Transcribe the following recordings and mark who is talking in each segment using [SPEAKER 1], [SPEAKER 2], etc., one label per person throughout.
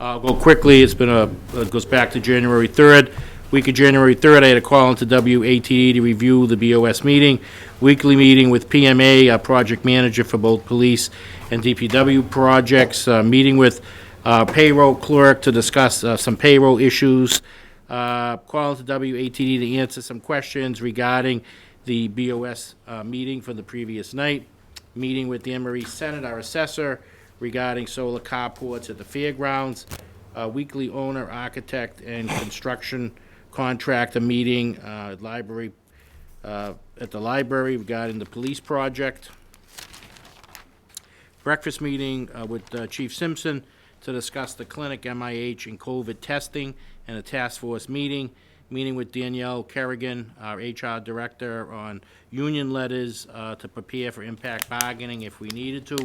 [SPEAKER 1] I'll go quickly. It goes back to January 3rd. Week of January 3rd, I had a call into WATD to review the BOS meeting. Weekly meeting with PMA, project manager for both police and DPW projects. Meeting with payroll clerk to discuss some payroll issues. Call into WATD to answer some questions regarding the BOS meeting from the previous night. Meeting with the Anne Marie Senate, our assessor, regarding solar carports at the fairgrounds. Weekly owner, architect, and construction contractor meeting at the library regarding the police project. Breakfast meeting with Chief Simpson to discuss the clinic, MIH, and COVID testing, and a task force meeting. Meeting with Danielle Kerrigan, our HR director, on union letters to prepare for impact bargaining if we needed to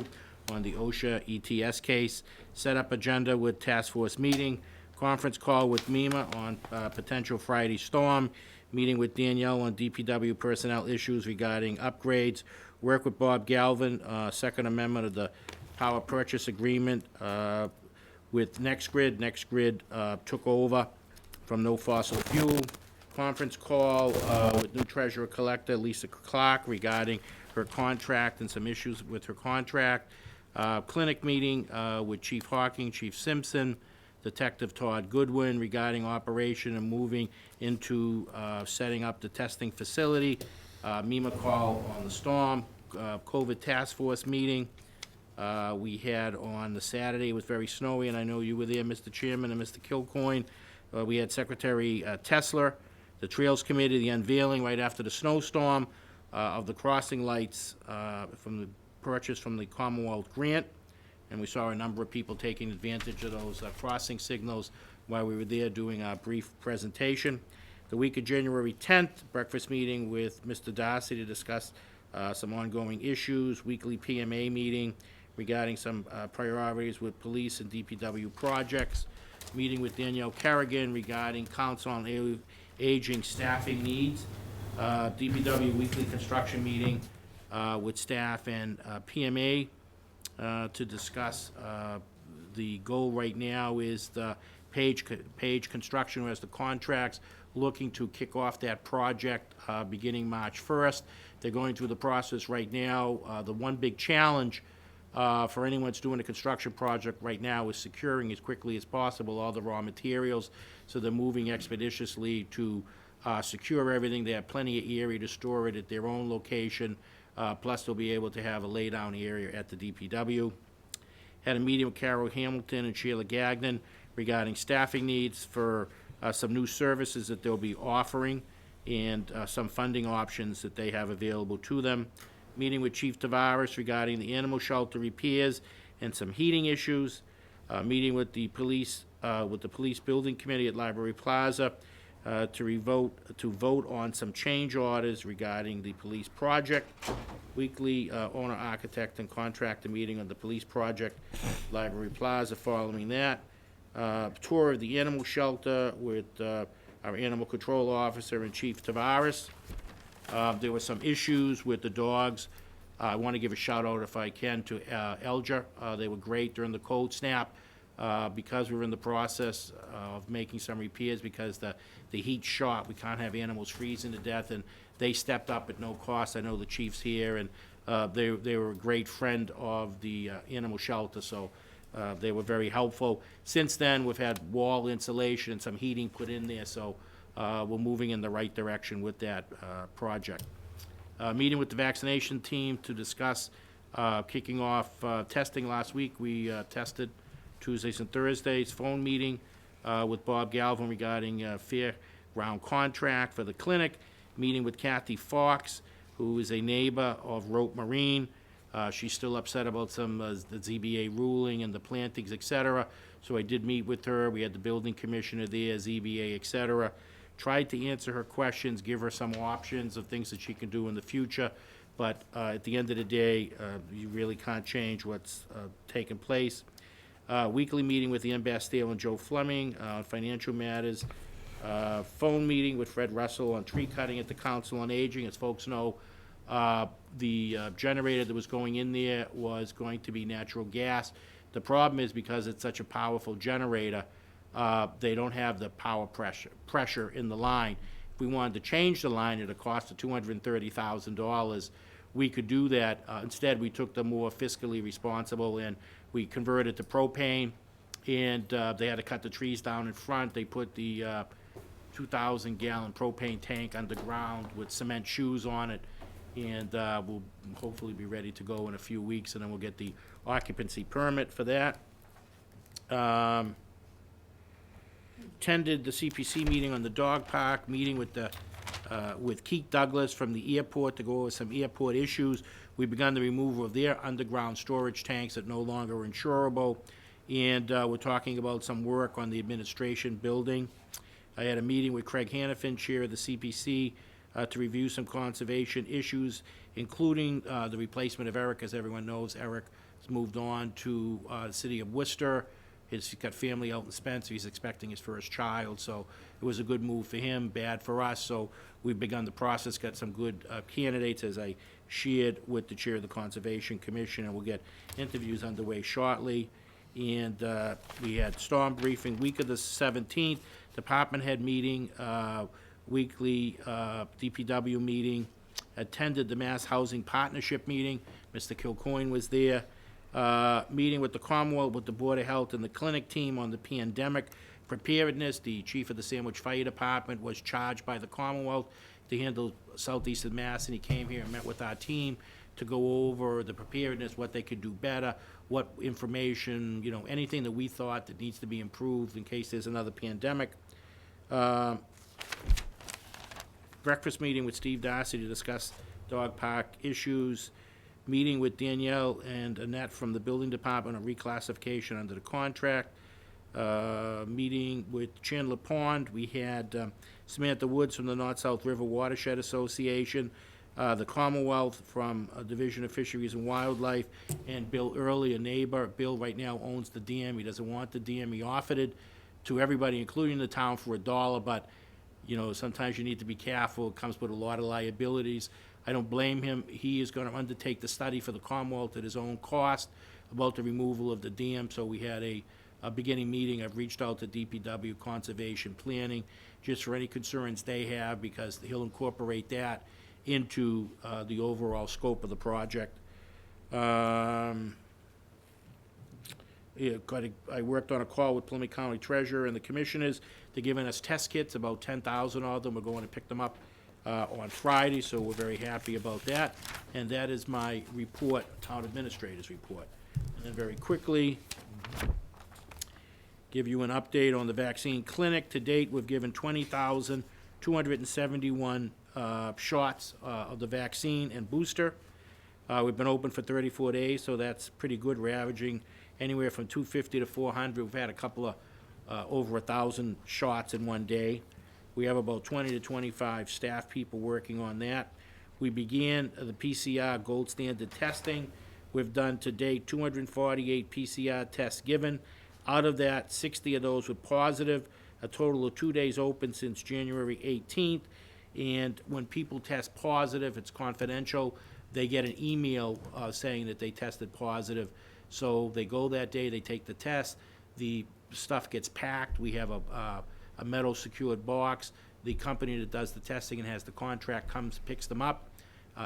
[SPEAKER 1] on the OSHA ETS case. Set up agenda with task force meeting. Conference call with MEMA on potential Friday storm. Meeting with Danielle on DPW personnel issues regarding upgrades. Work with Bob Galvin, Second Amendment of the Power Purchase Agreement with NextGrid. NextGrid took over from No Fossil Fuel. Conference call with new treasurer collector Lisa Clark regarding her contract and some issues with her contract. Clinic meeting with Chief Hawking, Chief Simpson, Detective Todd Goodwin regarding operation and moving into setting up the testing facility. MEMA call on the storm. COVID task force meeting we had on the Saturday. It was very snowy, and I know you were there, Mr. Chairman and Mr. Kilcoyne. We had Secretary Tesler, the Trails Committee, the unveiling right after the snowstorm of the crossing lights from the purchase from the Commonwealth grant, and we saw a number of people taking advantage of those crossing signals while we were there doing our brief presentation. The week of January 10th, breakfast meeting with Mr. Darcy to discuss some ongoing issues. Weekly PMA meeting regarding some priorities with police and DPW projects. Meeting with Danielle Kerrigan regarding council on aging staffing needs. DPW weekly construction meeting with staff and PMA to discuss the goal right now is the Page Construction, who has the contracts, looking to kick off that project beginning March 1st. They're going through the process right now. The one big challenge for anyone that's doing a construction project right now is securing as quickly as possible all the raw materials, so they're moving expeditiously to secure everything. They have plenty of area to store it at their own location, plus they'll be able to have a lay-down area at the DPW. Had a meeting with Carol Hamilton and Sheila Gagnon regarding staffing needs for some new services that they'll be offering and some funding options that they have available to them. Meeting with Chief Tavares regarding the animal shelter repairs and some heating issues. Meeting with the police building committee at Library Plaza to vote on some change orders regarding the police project. Weekly owner, architect, and contractor meeting on the police project, Library Plaza. Following that, tour of the animal shelter with our animal control officer and Chief Tavares. There were some issues with the dogs. I want to give a shout out, if I can, to Elger. They were great during the cold snap. Because we were in the process of making some repairs because the heat shot, we can't have animals freezing to death, and they stepped up at no cost. I know the chief's here, and they were a great friend of the animal shelter, so they were very helpful. Since then, we've had wall insulation and some heating put in there, so we're moving in the right direction with that project. Meeting with the vaccination team to discuss kicking off testing last week. We tested Tuesdays and Thursdays. Phone meeting with Bob Galvin regarding fairground contract for the clinic. Meeting with Kathy Fox, who is a neighbor of Rope Marine. She's still upset about some the ZBA ruling and the plantings, etc. So I did meet with her. We had the building commissioner there, ZBA, etc. Tried to answer her questions, give her some options of things that she can do in the future. But at the end of the day, you really can't change what's taken place. Weekly meeting with Ian Bastille and Joe Fleming on financial matters. Phone meeting with Fred Russell on tree cutting at the Council on Aging. As folks know, the generator that was going in there was going to be natural gas. The problem is because it's such a powerful generator, they don't have the power pressure in the line. If we wanted to change the line at a cost of $230,000, we could do that. Instead, we took the more fiscally responsible and we converted to propane, and they had to cut the trees down in front. They put the 2,000-gallon propane tank underground with cement shoes on it, and we'll hopefully be ready to go in a few weeks, and then we'll get the occupancy permit for that. Attended the CPC meeting on the dog park, meeting with Keith Douglas from the airport to go over some airport issues. We've begun the removal of their underground storage tanks that no longer are insurable, and we're talking about some work on the administration building. I had a meeting with Craig Hannafin, chair of the CPC, to review some conservation issues, including the replacement of Eric. As everyone knows, Eric has moved on to the city of Worcester. He's got family out in Spencer. He's expecting his first child, so it was a good move for him, bad for us. So we've begun the process, got some good candidates, as I shared with the chair of the Conservation Commission, and we'll get interviews underway shortly. And we had storm briefing week of the 17th, department head meeting, weekly DPW meeting, attended the Mass Housing Partnership meeting. Mr. Kilcoyne was there. Meeting with the Commonwealth, with the Board of Health and the clinic team on the pandemic preparedness. The chief of the Sandwich Fire Department was charged by the Commonwealth to handle southeastern Mass, and he came here and met with our team to go over the preparedness, what they could do better, what information, anything that we thought that needs to be improved in case there's another pandemic. Breakfast meeting with Steve Darcy to discuss dog park issues. Meeting with Danielle and Annette from the building department on reclassification under the contract. Meeting with Chandler Pond. We had Samantha Woods from the North-South River Watershed Association, the Commonwealth from Division of Fisheries and Wildlife, and Bill Early, a neighbor. Bill right now owns the dam. He doesn't want the dam. He offered it to everybody, including the town, for $1, but sometimes you need to be careful. It comes with a lot of liabilities. I don't blame him. He is going to undertake the study for the Commonwealth at his own cost about the removal of the dam. So we had a beginning meeting. I've reached out to DPW Conservation Planning just for any concerns they have, because he'll incorporate that into the overall scope of the project. I worked on a call with Plymouth County Treasurer and the commissioners. They're giving us test kits, about 10,000 of them. We're going to pick them up on Friday, so we're very happy about that. And that is my report, town administrator's report. And then very quickly, give you an update on the vaccine clinic. To date, we've given 20,271 shots of the vaccine and booster. We've been open for 34 days, so that's pretty good. We're averaging anywhere from 250 to 400. We've had a couple of over 1,000 shots in one day. We have about 20 to 25 staff people working on that. We began the PCR gold standard testing. We've done to date 248 PCR tests given. Out of that, 60 of those were positive. A total of 2 days open since January 18th. And when people test positive, it's confidential. They get an email saying that they tested positive. So they go that day, they take the test. The stuff gets packed. We have a metal secured box. The company that does the testing and has the contract comes, picks them up.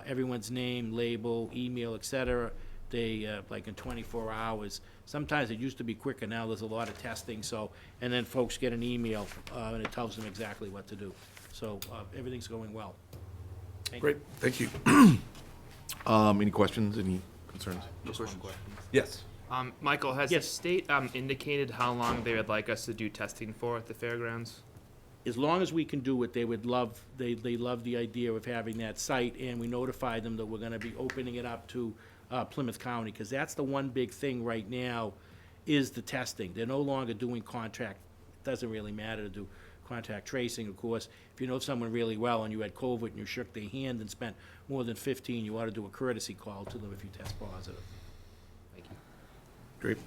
[SPEAKER 1] Everyone's name, label, email, etc. They, like in 24 hours. Sometimes it used to be quicker. Now there's a lot of testing. So, and then folks get an email and it tells them exactly what to do. So everything's going well.
[SPEAKER 2] Great, thank you. Any questions, any concerns?
[SPEAKER 3] Just one question.
[SPEAKER 2] Yes.
[SPEAKER 3] Michael, has
[SPEAKER 1] Yes.
[SPEAKER 3] the state indicated how long they would like us to do testing for at the fairgrounds?
[SPEAKER 1] As long as we can do it, they would love, they love the idea of having that site, and we notified them that we're gonna be opening it up to Plymouth County, because that's the one big thing right now, is the testing. They're no longer doing contact, it doesn't really matter to do contact tracing, of course. If you know someone really well and you had COVID and you shook their hand and spent more than 15, you ought to do a courtesy call to them if you test positive.
[SPEAKER 3] Thank you.
[SPEAKER 2] Great.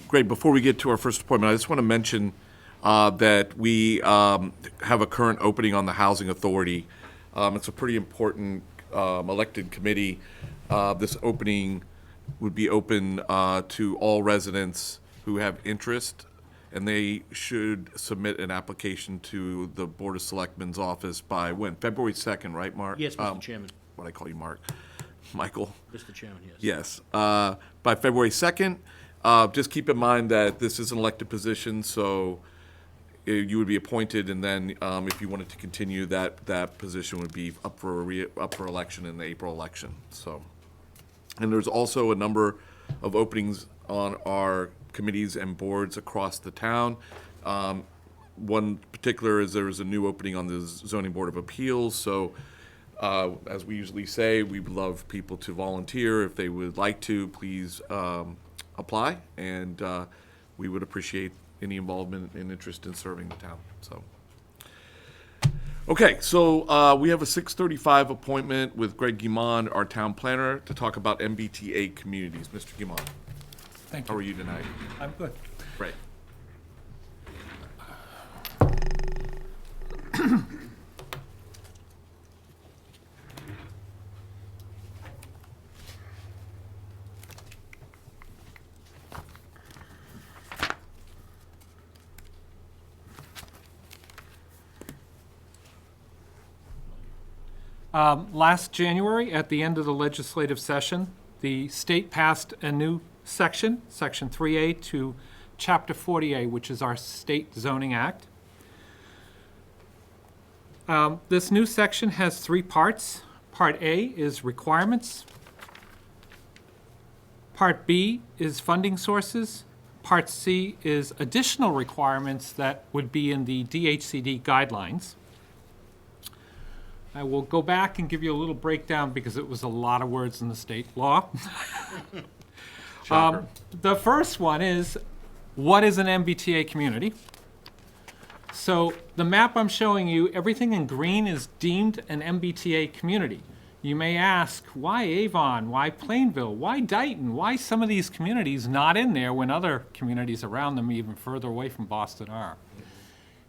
[SPEAKER 2] Great, before we get to our first appointment, I just want to mention that we have a current opening on the Housing Authority. It's a pretty important elected committee. This opening would be open to all residents who have interest, and they should submit an application to the Board of Selectmen's office by when? February 2nd, right, Mark?
[SPEAKER 1] Yes, Mr. Chairman.
[SPEAKER 2] What I call you, Mark. Michael?
[SPEAKER 1] Mr. Chairman, yes.
[SPEAKER 2] Yes. By February 2nd. Just keep in mind that this is an elected position, so you would be appointed, and then if you wanted to continue, that position would be up for election in the April election. So, and there's also a number of openings on our committees and boards across the town. One particular is there is a new opening on the Zoning Board of Appeals. So, as we usually say, we would love people to volunteer. If they would like to, please apply, and we would appreciate any involvement and interest in serving the town. So, okay, so we have a 6:35 appointment with Greg Guimond, our town planner, to talk about MBTA communities. Mr. Guimond,
[SPEAKER 4] Thank
[SPEAKER 2] how
[SPEAKER 4] you.
[SPEAKER 2] are you tonight?
[SPEAKER 4] I'm good.
[SPEAKER 2] Great.
[SPEAKER 4] Last January, at the end of the legislative session, the state passed a new section, Section 3A, to Chapter 40A, which is our state zoning act. This new section has three parts. Part A is requirements. Part B is funding sources. Part C is additional requirements that would be in the DHCD guidelines. I will go back and give you a little breakdown because it was a lot of words in the state law.
[SPEAKER 2] Shocker.
[SPEAKER 4] The first one is, what is an MBTA community? So the map I'm showing you, everything in green is deemed an MBTA community. You may ask, why Avon? Why Plainville? Why Dighton? Why some of these communities not in there when other communities around them even further away from Boston are?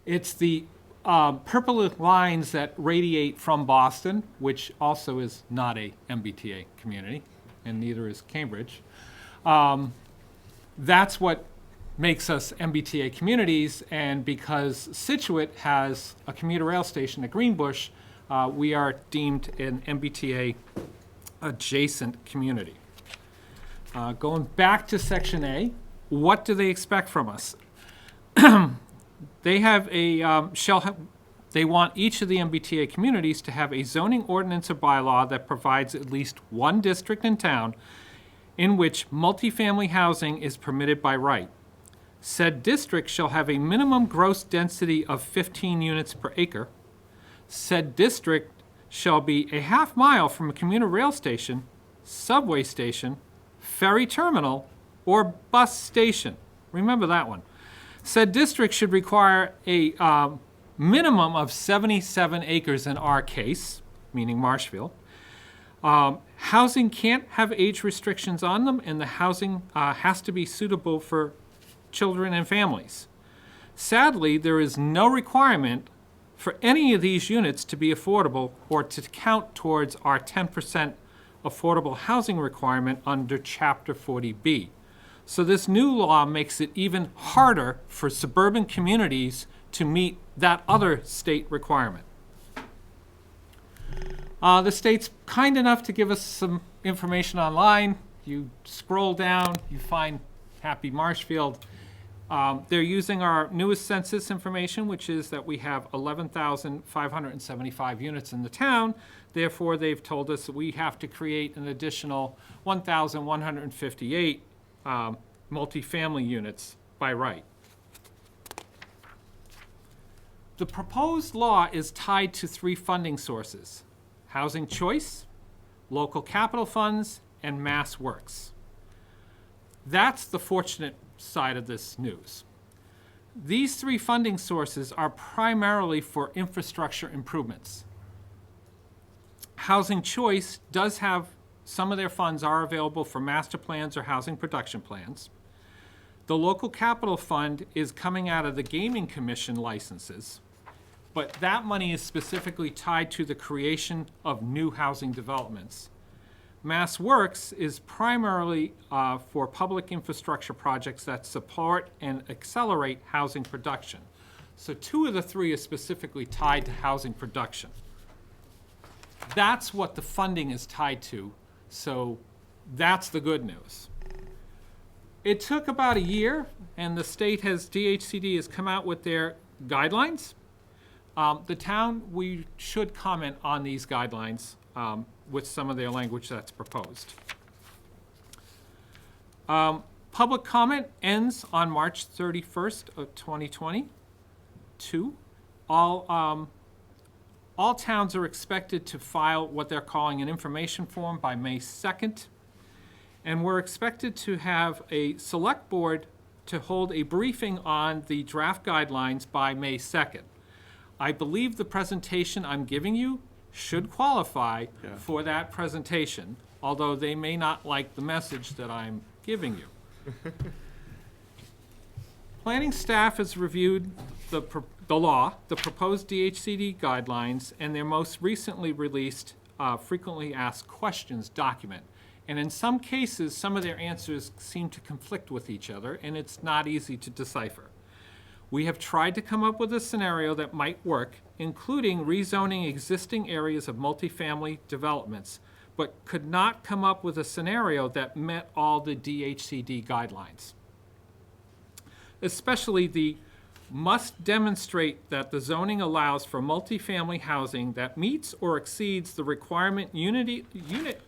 [SPEAKER 4] It's the purple lines that radiate from Boston, which also is not a MBTA community, and neither is Cambridge. That's what makes us MBTA communities, and because Situate has a commuter rail station at Greenbush, we are deemed an MBTA adjacent community. Going back to Section A, what do they expect from us? They have a they want each of the MBTA communities to have a zoning ordinance or bylaw that provides at least one district in town in which multifamily housing is permitted by right. Said district shall have a minimum gross density of 15 units per acre. Said district shall be a half mile from a commuter rail station, subway station, ferry terminal, or bus station. Remember that one. Said district should require a minimum of 77 acres in our case, meaning Marshfield. Housing can't have age restrictions on them, and the housing has to be suitable for children and families. Sadly, there is no requirement for any of these units to be affordable or to count towards our 10% affordable housing requirement under Chapter 40B. So this new law makes it even harder for suburban communities to meet that other state requirement. The state's kind enough to give us some information online. You scroll down, you find Happy Marshfield. They're using our newest census information, which is that we have 11,575 units in the town. Therefore, they've told us that we have to create an additional 1,158 multifamily units by right. The proposed law is tied to three funding sources: housing choice, local capital funds, and Mass Works. That's the fortunate side of this news. These three funding sources are primarily for infrastructure improvements. Housing choice does have some of their funds are available for master plans or housing production plans. The local capital fund is coming out of the Gaming Commission licenses, but that money is specifically tied to the creation of new housing developments. Mass Works is primarily for public infrastructure projects that support and accelerate housing production. So 2 of the 3 are specifically tied to housing production. That's what the funding is tied to, so that's the good news. It took about a year, and the DHCD has come out with their guidelines. The town, we should comment on these guidelines with some of their language that's proposed. Public comment ends on March 31st of 2022. All towns are expected to file what they're calling an information form by May 2nd. And we're expected to have a select board to hold a briefing on the draft guidelines by May 2nd. I believe the presentation I'm giving you should qualify for that presentation, although they may not like the message that I'm giving you. Planning staff has reviewed the proposed DHCD guidelines, and their most recently released frequently asked questions document. And in some cases, some of their answers seem to conflict with each other, and it's not easy to decipher. We have tried to come up with a scenario that might work, including rezoning existing areas of multifamily developments, but could not come up with a scenario that met all the DHCD guidelines. Especially the must demonstrate that the zoning allows for multifamily housing that meets or exceeds the requirement unit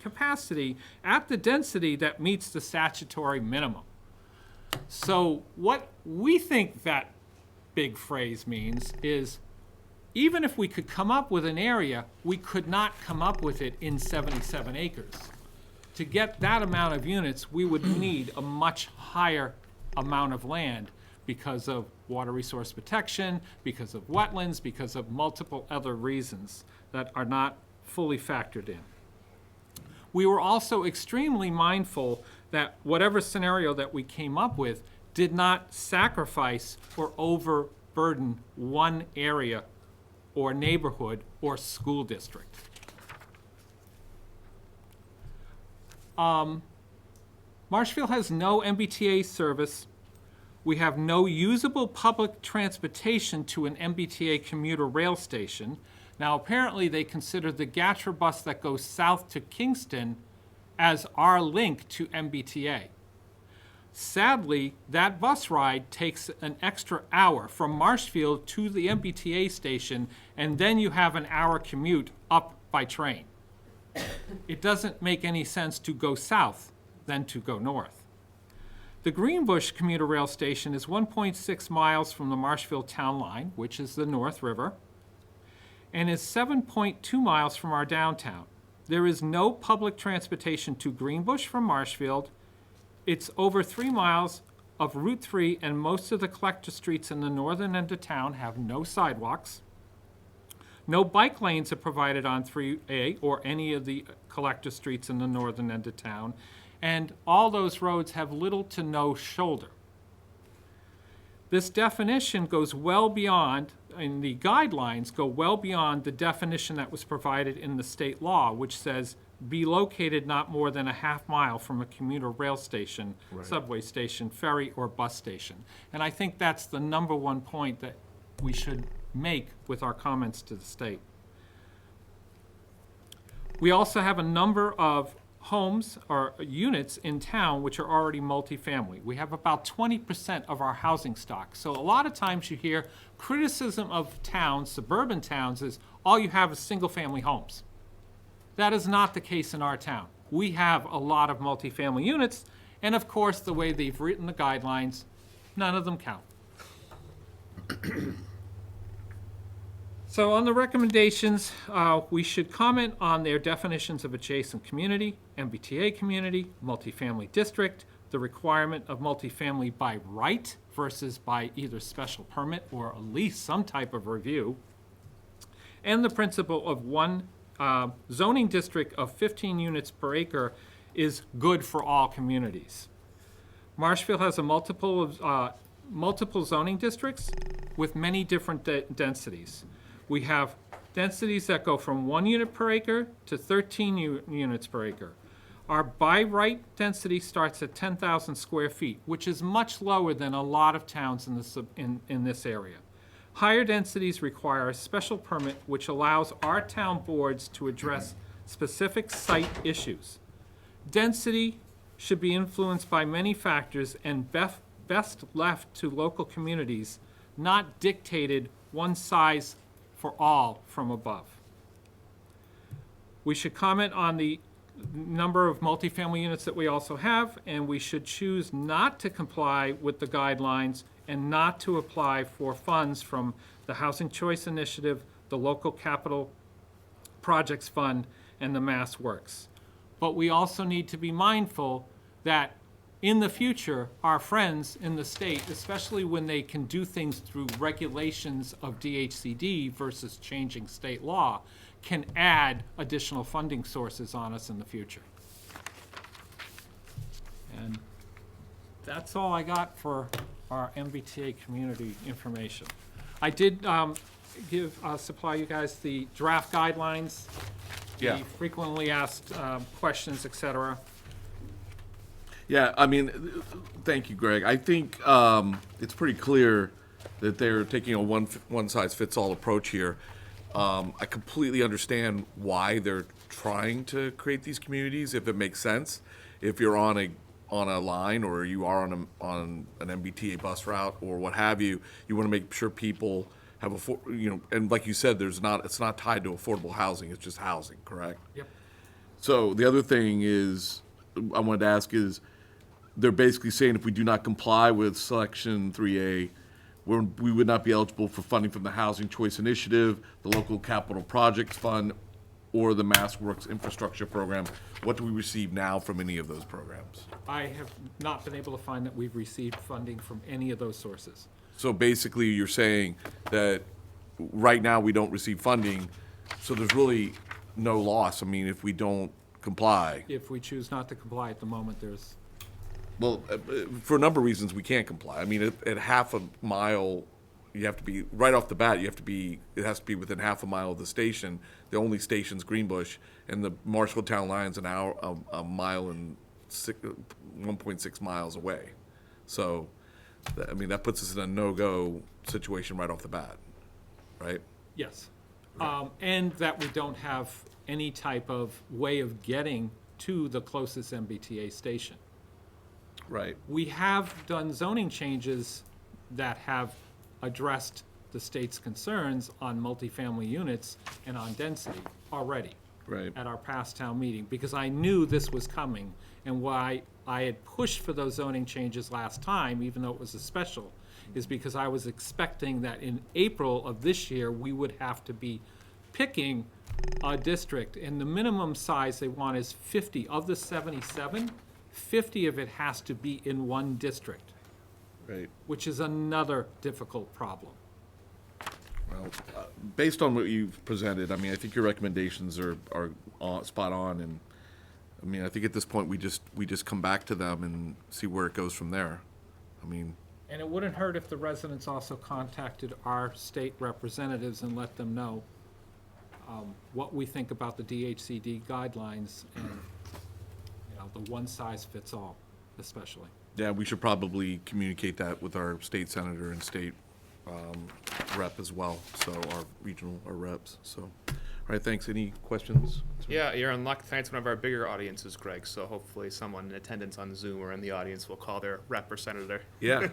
[SPEAKER 4] capacity at the density that meets the statutory minimum. So what we think that big phrase means is, even if we could come up with an area, we could not come up with it in 77 acres. To get that amount of units, we would need a much higher amount of land because of water resource protection, because of wetlands, because of multiple other reasons that are not fully factored in. We were also extremely mindful that whatever scenario that we came up with did not sacrifice or overburden one area or neighborhood or school district. Marshfield has no MBTA service. We have no usable public transportation to an MBTA commuter rail station. Now, apparently they consider the Gatra bus that goes south to Kingston as our link to MBTA. Sadly, that bus ride takes an extra hour from Marshfield to the MBTA station, and then you have an hour commute up by train. It doesn't make any sense to go south than to go north. The Greenbush commuter rail station is 1.6 miles from the Marshfield town line, which is the North River, and is 7.2 miles from our downtown. There is no public transportation to Greenbush from Marshfield. It's over 3 miles of Route 3, and most of the collector streets in the northern end of town have no sidewalks. No bike lanes are provided on 3A or any of the collector streets in the northern end of town, and all those roads have little to no shoulder. This definition goes well beyond, and the guidelines go well beyond the definition that was provided in the state law, which says be located not more than a half mile from a commuter rail station, subway station, ferry, or bus station. And I think that's the number one point that we should make with our comments to the state. We also have a number of homes or units in town which are already multifamily. We have about 20% of our housing stock. So a lot of times you hear criticism of towns, suburban towns, is all you have is single-family homes. That is not the case in our town. We have a lot of multifamily units, and of course, the way they've written the guidelines, none of them count. So on the recommendations, we should comment on their definitions of adjacent community, MBTA community, multifamily district, the requirement of multifamily by right versus by either special permit or at least some type of review, and the principle of one zoning district of 15 units per acre is good for all communities. Marshfield has a multiple zoning districts with many different densities. We have densities that go from 1 unit per acre to 13 units per acre. Our by right density starts at 10,000 square feet, which is much lower than a lot of towns in this area. Higher densities require a special permit which allows our town boards to address specific site issues. Density should be influenced by many factors and best left to local communities, not dictated one size for all from above. We should comment on the number of multifamily units that we also have, and we should choose not to comply with the guidelines and not to apply for funds from the Housing Choice Initiative, the Local Capital Projects Fund, and the Mass Works. But we also need to be mindful that in the future, our friends in the state, especially when they can do things through regulations of DHCD versus changing state law, can add additional funding sources on us in the future. And that's all I for our MBTA community information. I did supply you guys the draft guidelines,
[SPEAKER 2] Yeah.
[SPEAKER 4] the frequently asked questions, et cetera.
[SPEAKER 2] Yeah, I mean, thank you, Greg. I think it's pretty clear that they're taking a one-size-fits-all approach here. I completely understand why they're trying to create these communities, if it makes sense. If you're on a line or you are on an MBTA bus route or what have you, you want to make sure people have and like you said, it's not tied to affordable housing. It's just housing, correct?
[SPEAKER 4] Yep.
[SPEAKER 2] So the other thing I wanted to ask is, they're basically saying if we do not comply with Section 3A, we would not be eligible for funding from the Housing Choice Initiative, the Local Capital Projects Fund, or the Mass Works Infrastructure Program. What do we receive now from any of those programs?
[SPEAKER 4] I have not been able to find that we've received funding from any of those sources.
[SPEAKER 2] So basically, you're saying that right now we don't receive funding, so there's really no loss. I mean, if we don't comply.
[SPEAKER 4] If we choose not to comply at the moment, there's,
[SPEAKER 2] Well, for a number of reasons, we can't comply. I mean, at half a mile, you have to be, right off the bat, it has to be within half a mile of the station. The only station's Greenbush, and the Marshfield Town Line's a mile and 1.6 miles away. So, I mean, that puts us in a no-go situation right off the bat, right?
[SPEAKER 4] yes. And that we don't have any type of way of getting to the closest MBTA station.
[SPEAKER 2] Right.
[SPEAKER 4] We have done zoning changes that have addressed the state's concerns on multifamily units and on density already.
[SPEAKER 2] Right.
[SPEAKER 4] At our past town meeting, because I knew this was coming, and why I had pushed for those zoning changes last time, even though it was a special, is because I was expecting that in April of this year, we would have to be picking a district, and the minimum size they want is 50. Of the 77, 50 of it has to be in one district,
[SPEAKER 2] Right.
[SPEAKER 4] which is another difficult problem.
[SPEAKER 2] Well, based on what you've presented, I mean, I think your recommendations are spot on, and I mean, I think at this point we just come back to them and see where it goes from there. I mean,
[SPEAKER 4] And it wouldn't hurt if the residents also contacted our state representatives and let them know what we think about the DHCD guidelines and, the one-size-fits-all especially.
[SPEAKER 2] yeah, we should probably communicate that with our state senator and state rep as well. So our reps. So, all right, thanks. Any questions?
[SPEAKER 3] Yeah, you're in luck. Tonight's one of our bigger audiences, Greg, so hopefully someone in attendance on Zoom or in the audience will call their rep or senator.
[SPEAKER 2] Yeah,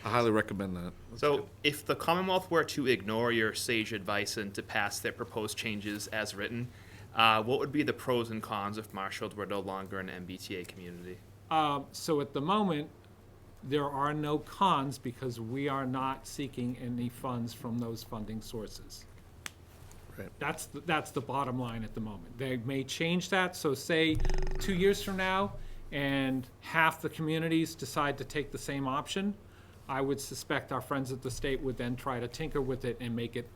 [SPEAKER 2] I highly recommend that.
[SPEAKER 3] So if the Commonwealth were to ignore your sage advice and to pass their proposed changes as written, what would be the pros and cons if Marshfield were no longer an MBTA community?
[SPEAKER 4] So at the moment, there are no cons because we are not seeking any funds from those funding sources.
[SPEAKER 2] Right.
[SPEAKER 4] That's the bottom line at the moment. They may change that, so say 2 years from now, and half the communities decide to take the same option, I would suspect our friends at the state would then try to tinker with it and make it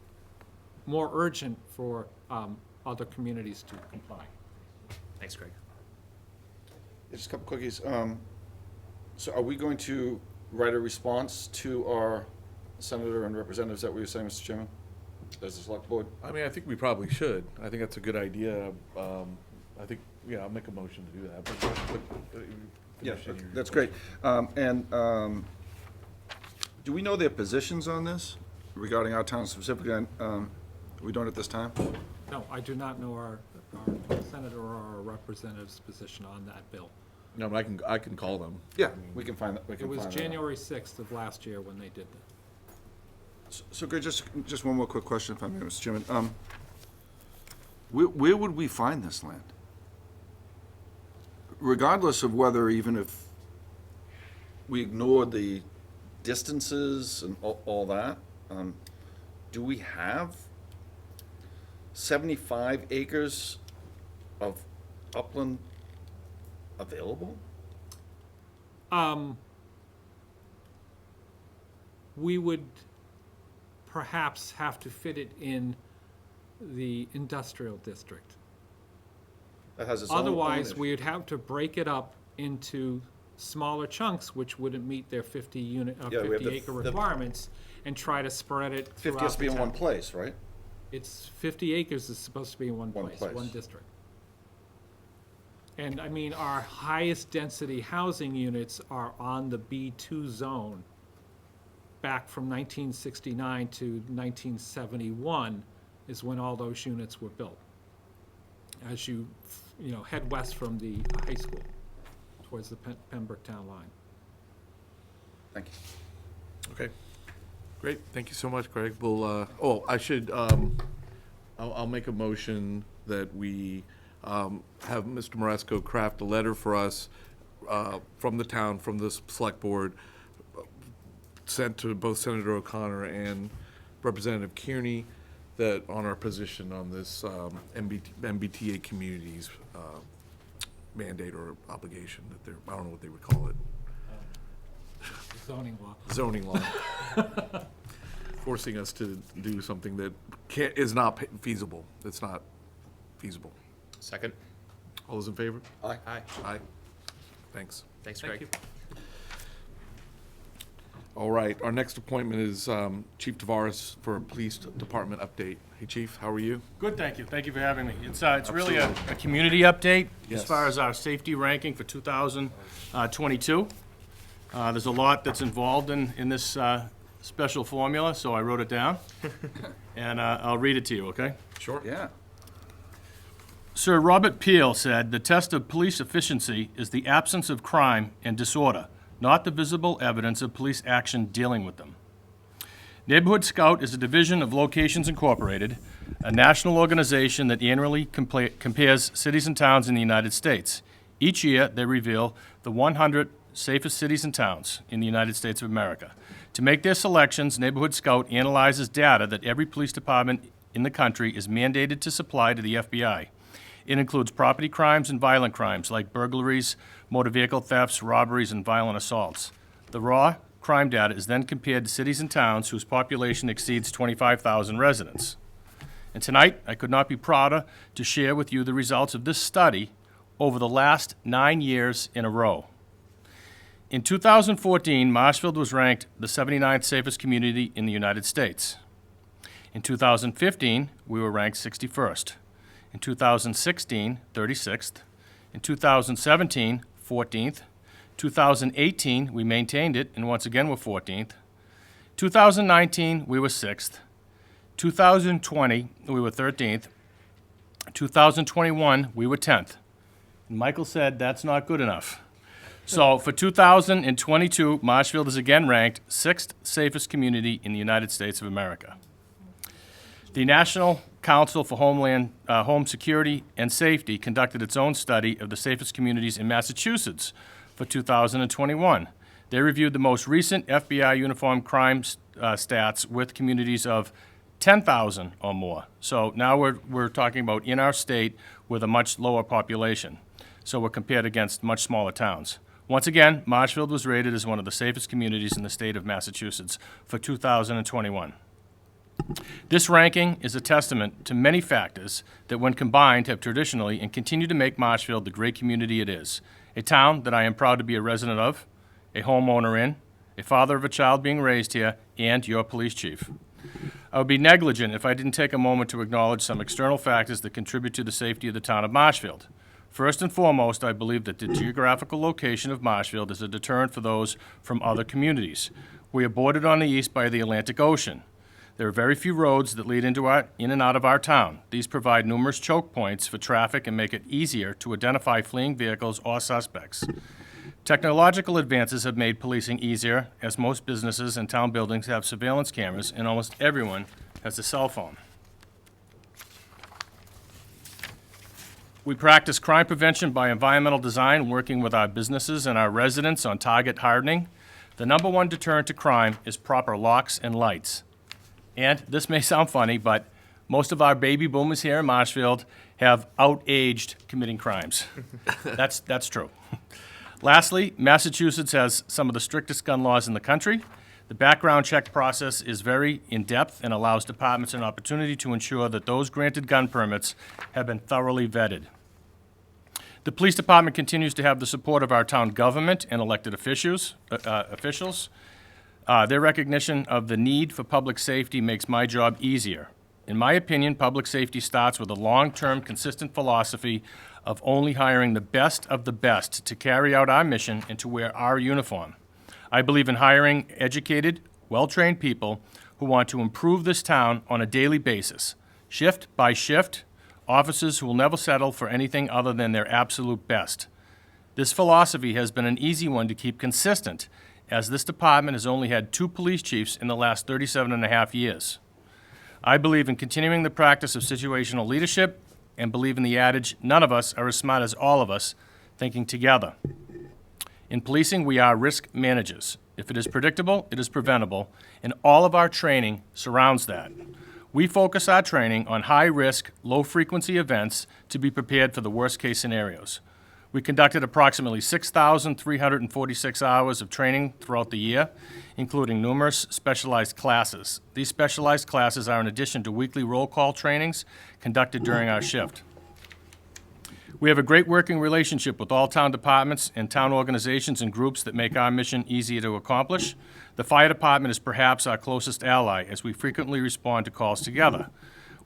[SPEAKER 4] more urgent for other communities to comply.
[SPEAKER 3] Thanks, Greg.
[SPEAKER 5] Just a couple quickies. So are we going to write a response to our senator and representatives that we were saying, Mr. Chairman, as a select board?
[SPEAKER 2] I mean, I think we probably should. I think that's a good idea. I think Yeah, I'll make a motion to do that, but
[SPEAKER 5] Yeah,
[SPEAKER 2] finish
[SPEAKER 5] okay,
[SPEAKER 2] your-
[SPEAKER 5] that's great. Do we know their positions on this regarding our town specifically? Are we doing it this time?
[SPEAKER 4] No, I do not know our senator or our representative's position on that bill.
[SPEAKER 2] No, but I can call them.
[SPEAKER 5] Yeah, we can find that, we
[SPEAKER 4] It
[SPEAKER 5] can
[SPEAKER 4] was
[SPEAKER 5] find that out.
[SPEAKER 4] January 6th of last year when they did that.
[SPEAKER 5] So, good, just one more quick question, if I may, Mr. Chairman. Where would we find this land? Regardless of whether, even if we ignored the distances and all that, do we have 75 acres of upland available?
[SPEAKER 4] We would perhaps have to fit it in the industrial district.
[SPEAKER 5] That has its own
[SPEAKER 4] Otherwise,
[SPEAKER 5] ownership.
[SPEAKER 4] we would have to break it up into smaller chunks, which wouldn't meet their 50
[SPEAKER 5] Yeah, we have
[SPEAKER 4] 50 acre
[SPEAKER 5] the-
[SPEAKER 4] requirements, and try to spread it
[SPEAKER 5] 50
[SPEAKER 4] throughout
[SPEAKER 5] has to be
[SPEAKER 4] the
[SPEAKER 5] in one
[SPEAKER 4] town.
[SPEAKER 5] place, right?
[SPEAKER 4] It's 50 acres is supposed to be in one
[SPEAKER 5] One
[SPEAKER 4] place,
[SPEAKER 5] place.
[SPEAKER 4] one district. And I mean, our highest density housing units are on the B2 zone. Back from 1969 to 1971 is when all those units were built. As you head west from the high school towards the Pembroke Town line.
[SPEAKER 5] Thank you.
[SPEAKER 2] Okay. Great, thank you so much, Greg. We'll, I should, I'll make a motion that we have Mr. Maresco craft a letter for us from the town, from the select board, sent to both Senator O'Connor and Representative Kearney, that on our position on this MBTA communities mandate or obligation, that they're, I don't know what they would call it,
[SPEAKER 4] Zoning law.
[SPEAKER 2] zoning law, forcing us to do something that is not feasible. It's not feasible.
[SPEAKER 3] Second.
[SPEAKER 2] All those in favor?
[SPEAKER 5] Aye.
[SPEAKER 3] Aye.
[SPEAKER 2] Aye. Thanks.
[SPEAKER 3] Thanks,
[SPEAKER 4] Thank
[SPEAKER 3] Greg.
[SPEAKER 4] you.
[SPEAKER 2] All right, our next appointment is Chief Tavares for a police department update. Hey, Chief, how are you?
[SPEAKER 6] Good, thank you. Thank you for having me. It's really a community update
[SPEAKER 2] Yes.
[SPEAKER 6] as far as our safety ranking for 2022. There's a lot that's involved in this special formula, so I wrote it down. And I'll read it to you, okay?
[SPEAKER 2] Sure.
[SPEAKER 5] Yeah.
[SPEAKER 6] Sir Robert Peel said, "The test of police efficiency is the absence of crime and disorder, not the visible evidence of police action dealing with them." Neighborhood Scout is a division of Locations Incorporated, a national organization that annually compares cities and towns in the United States. Each year, they reveal the 100 safest cities and towns in the United States of America. To make their selections, Neighborhood Scout analyzes data that every police department in the country is mandated to supply to the FBI. It includes property crimes and violent crimes like burglaries, motor vehicle thefts, robberies, and violent assaults. The raw crime data is then compared to cities and towns whose population exceeds 25,000 residents. And tonight, I could not be prouder to share with you the results of this study over the last 9 years in a row. In 2014, Marshfield was ranked the 79th safest community in the United States. In 2015, we were ranked 61st. In 2016, 36th. In 2017, 14th. 2018, we maintained it, and once again we're 14th. 2019, we were 6th. 2020, we were 13th. 2021, we were 10th. And Michael said that's not good enough. So for 2022, Marshfield is again ranked 6th safest community in the United States of America. The National Council for Home Security and Safety conducted its own study of the safest communities in Massachusetts for 2021. They reviewed the most recent FBI uniform crime stats with communities of 10,000 or more. So now we're talking about in our state with a much lower population. So we're compared against much smaller towns. Once again, Marshfield was rated as one of the safest communities in the state of Massachusetts for 2021. This ranking is a testament to many factors that, when combined, have traditionally and continue to make Marshfield the great community it is. A town that I am proud to be a resident of, a homeowner in, a father of a child being raised here, and your police chief. I would be negligent if I didn't take a moment to acknowledge some external factors that contribute to the safety of the town of Marshfield. First and foremost, I believe that the geographical location of Marshfield is a deterrent for those from other communities. We are bordered on the east by the Atlantic Ocean. There are very few roads that lead in and out of our town. These provide numerous choke points for traffic and make it easier to identify fleeing vehicles or suspects. Technological advances have made policing easier, as most businesses and town buildings have surveillance cameras, and almost everyone has a cell phone. We practice crime prevention by environmental design, working with our businesses and our residents on target hardening. The number one deterrent to crime is proper locks and lights. And this may sound funny, but most of our baby boomers here in Marshfield have out-aged committing crimes. That's true. Lastly, Massachusetts has some of the strictest gun laws in the country. The background check process is very in-depth and allows departments an opportunity to ensure that those granted gun permits have been thoroughly vetted. The police department continues to have the support of our town government and elected officials. Their recognition of the need for public safety makes my job easier. In my opinion, public safety starts with a long-term, consistent philosophy of only hiring the best of the best to carry out our mission and to wear our uniform. I believe in hiring educated, well-trained people who want to improve this town on a daily basis, shift by shift, officers who will never settle for anything other than their absolute best. This philosophy has been an easy one to keep consistent, as this department has only had 2 police chiefs in the last 37 and a half years. I believe in continuing the practice of situational leadership and believe in the adage, none of us are as smart as all of us, thinking together. In policing, we are risk managers. If it is predictable, it is preventable, and all of our training surrounds that. We focus our training on high-risk, low-frequency events to be prepared for the worst-case scenarios. We conducted approximately 6,346 hours of training throughout the year, including numerous specialized classes. These specialized classes are in addition to weekly roll call trainings conducted during our shift. We have a great working relationship with all town departments and town organizations and groups that make our mission easier to accomplish. The fire department is perhaps our closest ally, as we frequently respond to calls together.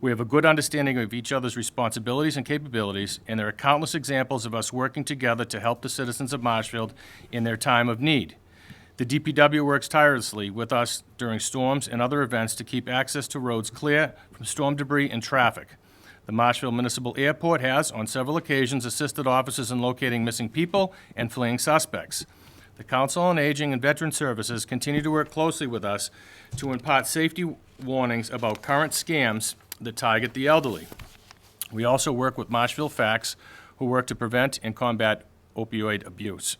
[SPEAKER 6] We have a good understanding of each other's responsibilities and capabilities, and there are countless examples of us working together to help the citizens of Marshfield in their time of need. The DPW works tirelessly with us during storms and other events to keep access to roads clear from storm debris and traffic. The Marshfield Municipal Airport has, on several occasions, assisted officers in locating missing people and fleeing suspects. The Council on Aging and Veteran Services continue to work closely with us to impart safety warnings about current scams that target the elderly. We also work with Marshfield Facts, who work to prevent and combat opioid abuse.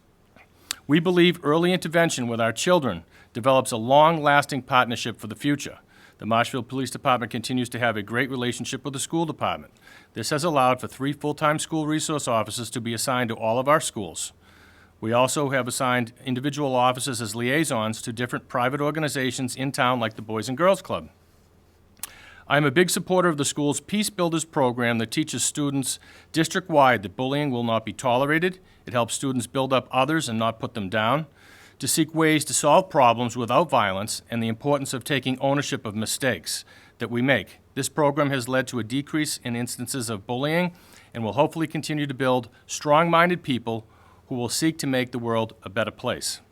[SPEAKER 6] We believe early intervention with our children develops a long-lasting partnership for the future. The Marshfield Police Department continues to have a great relationship with the school department. This has allowed for 3 full-time school resource officers to be assigned to all of our schools. We also have assigned individual officers as liaisons to different private organizations in town, like the Boys and Girls Club. I'm a big supporter of the school's Peace Builders program that teaches students district-wide that bullying will not be tolerated. It helps students build up others and not put them down, to seek ways to solve problems without violence, and the importance of taking ownership of mistakes that we make. This program has led to a decrease in instances of bullying and will hopefully continue to build strong-minded people who will seek to make the world a better place.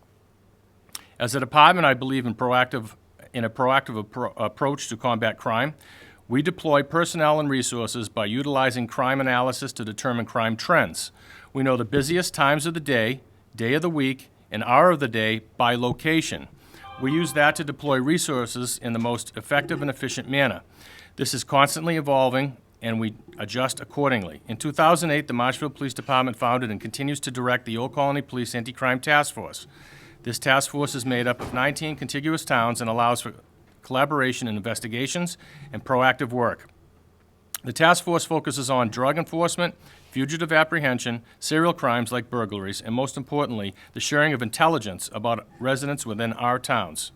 [SPEAKER 6] As a department, I believe in a proactive approach to combat crime. We deploy personnel and resources by utilizing crime analysis to determine crime trends. We know the busiest times of the day of the week, and hour of the day by location. We use that to deploy resources in the most effective and efficient manner. This is constantly evolving, and we adjust accordingly. In 2008, the Marshfield Police Department founded and continues to direct the Old Colony Police Anti-Crime Task Force. This task force is made up of 19 contiguous towns and allows for collaboration in investigations and proactive work. The task force focuses on drug enforcement, fugitive apprehension, serial crimes like burglaries, and most importantly, the sharing of intelligence about residents within our towns.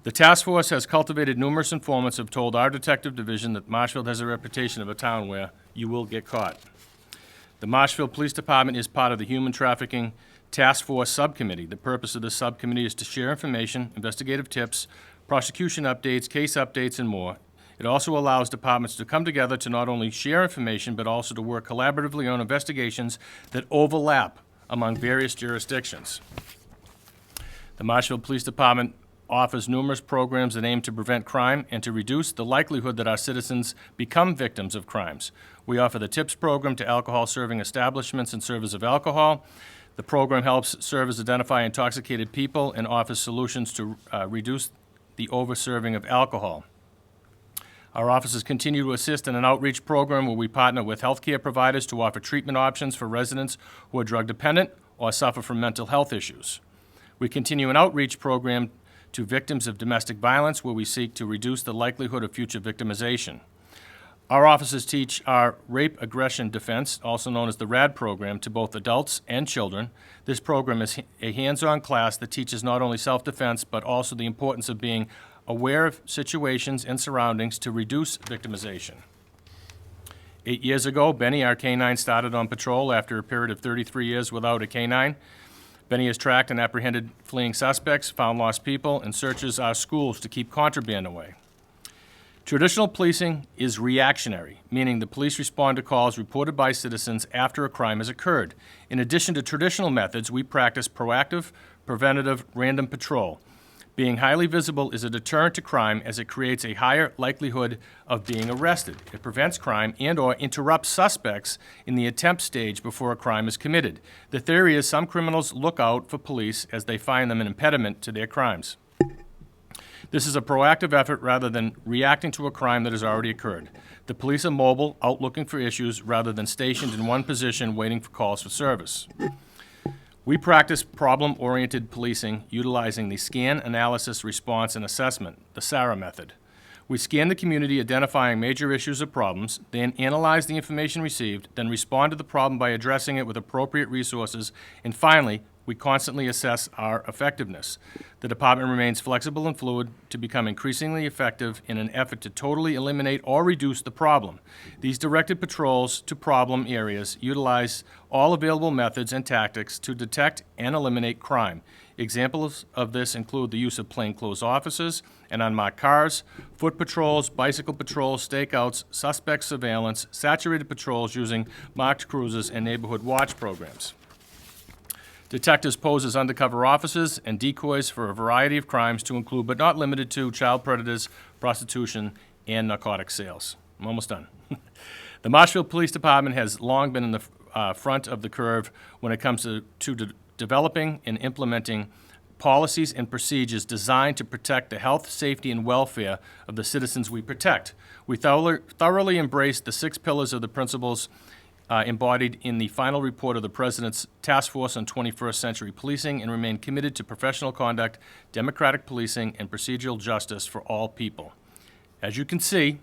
[SPEAKER 6] The task force has cultivated numerous informants who have told our detective division that Marshfield has a reputation of a town where you will get caught. The Marshfield Police Department is part of the Human Trafficking Task Force Subcommittee. The purpose of this subcommittee is to share information, investigative tips, prosecution updates, case updates, and more. It also allows departments to come together to not only share information, but also to work collaboratively on investigations that overlap among various jurisdictions. The Marshfield Police Department offers numerous programs that aim to prevent crime and to reduce the likelihood that our citizens become victims of crimes. We offer the TIPS program to alcohol-serving establishments and servers of alcohol. The program helps servers identify intoxicated people and offers solutions to reduce the overserving of alcohol. Our offices continue to assist in an outreach program where we partner with healthcare providers to offer treatment options for residents who are drug dependent or suffer from mental health issues. We continue an outreach program to victims of domestic violence where we seek to reduce the likelihood of future victimization. Our offices teach our rape aggression defense, also known as the RAD program, to both adults and children. This program is a hands-on class that teaches not only self-defense, but also the importance of being aware of situations and surroundings to reduce victimization. 8 years ago, Benny, our canine, started on patrol after a period of 33 years without a canine. Benny has tracked and apprehended fleeing suspects, found lost people, and searches our schools to keep contraband away. Traditional policing is reactionary, meaning the police respond to calls reported by citizens after a crime has occurred. In addition to traditional methods, we practice proactive, preventative, random patrol. Being highly visible is a deterrent to crime as it creates a higher likelihood of being arrested. It prevents crime and/or interrupts suspects in the attempt stage before a crime is committed. The theory is some criminals look out for police as they find them an impediment to their crimes. This is a proactive effort rather than reacting to a crime that has already occurred. The police are mobile, out looking for issues, rather than stationed in one position waiting for calls for service. We practice problem-oriented policing utilizing the Scan, Analysis, Response, and Assessment, the SARA method. We scan the community identifying major issues or problems, then analyze the information received, then respond to the problem by addressing it with appropriate resources, and finally, we constantly assess our effectiveness. The department remains flexible and fluid to become increasingly effective in an effort to totally eliminate or reduce the problem. These directed patrols to problem areas utilize all available methods and tactics to detect and eliminate crime. Examples of this include the use of plainclothes officers and unmarked cars, foot patrols, bicycle patrols, stakeouts, suspect surveillance, saturated patrols using marked cruisers, and neighborhood watch programs. Detectives pose as undercover officers and decoys for a variety of crimes to include, but not limited to, child predators, prostitution, and narcotic sales. I'm almost done. The Marshfield Police Department has long been in the front of the curve when it comes to developing and implementing policies and procedures designed to protect the health, safety, and welfare of the citizens we protect. We thoroughly embrace the 6 pillars of the principles embodied in the final report of the President's Task Force on 21st Century Policing and remain committed to professional conduct, democratic policing, and procedural justice for all people. As you can see,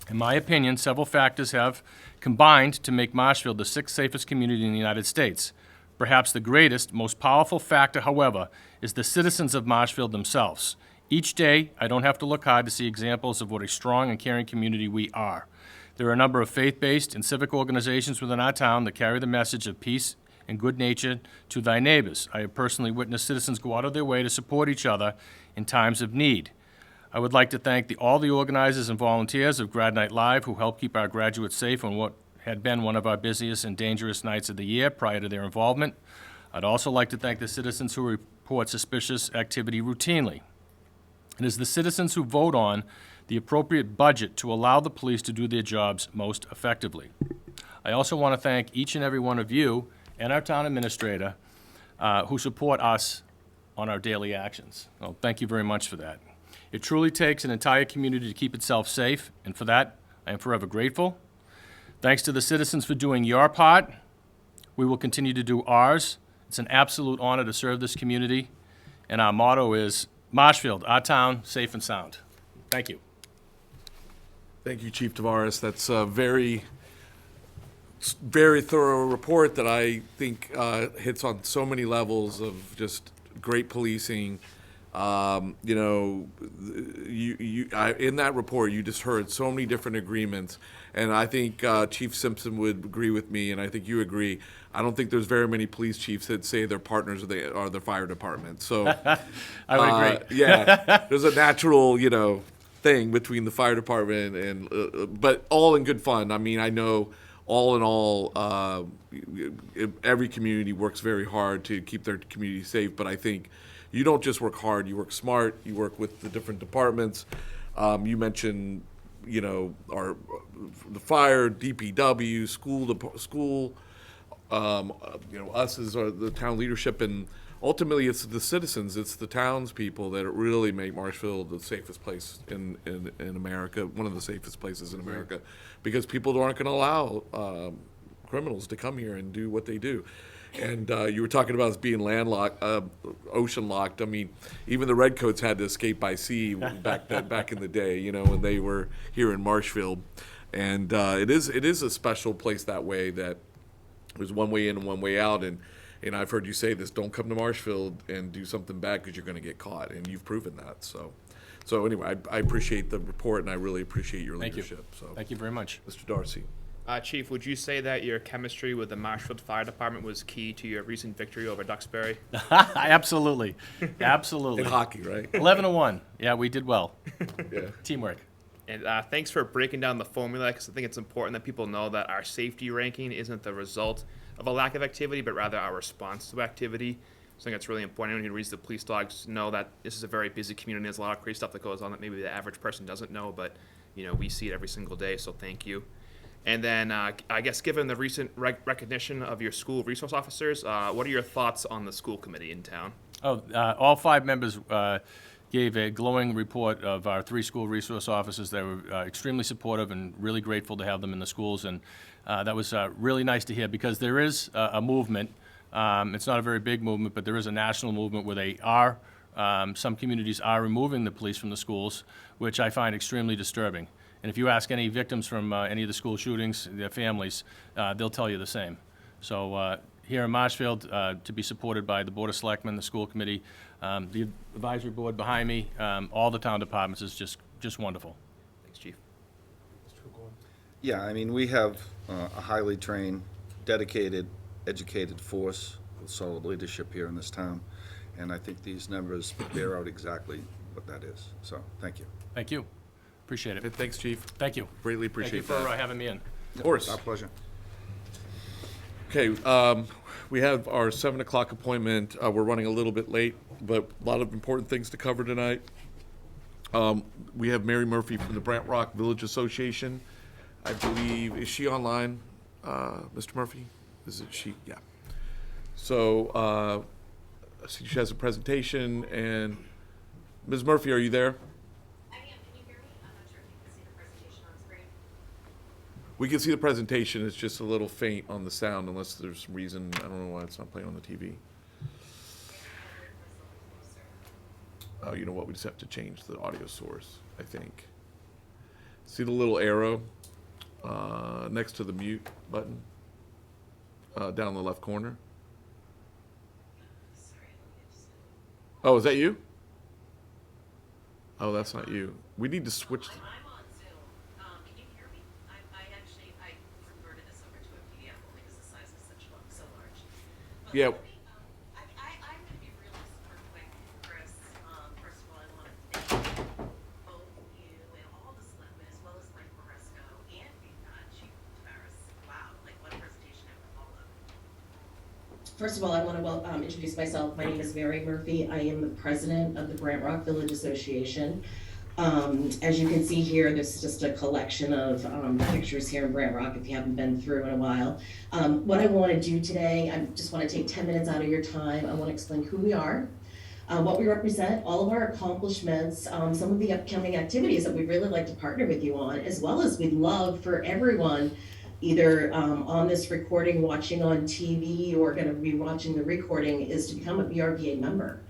[SPEAKER 6] in my opinion, several factors have combined to make Marshfield the 6th safest community in the United States. Perhaps the greatest, most powerful factor, however, is the citizens of Marshfield themselves. Each day, I don't have to look hard to see examples of what a strong and caring community we are. There are a number of faith-based and civic organizations within our town that carry the message of peace and good nature to thy neighbors. I have personally witnessed citizens go out of their way to support each other in times of need. I would like to thank all the organizers and volunteers of Grad Night Live who helped keep our graduates safe on what had been one of our busiest and dangerous nights of the year prior to their involvement. I'd also like to thank the citizens who report suspicious activity routinely. It is the citizens who vote on the appropriate budget to allow the police to do their jobs most effectively. I also want to thank each and every one of you and our town administrator who support us on our daily actions. Well, thank you very much for that. It truly takes an entire community to keep itself safe, and for that, I am forever grateful. Thanks to the citizens for doing your part. We will continue to do ours. It's an absolute honor to serve this community, and our motto is, Marshfield, our town, safe and sound. Thank you.
[SPEAKER 2] Thank you, Chief Tavares. That's a very thorough report that I think hits on so many levels of just great policing. In that report, you just heard so many different agreements, and I think Chief Simpson would agree with me, and I think you agree. I don't think there's very many police chiefs that say their partners are the fire department. So
[SPEAKER 6] I would agree.
[SPEAKER 2] Yeah, there's a natural, thing between the fire department and, but all in good fun. I mean, I know all in all, every community works very hard to keep their community safe, but I think you don't just work hard, you work smart, you work with the different departments. You mentioned, the fire, DPW, school, us as the town leadership, and ultimately it's the citizens, it's the townspeople that really make Marshfield the safest place in America, one of the safest places in America, because people aren't going to allow criminals to come here and do what they do. And you were talking about us being landlocked, ocean locked. I mean, even the Redcoats had to escape by sea back in the day, when they were here in Marshfield. And it is a special place that way, that there's one way in and one way out. And I've heard you say this: don't come to Marshfield and do something bad because you're going to get caught, and you've proven that. So anyway, I appreciate the report, and I really appreciate your leadership. So
[SPEAKER 6] Thank you very much.
[SPEAKER 2] Mr. Darcy.
[SPEAKER 3] Chief, would you say that your chemistry with the Marshfield Fire Department was key to your recent victory over Duxbury?
[SPEAKER 6] Absolutely. Absolutely.
[SPEAKER 2] In hockey, right?
[SPEAKER 6] 11-1. Yeah, we did well.
[SPEAKER 2] Yeah.
[SPEAKER 6] Teamwork.
[SPEAKER 3] And thanks for breaking down the formula, because I think it's important that people know that our safety ranking isn't the result of a lack of activity, but rather our response to activity. So I think it's really important. Anyone who reads the police logs know that this is a very busy community. There's a lot of crazy stuff that goes on that maybe the average person doesn't know, but we see it every single day. So thank you. And then I guess given the recent recognition of your school resource officers, what are your thoughts on the school committee in town?
[SPEAKER 6] All 5 members gave a glowing report of our 3 school resource officers. They were extremely supportive and really grateful to have them in the schools. And that was really nice to hear, because there is a movement. It's not a very big movement, but there is a national movement where they are, some communities are removing the police from the schools, which I find extremely disturbing. And if you ask any victims from any of the school shootings, their families, they'll tell you the same. So here in Marshfield, to be supported by the Board of Selectmen, the school committee, the advisory board behind me, all the town departments is just wonderful.
[SPEAKER 3] Thanks, Chief.
[SPEAKER 5] Yeah, I mean, we have a highly trained, dedicated, educated force with solid leadership here in this town, and I think these numbers bear out exactly what that is. So, thank you.
[SPEAKER 6] Thank you. Appreciate it.
[SPEAKER 2] Thanks, Chief.
[SPEAKER 6] Thank you.
[SPEAKER 2] Greatly
[SPEAKER 6] Thank you
[SPEAKER 2] appreciate
[SPEAKER 6] for
[SPEAKER 2] that.
[SPEAKER 6] having me in.
[SPEAKER 2] Of course.
[SPEAKER 5] Our pleasure.
[SPEAKER 2] Okay, we have our 7 o'clock appointment. We're running a little bit late, but a lot of important things to cover tonight. We have Mary Murphy from the Brant Rock Village Association. I believe, is she online, Mr. Murphy? Is it she? Yeah. So, I see she has a presentation, and Ms. Murphy, are you there?
[SPEAKER 7] I am. Can you hear me? I'm not sure if you can see the presentation on screen.
[SPEAKER 2] We can see the presentation, it's just a little faint on the sound, unless there's some reason, I don't know why it's not playing on the TV. Oh, you know what, we just have to change the audio source, I think. See the little arrow next to the mute button? Down in the left corner? Oh, is that you? Oh, that's not you. We need to switch.
[SPEAKER 7] I'm on Zoom. Can you hear me? I converted this over to a PDF only because the size is so large. But
[SPEAKER 2] Yeah.
[SPEAKER 7] let me, I'm going to be really super quick, Chris. First of all, I want to thank both you and all the selectmen, as well as Mike Moresco and Chief Tavares. Wow, like what a presentation I would follow. First of all, I want to introduce myself. My name is Mary Murphy. I am the president of the Brant Rock Village Association. As you can see here, this is just a collection of pictures here in Brant Rock if you haven't been through in a while. What I want to do today, I just want to take 10 minutes out of your time. I want to explain who we are, what we represent, all of our accomplishments, some of the upcoming activities that we'd really like to partner with you on, as well as we'd love for everyone either on this recording, watching on TV, or going to be watching the recording, is to become a BRVA member.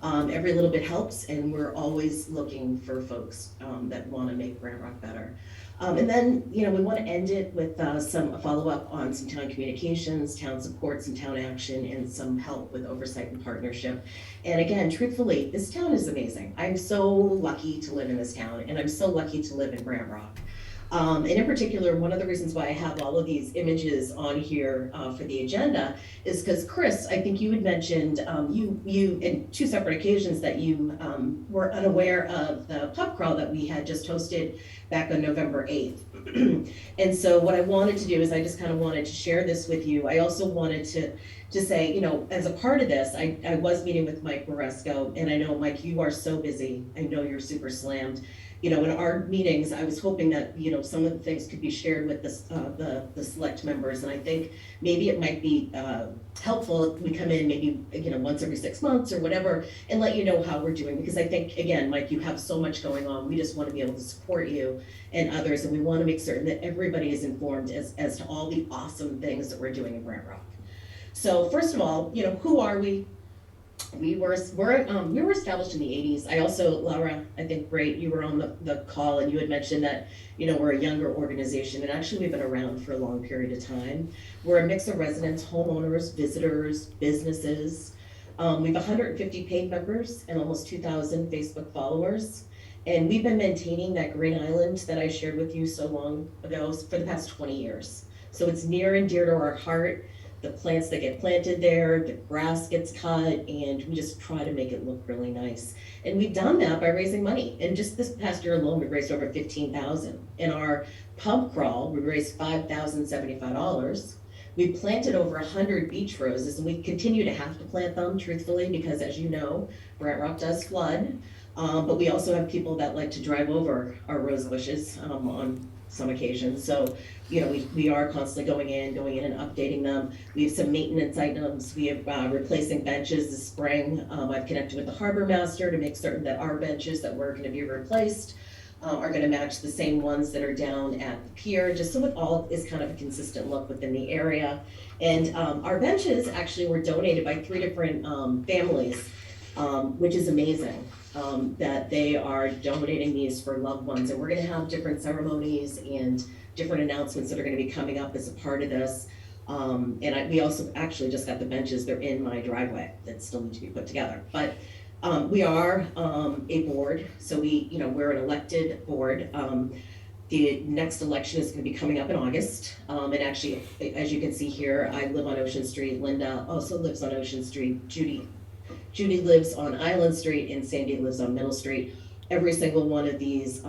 [SPEAKER 7] Every little bit helps, and we're always looking for folks that want to make Brant Rock better. And then, we want to end it with some follow-up on some town communications, town support, some town action, and some help with oversight and partnership. And again, truthfully, this town is amazing. I'm so lucky to live in this town, and I'm so lucky to live in Brant Rock.
[SPEAKER 8] And in particular, one of the reasons why I have all of these images on here for the agenda is because Chris, I think you had mentioned, you in two separate occasions that you were unaware of the pub crawl that we had just hosted back on November 8th. And so what I wanted to do is I just kind of wanted to share this with you. I also wanted to say, you know, as a part of this, I was meeting with Mike Moresco, and I know, Mike, you are so busy. I know you're super slammed. You know, in our meetings, I was hoping that, you know, some of the things could be shared with the select members, and I think maybe it might be helpful if we come in maybe, you know, once every 6 months or whatever, and let you know how we're doing, because I think, again, Mike, you have so much going on. We just want to be able to support you and others, and we want to make certain that everybody is informed as to all the awesome things that we're doing in Grant Rock. So first of all, you know, who are we? We were established in the 80s. I also, Laura, I think, great, you were on the call and you had mentioned that, you know, we're a younger organization, and actually we've been around for a long period of time. We're a mix of residents, homeowners, visitors, businesses. We have 150 paid members and almost 2,000 Facebook followers. And we've been maintaining that Green Island that I shared with you so long ago for the past 20 years. So it's near and dear to our heart. The plants that get planted there, the grass gets cut, and we just try to make it look really nice. And we've done that by raising money. And just this past year alone, we raised over $15,000. In our pub crawl, we raised $5,075. We planted over 100 beach roses, and we continue to have to plant them, truthfully, because as you know, Grant Rock does flood. But we also have people that like to drive over our rose bushes on some occasions. So, you know, we are constantly going in and updating them. We have some maintenance items. We have replacing benches this spring. I've connected with the harbor master to make certain that our benches that were going to be replaced are going to match the same ones that are down at the pier, just so it all is kind of a consistent look within the area. And our benches actually were donated by 3 different families, which is amazing. That they are donating these for loved ones, and we're going to have different ceremonies and different announcements that are going to be coming up as a part of this. We also actually just got the benches. They're in my driveway that still need to be put together. But we are a board, so we're an elected board. The next election is going to be coming up in August. And actually, as you can see here, I live on Ocean Street. Linda also lives on Ocean Street. Judy lives on Island Street, and Sandy lives on Middle Street. Every single one of these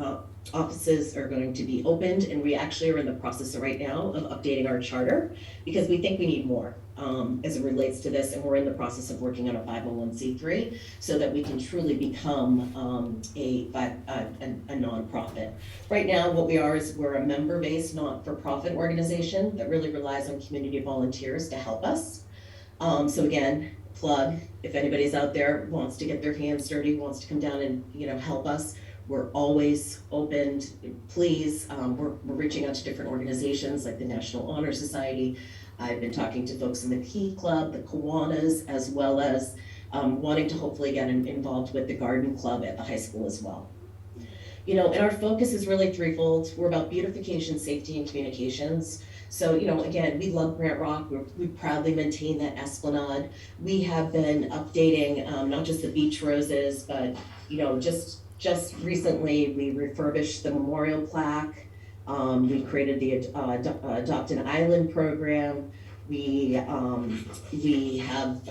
[SPEAKER 8] offices are going to be opened, and we actually are in the process right now of updating our charter because we think we need more as it relates to this, and we're in the process of working on a 501c3 so that we can truly become a nonprofit. Right now, what we are is we're a member-based, not-for-profit organization that really relies on community volunteers to help us. So again, plug, if anybody's out there wants to get their hands dirty, wants to come down and help us, we're always open. Please, we're reaching out to different organizations like the National Honor Society. I've been talking to folks in the Key Club, the Kiwanis, as well as wanting to hopefully get involved with the Garden Club at the high school as well. And our focus is really threefold. We're about beautification, safety, and communications. So, again, we love Grant Rock. We proudly maintain that esplanade. We have been updating not just the beach roses, but, just recently we refurbished the memorial plaque. We created the Adopt an Island program. We have,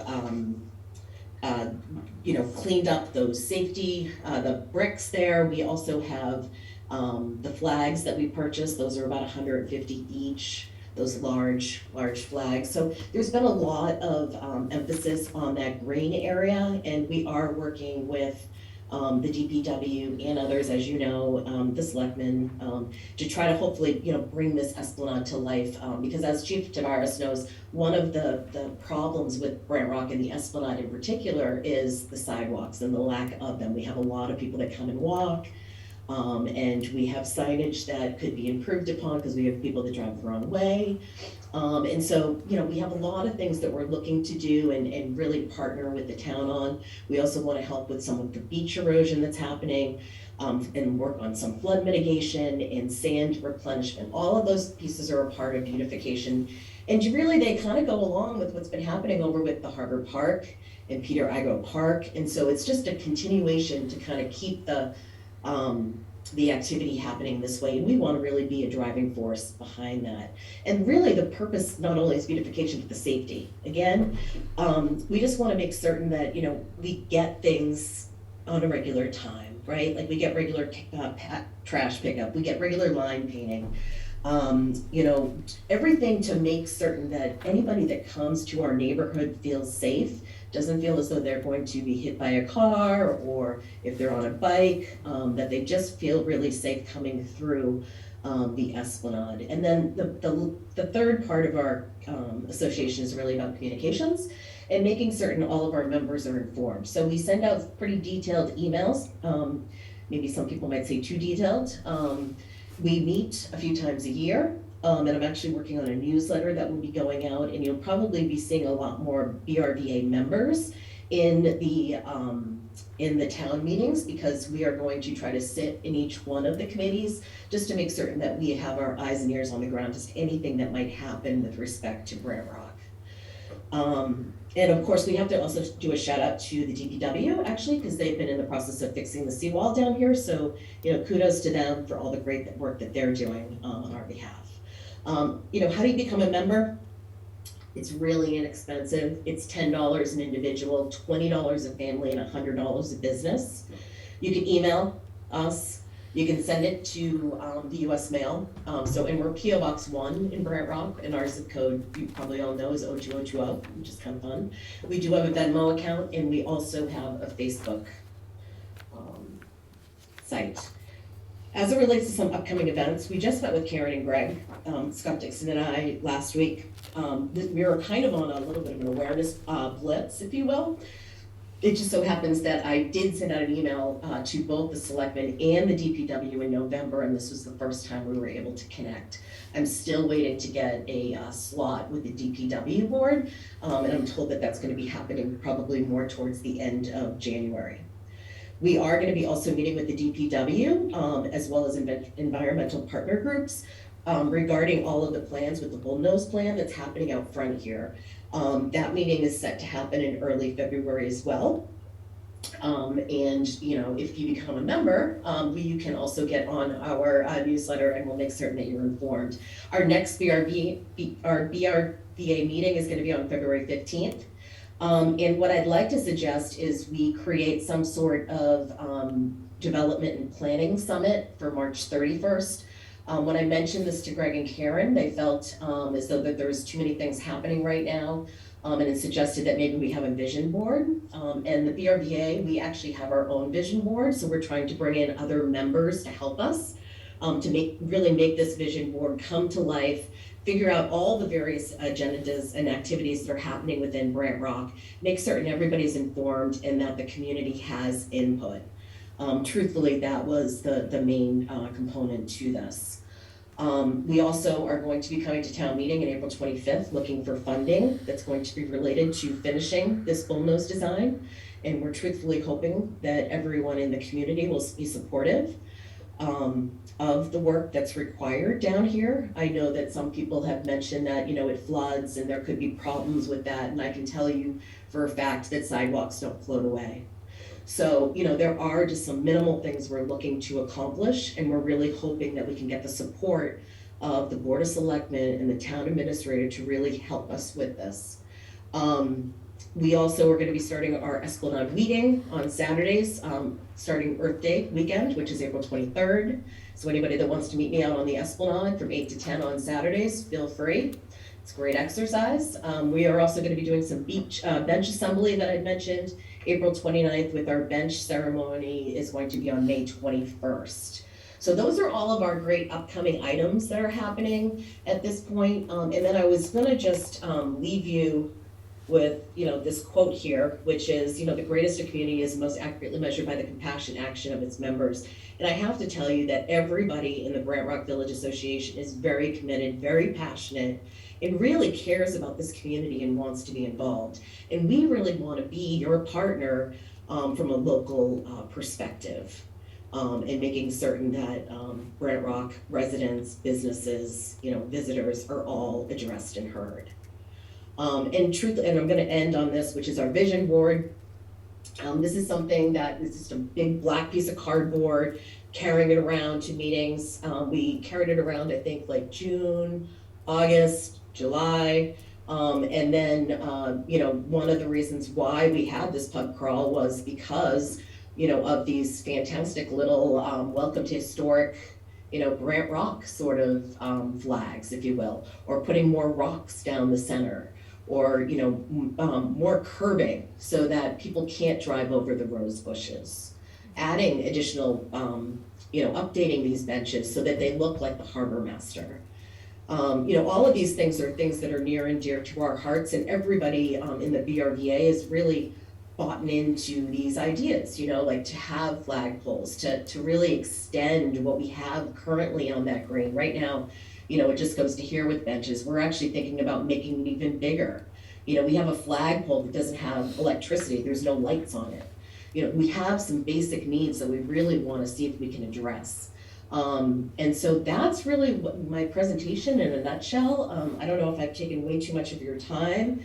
[SPEAKER 8] cleaned up those safety, the bricks there. We also have the flags that we purchased. Those are about 150 each, those large flags. So there's been a lot of emphasis on that green area, and we are working with the DPW and others, as you know, the selectmen, to try to hopefully, bring this esplanade to life. Because as Chief Tavares knows, one of the problems with Grant Rock and the esplanade in particular is the sidewalks and the lack of them. We have a lot of people that come and walk, and we have signage that could be improved upon because we have people that drive the wrong way. And so, we have a lot of things that we're looking to do and really partner with the town on. We also want to help with some of the beach erosion that's happening, and work on some flood mitigation and sand replenishment. All of those pieces are a part of beautification. And really, they kind of go along with what's been happening over with the Harbor Park and Peter Igoe Park. And so it's just a continuation to kind of keep the the activity happening this way, and we want to really be a driving force behind that. And really, the purpose not only is beautification, but the safety. Again, we just want to make certain that, you know, we get things on a regular time, right? Like we get regular trash pickup, we get regular line painting. You know, everything to make certain that anybody that comes to our neighborhood feels safe, doesn't feel as though they're going to be hit by a car, or if they're on a bike, that they just feel really safe coming through the Esplanade. And then the third part of our association is really about communications and making certain all of our members are informed. So we send out pretty detailed emails, maybe some people might say too detailed. We meet a few times a year, and I'm actually working on a newsletter that will be going out, and you'll probably be seeing a lot more BRVA members in the town meetings, because we are going to try to sit in each one of the committees just to make certain that we have our eyes and ears on the ground, just anything that might happen with respect to Brant Rock. And of course, we have to also do a shout out to the DPW, actually, because they've been in the process of fixing the seawall down here. So, you know, kudos to them for all the great work that they're doing on our behalf. You know, how do you become a member? It's really inexpensive. It's $10 an individual, $20 a family, and $100 a business. You can email us. You can send it to the US mail. And we're PO Box 1 in Brant Rock, and our zip code, you probably all know, is 02020, which is kind of fun. We do have a Venmo account, and we also have a Facebook site. As it relates to some upcoming events, we just met with Karen and Greg, Scott Dixon and I, last week. We were kind of on a little bit of an awareness blitz, if you will. It just so happens that I did send out an email to both the selectmen and the DPW in November, and this was the first time we were able to connect. I'm still waiting to get a slot with the DPW board, and I'm told that that's going to be happening probably more towards the end of January. We are going to be also meeting with the DPW as well as environmental partner groups regarding all of the plans with the bullnose plan that's happening out front here. That meeting is set to happen in early February as well. And you know, if you become a member, you can also get on our newsletter, and we'll make certain that you're informed. Our next BRVA meeting is going to be on February 15th. And what I'd like to suggest is we create some sort of development and planning summit for March 31st. When I mentioned this to Greg and Karen, they felt as though that there's too many things happening right now, and it suggested that maybe we have a vision board. And the BRVA, we actually have our own vision board, so we're trying to bring in other members to help us to really make this vision board come to life, figure out all the various agendas and activities that are happening within Brant Rock, make certain everybody's informed and that the community has input. Truthfully, that was the main component to this. We also are going to be coming to town meeting on April 25th looking for funding that's going to be related to finishing this bullnose design. And we're truthfully hoping that everyone in the community will be supportive of the work that's required down here. I know that some people have mentioned that, you know, it floods and there could be problems with that. And I can tell you for a fact that sidewalks don't float away. So, you know, there are just some minimal things we're looking to accomplish, and we're really hoping that we can get the support of the Board of Selectmen and the town administrator to really help us with this. We also are going to be starting our Esplanade meeting on Saturdays, starting Earth Day weekend, which is April 23rd. So anybody that wants to meet me out on the Esplanade from 8 to 10 on Saturdays, feel free. It's great exercise. We are also going to be doing some bench assembly that I mentioned. April 29th with our bench ceremony is going to be on May 21st. So those are all of our great upcoming items that are happening at this point. And then I was going to just leave you with, you know, this quote here, which is, you know, the greatest of community is most accurately measured by the compassion action of its members. And I have to tell you that everybody in the Brant Rock Village Association is very committed, very passionate, and really cares about this community and wants to be involved. And we really want to be your partner from a local perspective, and making certain that Brant Rock residents, businesses, you know, visitors are all addressed and heard. And I'm going to end on this, which is our vision board. This is something that is just a big black piece of cardboard, carrying it around to meetings. We carried it around, I think, like June, August, July. And then, one of the reasons why we had this pub crawl was because, of these fantastic little welcome to historic, Grant Rock sort of flags, if you will, or putting more rocks down the center, or, more curbing so that people can't drive over the rose bushes, adding additional, updating these benches so that they look like the harbor master. All of these things are things that are near and dear to our hearts, and everybody in the BRVA is really bought into these ideas, like to have flagpoles, to really extend what we have currently on that green. Right now, it just goes to here with benches. We're actually thinking about making it even bigger. We have a flagpole that doesn't have electricity, there's no lights on it. We have some basic needs that we really want to see if we can address. And so that's really what my presentation in a nutshell. I don't know if I've taken way too much of your time,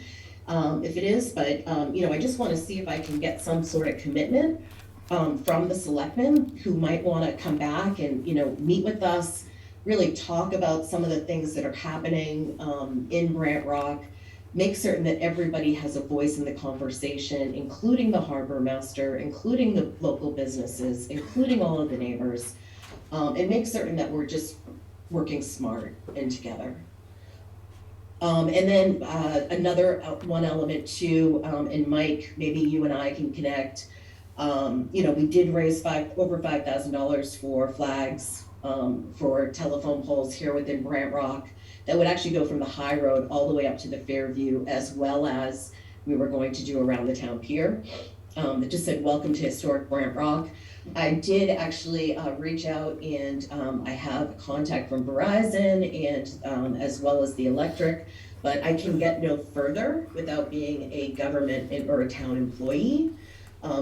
[SPEAKER 8] if it is, but I just want to see if I can get some sort of commitment from the selectmen who might want to come back and meet with us, really talk about some of the things that are happening in Grant Rock, make certain that everybody has a voice in the conversation, including the harbor master, including the local businesses, including all of the neighbors. And make certain that we're just working smart and together. And then another one element too, and Mike, maybe you and I can connect. We did raise over $5,000 for flags for telephone poles here within Brant Rock that would actually go from the high road all the way up to the Fairview, as well as we were going to do around the town pier. That just said, "Welcome to historic Brant Rock." I did actually reach out, and I have contact from Verizon and as well as the electric, but I can get no further without being a government or a town employee.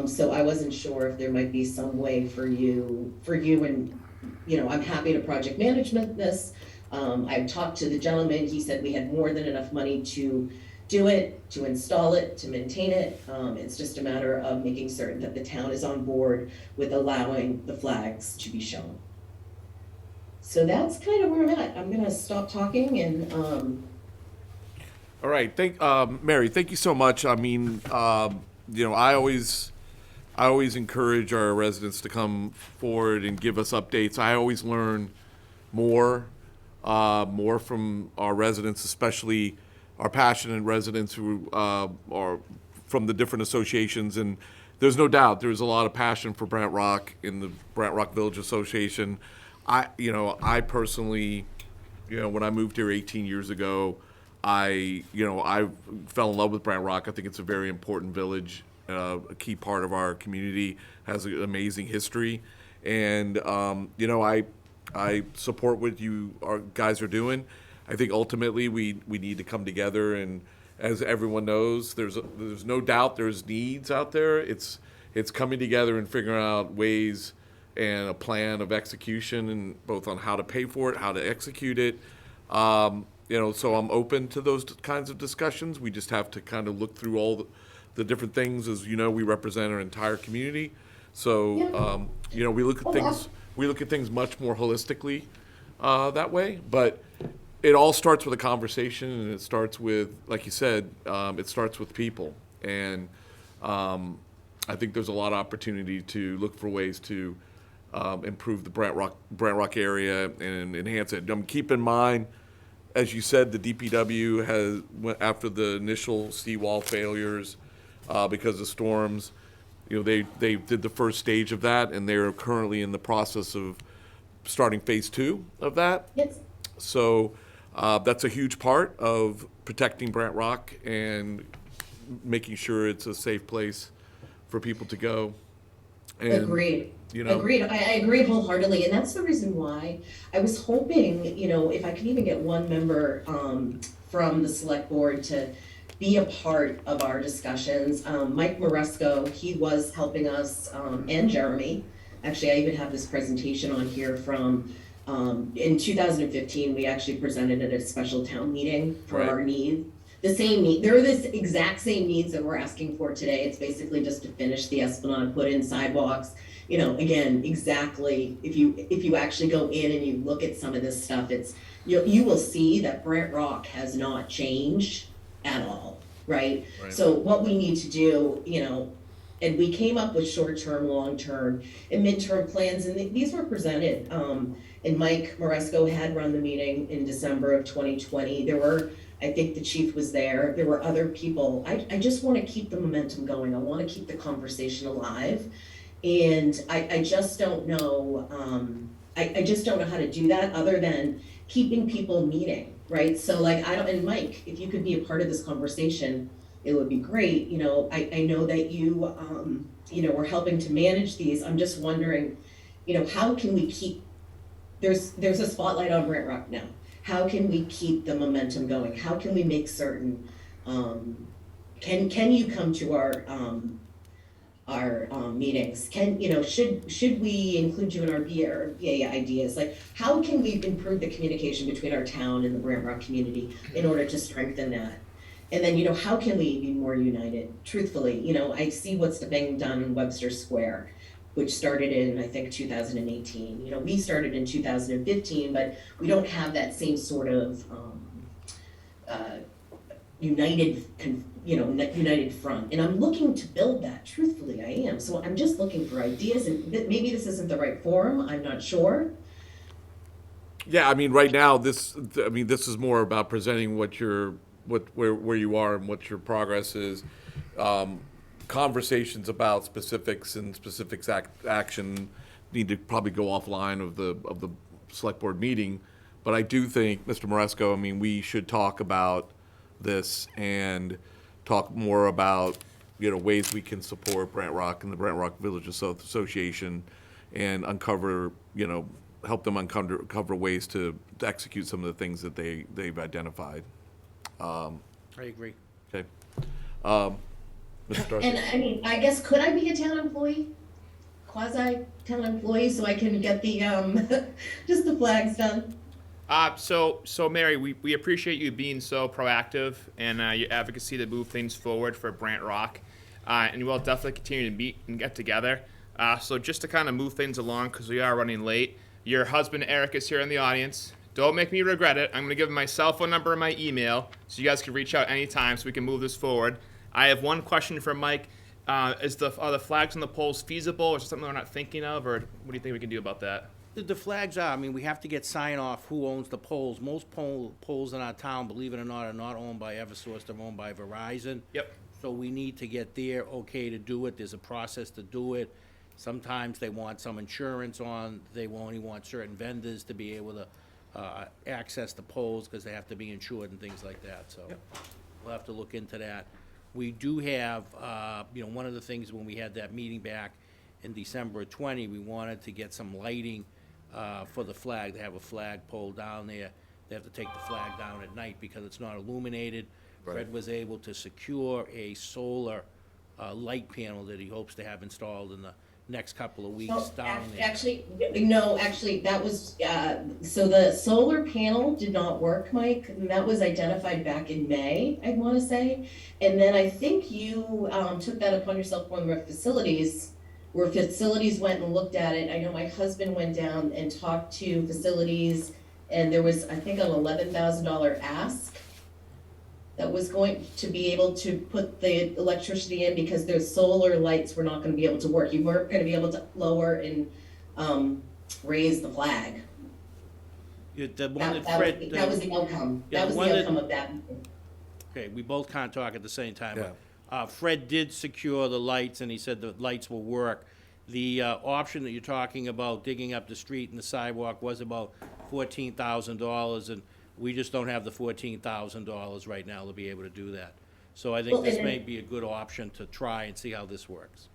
[SPEAKER 8] So I wasn't sure if there might be some way for you and, I'm happy to project management this. I've talked to the gentleman, he said we had more than enough money to do it, to install it, to maintain it. It's just a matter of making certain that the town is on board with allowing the flags to be shown. So that's kind of where I'm at. I'm gonna stop talking and
[SPEAKER 2] All right, Mary, thank you so much. I mean, I always encourage our residents to come forward and give us updates. I always learn more from our residents, especially our passionate residents who are from the different associations. And there's no doubt there's a lot of passion for Brant Rock in the Brant Rock Village Association. I personally, when I moved here 18 years ago, I fell in love with Brant Rock. I think it's a very important village, a key part of our community, has an amazing history. And, I support what you guys are doing. I think ultimately we need to come together, and as everyone knows, there's no doubt there's needs out there. It's coming together and figuring out ways and a plan of execution, and both on how to pay for it, how to execute it. So I'm open to those kinds of discussions. We just have to kind of look through all the different things. As you know, we represent our entire community, so we look at things much more holistically that way, but. It all starts with a conversation, and it starts with, like you said, it starts with people. And I think there's a lot of opportunity to look for ways to improve the Brant Rock area and enhance it. Keep in mind, as you said, the DPW has, after the initial seawall failures because of storms, they did the first stage of that, and they're currently in the process of starting phase 2 of that.
[SPEAKER 8] yes.
[SPEAKER 2] So that's a huge part of protecting Brant Rock and making sure it's a safe place for people to go. And,
[SPEAKER 8] Agreed. Agreed. I agree wholeheartedly, and that's the reason why I was hoping, if I could even get one member from the select board to be a part of our discussions. Mike Moresco, he was helping us, and Jeremy. Actually, I even have this presentation on here from in 2015, we actually presented at a special town meeting for
[SPEAKER 2] Right.
[SPEAKER 8] our needs. the same need, they're the exact same needs that we're asking for today. It's basically just to finish the Esplanade, put in sidewalks. You know, again, exactly, if you actually go in and you look at some of this stuff, it's, you will see that Brant Rock has not changed at all, right?
[SPEAKER 2] Right.
[SPEAKER 8] So what we need to do, you know, and we came up with short-term, long-term, and midterm plans, and these were presented. And Mike Maresco had run the meeting in December of 2020. There were, I think the chief was there. There were other people. I just want to keep the momentum going. I want to keep the conversation alive. And I just don't know, I just don't know how to do that other than keeping people meeting, right? So like, and Mike, if you could be a part of this conversation, it would be great. You know, I know that you, you know, we're helping to manage these. I'm just wondering, you know, how can we keep, there's a spotlight on Brant Rock now. How can we keep the momentum going? How can we make certain, can you come to our meetings? Can, you know, should we include you in our BA ideas? Like, how can we improve the communication between our town and the Brant Rock community in order to strengthen that? And then, you know, how can we be more united? Truthfully, you know, I see what's being done in Webster Square, which started in, I think, 2018. You know, we started in 2015, but we don't have that same sort of united front. And I'm looking to build that, truthfully, I am. So I'm just looking for ideas, and maybe this isn't the right forum, I'm not sure.
[SPEAKER 2] Yeah, I mean, right now, this is more about presenting where you are and what your progress is. Conversations about specifics and specifics action need to probably go offline of the select board meeting. But I do think, Mr. Maresco, I mean, we should talk about this and talk more about, you know, ways we can support Brant Rock and the Brant Rock Village Association, and uncover, you know, help them uncover ways to execute some of the things that they've identified.
[SPEAKER 1] I agree.
[SPEAKER 2] Okay. Mr. Darcy?
[SPEAKER 8] And I mean, I guess, could I be a town employee? Quasi-town employee, so I can get the, just the flags done?
[SPEAKER 3] So Mary, we appreciate you being so proactive and your advocacy to move things forward for Brant Rock. And we'll definitely continue to meet and get together. So just to kind of move things along, because we are running late, your husband Eric is here in the audience. Don't make me regret it. I'm going to give him my cell phone number and my email, so you guys can reach out anytime so we can move this forward. I have one question for Mike. Are the flags on the poles feasible, or is it something we're not thinking of, or what do you think we can do about that?
[SPEAKER 1] The flags are, I mean, we have to get sign off who owns the poles. Most poles in our town, believe it or not, are not owned by Eversource, they're owned by Verizon.
[SPEAKER 3] Yep.
[SPEAKER 1] So we need to get their okay to do it. There's a process to do it. Sometimes they want some insurance on, they only want certain vendors to be able to access the poles because they have to be insured and things like that, so we'll have to look into that. We do have, you know, one of the things when we had that meeting back in December of 20, we wanted to get some lighting for the flag. They have a flag pole down there. They have to take the flag down at night because it's not illuminated. Fred was able to secure a solar light panel that he hopes to have installed in the next couple of weeks down there.
[SPEAKER 8] Actually, that was, so the solar panel did not work, Mike, and that was identified back in May, I wanna say. And then I think you, took that upon yourself when facilities went and looked at it. I know my husband went down and talked to facilities, and there was, I think, an $11,000 ask that was going to be able to put the electricity in because their solar lights were not gonna be able to work. You weren't gonna be able to lower and, raise the flag.
[SPEAKER 1] The one that
[SPEAKER 8] That
[SPEAKER 1] Fred.
[SPEAKER 8] that was the outcome.
[SPEAKER 1] yeah,
[SPEAKER 8] That was
[SPEAKER 1] the one
[SPEAKER 8] the
[SPEAKER 1] that-
[SPEAKER 8] outcome of that meeting.
[SPEAKER 1] Okay, we both can't talk at the same time.
[SPEAKER 2] Yeah.
[SPEAKER 1] But, Fred did secure the lights, and he said the lights will work. The option that you're talking about, digging up the street and the sidewalk, was about $14,000, and we just don't have the $14,000 right now to be able to do that. So I think
[SPEAKER 8] Well,
[SPEAKER 1] this
[SPEAKER 8] and-
[SPEAKER 1] may be a good option to try and see how this works.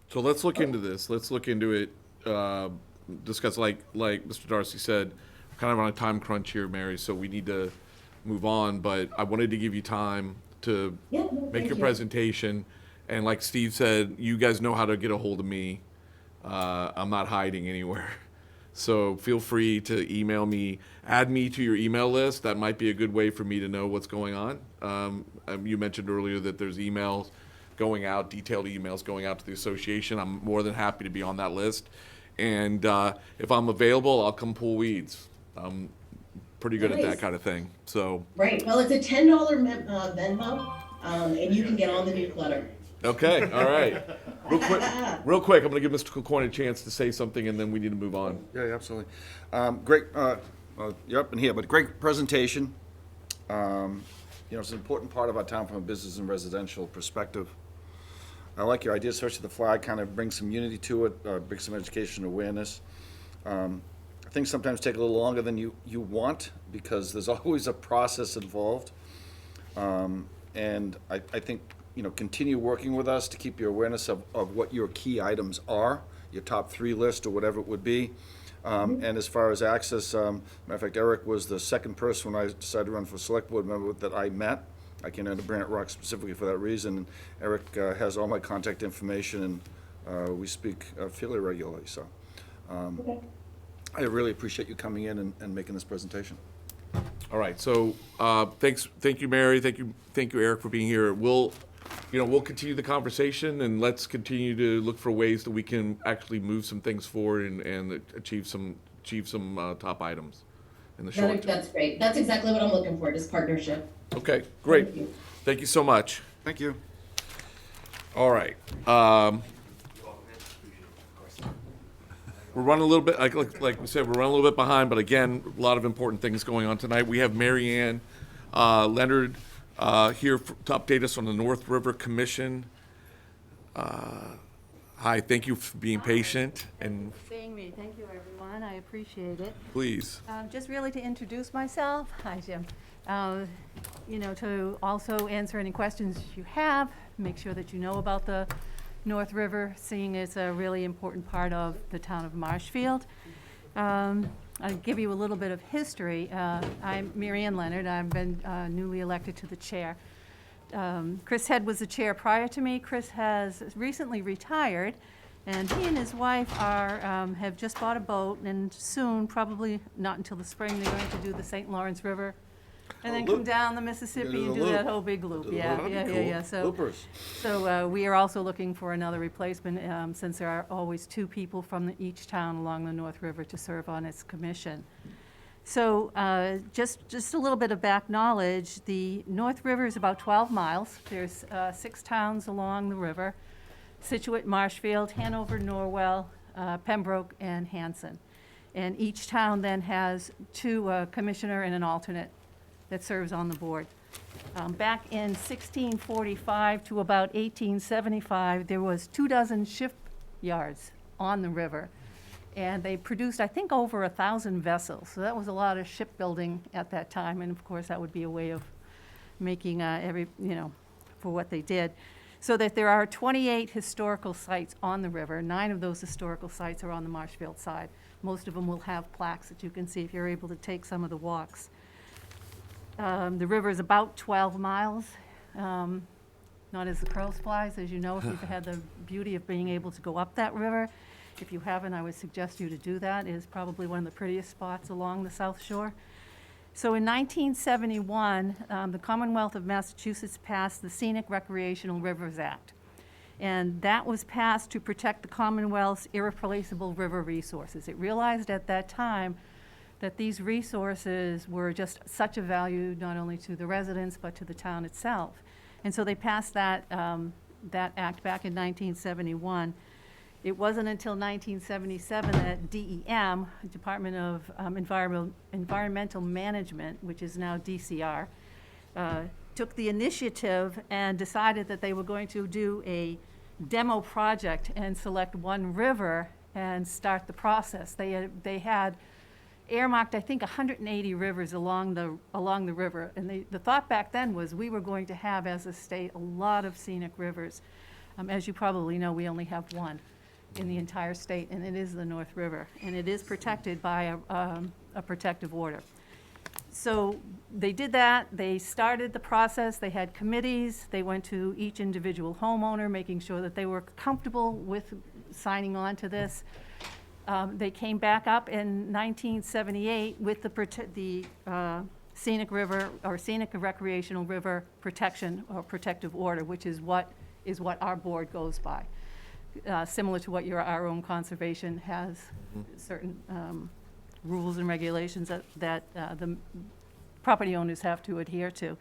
[SPEAKER 2] So let's look into this. Let's look into it. Discuss, like Mr. Darcy said, we're kind of on a time crunch here, Mary, so we need to move on. But I wanted to give you time to
[SPEAKER 8] Yeah, no,
[SPEAKER 2] make
[SPEAKER 8] thank
[SPEAKER 2] your
[SPEAKER 8] you.
[SPEAKER 2] presentation. And like Steve said, you guys know how to get a hold of me. I'm not hiding anywhere. So feel free to email me, add me to your email list. That might be a good way for me to know what's going on. You mentioned earlier that there's emails going out, detailed emails going out to the association. I'm more than happy to be on that list. And if I'm available, I'll come pull weeds. I'm pretty good at that
[SPEAKER 8] Nice.
[SPEAKER 2] kind of thing. So,
[SPEAKER 8] Right, well, it's a $10 Venmo, and you can get on the newsletter.
[SPEAKER 2] okay, all right. Real quick, I'm going to give Mr. Kilcoyne a chance to say something, and then we need to move on.
[SPEAKER 5] Yeah, absolutely. Great, you're up in here, but great presentation. It's an important part of our town from a business and residential perspective. I like your idea, especially the flag, kind of brings some unity to it, brings some education awareness. Things sometimes take a little longer than you want, because there's always a process involved. And I think, continue working with us to keep your awareness of what your key items are, your top 3 list or whatever it would be. And as far as access, matter of fact, Eric was the second person when I decided to run for select board member that I met. I came down to Granite Rock specifically for that reason. Eric has all my contact information, and we speak fairly regularly. So I really appreciate you coming in and making this presentation.
[SPEAKER 2] All right, so thank you, Mary, thank you, Eric, for being here. We'll continue the conversation, and let's continue to look for ways that we can actually move some things forward and achieve some top items in the short term.
[SPEAKER 8] That's great, that's exactly what I'm looking for, this partnership.
[SPEAKER 2] Okay, great.
[SPEAKER 8] Thank you.
[SPEAKER 2] Thank you so much.
[SPEAKER 5] Thank you.
[SPEAKER 2] All right. We're running a little bit, like we said, we're running a little bit behind, but again, a lot of important things going on tonight. We have Mary Ann Leonard here to update us on the North River Commission. Hi, thank you for being patient, and
[SPEAKER 9] Seeing me. Thank you, everyone. I appreciate it.
[SPEAKER 2] please.
[SPEAKER 9] Just really to introduce myself. Hi, Jim. To also answer any questions you have, make sure that you know about the North River, seeing it's a really important part of the town of Marshfield. I'll give you a little bit of history. I'm Mary Ann Leonard. I've been newly elected to the chair. Chris Head was the chair prior to me. Chris has recently retired, and he and his wife have just bought a boat, and soon, probably not until the spring, they're going to do the St. Lawrence River, and then come down the Mississippi and do that whole big loop. Yeah. So we are also looking for another replacement, since there are always 2 people from each town along the North River to serve on its commission. So just a little bit of back knowledge. The North River is about 12 miles. There's 6 towns along the river: Situate, Marshfield, Hanover, Norwell, Pembroke, and Hanson. And each town then has 2, a commissioner and an alternate that serves on the board. Back in 1645 to about 1875, there was 24 shipyards on the river. And they produced, I think, over 1,000 vessels. So that was a lot of shipbuilding at that time. And of course, that would be a way of making for what they did. So that there are 28 historical sites on the river. 9 of those historical sites are on the Marshfield side. Most of them will have plaques that you can see if you're able to take some of the walks. The river is about 12 miles. Not as the crow flies, as you know, if you've had the beauty of being able to go up that river. If you haven't, I would suggest you to do that. It is probably one of the prettiest spots along the South Shore. So in 1971, the Commonwealth of Massachusetts passed the Scenic Recreational Rivers Act. And that was passed to protect the Commonwealth's irreplaceable river resources. It realized at that time that these resources were just such a value not only to the residents but to the town itself. And so they passed that act back in 1971. It wasn't until 1977 that DEM, Department of Environmental Management, which is now DCR, took the initiative and decided that they were going to do a demo project and select one river and start the process. They had earmarked, I think, 180 rivers along the river, and the thought back then was we were going to have, as a state, a lot of scenic rivers. As you probably know, we only have one in the entire state, and it is the North River, and it is protected by a protective order. So they did that. They started the process. They had committees. They went to each individual homeowner, making sure that they were comfortable with signing on to this. They came back up in 1978 with the scenic river, or scenic recreational river protection or protective order, which is what our board goes by. Similar to what our own conservation has certain rules and regulations that the property owners have to adhere to.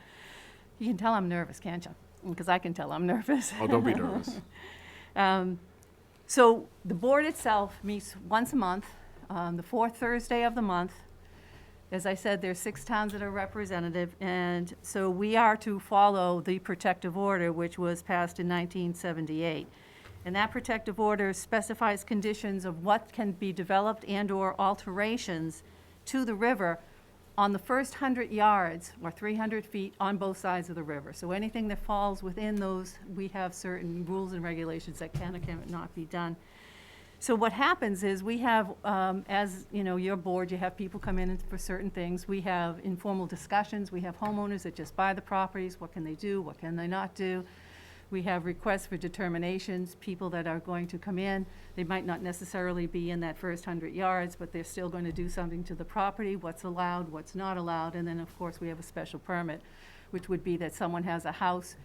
[SPEAKER 9] You can tell I'm nervous, can't you? Because I can tell I'm nervous.
[SPEAKER 2] Oh, don't be nervous.
[SPEAKER 9] So the board itself meets once a month, the fourth Thursday of the month. As I said, there's 6 towns that are representative, and so we are to follow the protective order, which was passed in 1978. And that protective order specifies conditions of what can be developed and/or alterations to the river on the first 100 yards or 300 feet on both sides of the river. So anything that falls within those, we have certain rules and regulations that can or cannot be done. So what happens is we have, as you know, your board, you have people come in for certain things. We have informal discussions. We have homeowners that just buy the properties. What can they do? What can they not do? We have requests for determinations, people that are going to come in. They might not necessarily be in that first 100 yards, but they're still going to do something to the property, what's allowed, what's not allowed. And then, of course, we have a special permit, which would be that someone has a house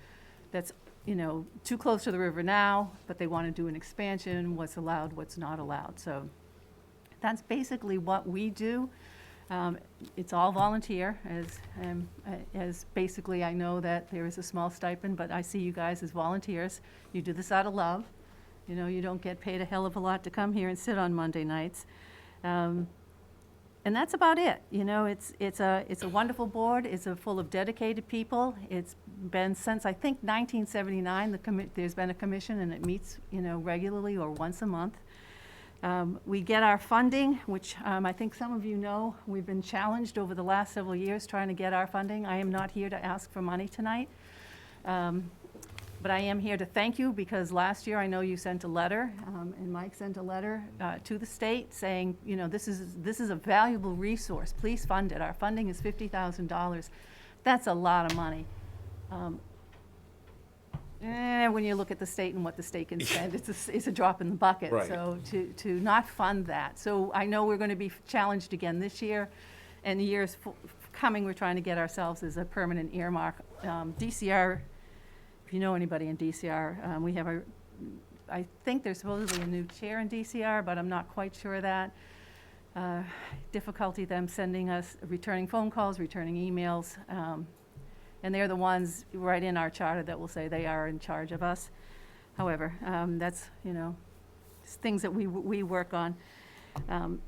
[SPEAKER 9] that's, you know, too close to the river now, but they want to do an expansion, what's allowed, what's not allowed. So that's basically what we do. It's all volunteer, as basically I know that there is a small stipend, but I see you guys as volunteers. You do this out of love. You know, you don't get paid a hell of a lot to come here and sit on Monday nights. And that's about it. You know, it's a wonderful board. It's full of dedicated people. It's been since, I think, 1979, there's been a commission, and it meets, you know, regularly or once a month. We get our funding, which I think some of you know, we've been challenged over the last several years trying to get our funding. I am not here to ask for money tonight, but I am here to thank you, because last year I know you sent a letter, and Mike sent a letter to the state saying, you know, this is a valuable resource. Please fund it. Our funding is $50,000. That's a lot of money. When you look at the state and what the state can spend, it's a drop in the bucket.
[SPEAKER 2] Right.
[SPEAKER 9] So to not fund that. So I know we're going to be challenged again this year, and the years coming, we're trying to get ourselves as a permanent earmark. DCR, if you know anybody in DCR, we have I think there's supposedly a new chair in DCR, but I'm not quite sure of that. Difficulty them sending us, returning phone calls, returning emails. And they're the ones right in our charter that will say they are in charge of us. However, that's, you know, things that we work on.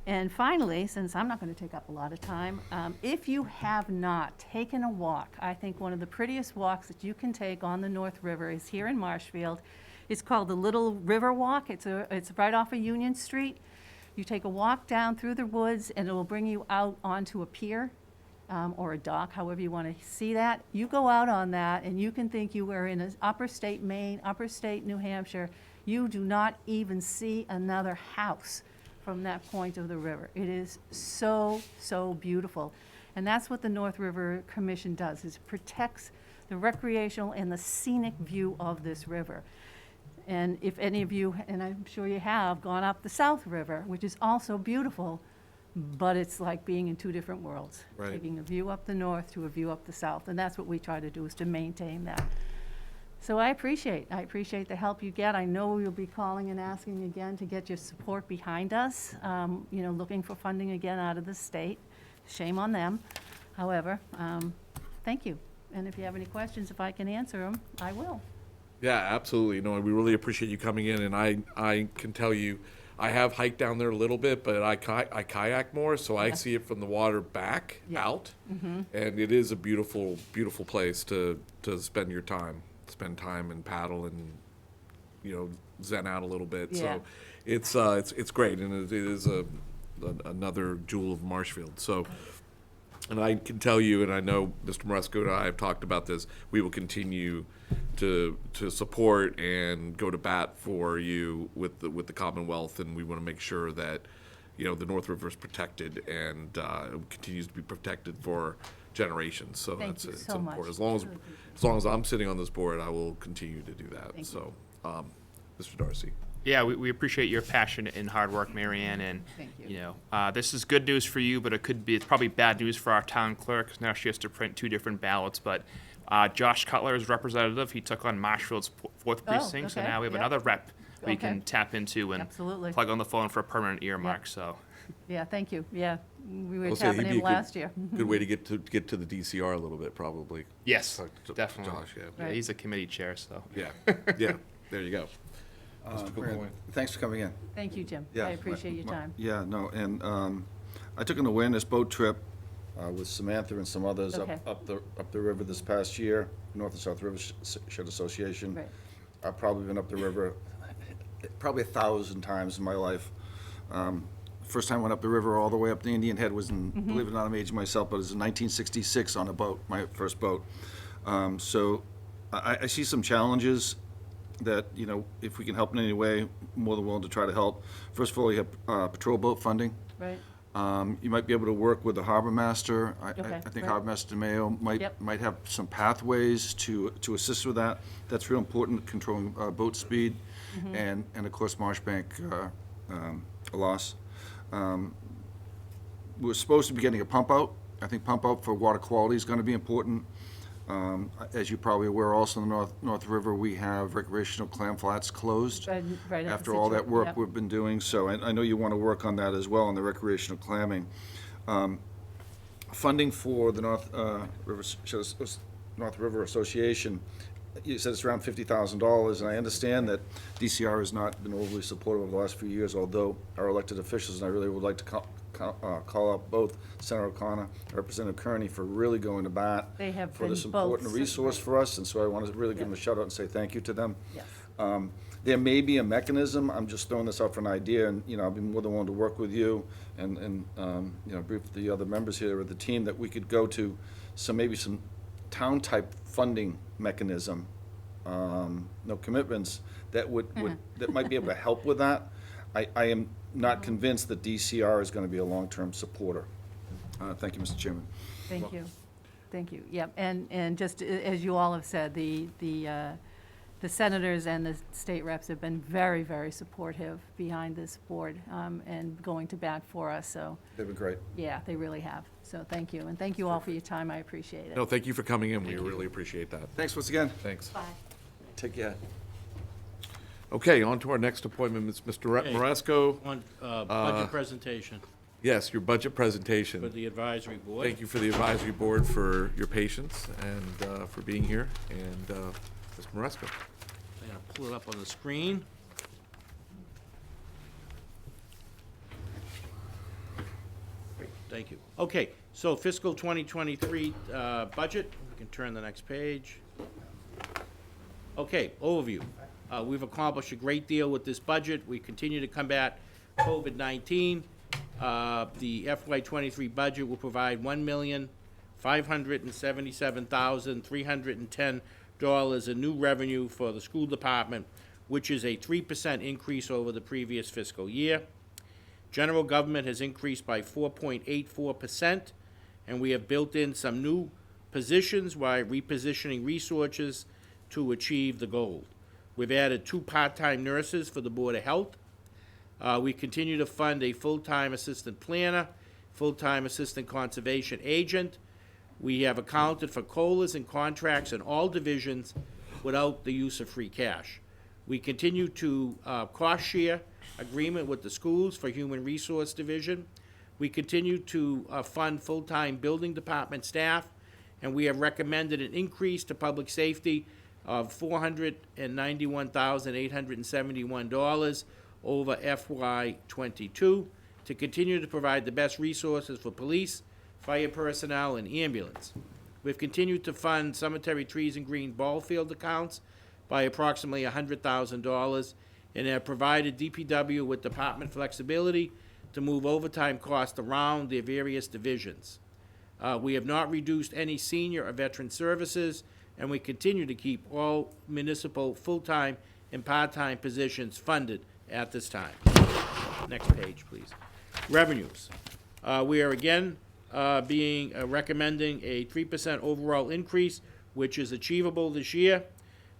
[SPEAKER 9] And finally, since I'm not going to take up a lot of time, if you have not taken a walk, I think one of the prettiest walks that you can take on the North River is here in Marshfield. It's called the Little River Walk. It's right off of Union Street. You take a walk down through the woods, and it will bring you out onto a pier. Or a dock, however you want to see that. You go out on that, and you can think you are in upstate Maine, upstate New Hampshire. You do not even see another house from that point of the river. It is so, so beautiful. And that's what the North River Commission does, is protects the recreational and the scenic view of this river. And if any of you, and I'm sure you have, gone up the South River, which is also beautiful, but it's like being in two different worlds.
[SPEAKER 2] Right.
[SPEAKER 9] Taking a view up the north to a view up the south, and that's what we try to do, is to maintain that. So I appreciate the help you get. I know you'll be calling and asking again to get your support behind us, you know, looking for funding again out of the state. Shame on them. However, thank you. And if you have any questions, if I can answer them, I will.
[SPEAKER 2] Yeah, absolutely. No, we really appreciate you coming in, and I can tell you, I have hiked down there a little bit, but I kayak more, so I see it from the water back out, and it is a beautiful, beautiful place to spend your time, and paddle, and, you know, zen out a little bit.
[SPEAKER 9] Yeah.
[SPEAKER 2] So it's great, and it is another jewel of Marshfield. So, and I can tell you, and I know Mr. Moresco and I have talked about this, we will continue to support and go to bat for you with the Commonwealth, and we want to make sure that, you know, the North River is protected and continues to be protected for generations. So
[SPEAKER 9] Thank you
[SPEAKER 2] it's
[SPEAKER 9] so much.
[SPEAKER 2] important. As long as I'm sitting on this board, I will continue to do that.
[SPEAKER 9] Thank
[SPEAKER 2] So, Mr. Darcy.
[SPEAKER 3] Yeah, we appreciate your passion and hard work, Marianne, and,
[SPEAKER 9] Thank you.
[SPEAKER 3] this is good news for you, but it's probably bad news for our town clerk, 'cause now she has to print 2 different ballots, but, Josh Cutler is representative, he took on Marshfield's 4th precinct, so
[SPEAKER 9] okay,
[SPEAKER 3] now we have
[SPEAKER 9] yep.
[SPEAKER 3] another rep we
[SPEAKER 9] Okay.
[SPEAKER 3] can tap into and
[SPEAKER 9] Absolutely.
[SPEAKER 3] plug on the phone for a permanent earmark, so.
[SPEAKER 9] Yeah, thank you. Yeah, we were
[SPEAKER 2] I'll say
[SPEAKER 9] tapping
[SPEAKER 2] he'd be
[SPEAKER 9] him
[SPEAKER 2] a good-
[SPEAKER 9] last year.
[SPEAKER 2] Good way to get to the DCR a little bit, probably.
[SPEAKER 3] Yes,
[SPEAKER 2] Talk to
[SPEAKER 3] definitely.
[SPEAKER 2] Josh, yeah.
[SPEAKER 3] Yeah, he's a committee chair, so.
[SPEAKER 2] Yeah, yeah, there you go.
[SPEAKER 5] Fran, thanks for coming in.
[SPEAKER 9] Thank you, Jim.
[SPEAKER 5] Yeah,
[SPEAKER 9] I appreciate your time.
[SPEAKER 5] Yeah, no, and I took an awareness boat trip with Samantha and some others
[SPEAKER 9] Okay.
[SPEAKER 5] up the river this past year, North and South River Shed Association.
[SPEAKER 9] Right.
[SPEAKER 5] I've probably been up the river probably 1,000 times in my life. First time I went up the river all the way up to Indian Head was in, believe it or not, I'm aging myself, but it was in 1966 on a boat, my first boat. So I see some challenges that, if we can help in any way, more than willing to try to help. First of all, you have patrol boat funding.
[SPEAKER 9] Right,
[SPEAKER 5] You might be able to work with the harbor master. I
[SPEAKER 9] Okay,
[SPEAKER 5] think
[SPEAKER 9] right.
[SPEAKER 5] Harbor Master DeMayo
[SPEAKER 9] Yep.
[SPEAKER 5] might have some pathways to assist with that. That's real important, controlling boat speed,
[SPEAKER 9] Mm-hmm.
[SPEAKER 5] and of course Marshbank loss. We're supposed to be getting a pump out. I think pump out for water quality is going to be important. As you're probably aware, also in the North River, we have recreational clam flats closed.
[SPEAKER 9] right, right. at the
[SPEAKER 5] After all that
[SPEAKER 9] situ-
[SPEAKER 5] work
[SPEAKER 9] yep.
[SPEAKER 5] we've been doing, so I know you want to work on that as well, on the recreational clamming. Funding for the North River Association, you said it's around $50,000, and I understand that DCR has not been overly supportive over the last few years, although our elected officials, and I really would like to call out both Senator O'Connor and Representative Kearney for really going to bat
[SPEAKER 9] They have
[SPEAKER 5] for this
[SPEAKER 9] been both
[SPEAKER 5] important resource
[SPEAKER 9] right.
[SPEAKER 5] for us, and so I want to really give them a
[SPEAKER 9] Yeah.
[SPEAKER 5] shout out and say thank you to them.
[SPEAKER 9] Yes.
[SPEAKER 5] There may be a mechanism, I'm just throwing this out for an idea, and, I'll be more than willing to work with you and brief the other members here of the team, that we could go to maybe some town-type funding mechanism, no commitments, that that might be able to help with that. I am not convinced that DCR is going to be a long-term supporter. Thank you, Mr. Chairman.
[SPEAKER 9] Thank you. Thank you. Yep, and just as you all have said, the senators and the state reps have been very, very supportive behind this board, and going to bat for us, so,
[SPEAKER 5] They've been great.
[SPEAKER 9] yeah, they really have. So thank you, and thank you all for your time, I appreciate it.
[SPEAKER 2] No, thank you for coming in, we really appreciate that.
[SPEAKER 5] Thanks once again.
[SPEAKER 2] Thanks.
[SPEAKER 9] Bye.
[SPEAKER 5] Take care.
[SPEAKER 2] Okay, on to our next appointment, it's Mr.
[SPEAKER 1] Okay.
[SPEAKER 2] Moresco.
[SPEAKER 1] On budget presentation
[SPEAKER 2] Yes, your budget
[SPEAKER 1] for
[SPEAKER 2] presentation.
[SPEAKER 1] the advisory board.
[SPEAKER 2] Thank you for the advisory board for your patience and for being here, and Mr. Moresco.
[SPEAKER 1] I'm gonna pull it up on the screen. Great, thank you. Okay, so fiscal 2023 budget, we can turn the next page. Okay, overview. We've accomplished a great deal with this budget. We continue to combat COVID-19. The FY '23 budget will provide $1,577,310 in new revenue for the school department, which is a 3% increase over the previous fiscal year. General government has increased by 4.84%, and we have built in some new positions while repositioning resources to achieve the goal. We've added 2 part-time nurses for the Board of Health. We continue to fund a full-time assistant planner, full-time assistant conservation agent. We have accounted for COLAs and contracts in all divisions without the use of free cash. We continue to cost share agreement with the schools for human resource division. We continue to fund full-time building department staff, and we have recommended an increase to public safety of $491,871 over FY '22 to continue to provide the best resources for police, fire personnel, and ambulance. We've continued to fund cemetery trees and green ball field accounts by approximately $100,000 and have provided DPW with department flexibility to move overtime costs around their various divisions. We have not reduced any senior or veteran services, and we continue to keep all municipal full-time and part-time positions funded at this time. Next page, please. Revenues. We are again recommending a 3% overall increase, which is achievable this year.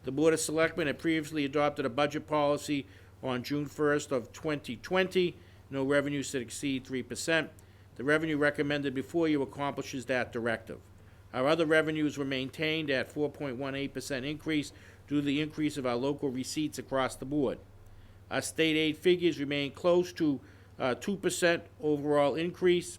[SPEAKER 1] The Board of Selectmen had previously adopted a budget policy on June 1st of 2020. No revenues should exceed 3%. The revenue recommended before you accomplishes that directive. Our other revenues were maintained at 4.18% increase due to the increase of our local receipts across the board. Our state aid figures remain close to 2% overall increase.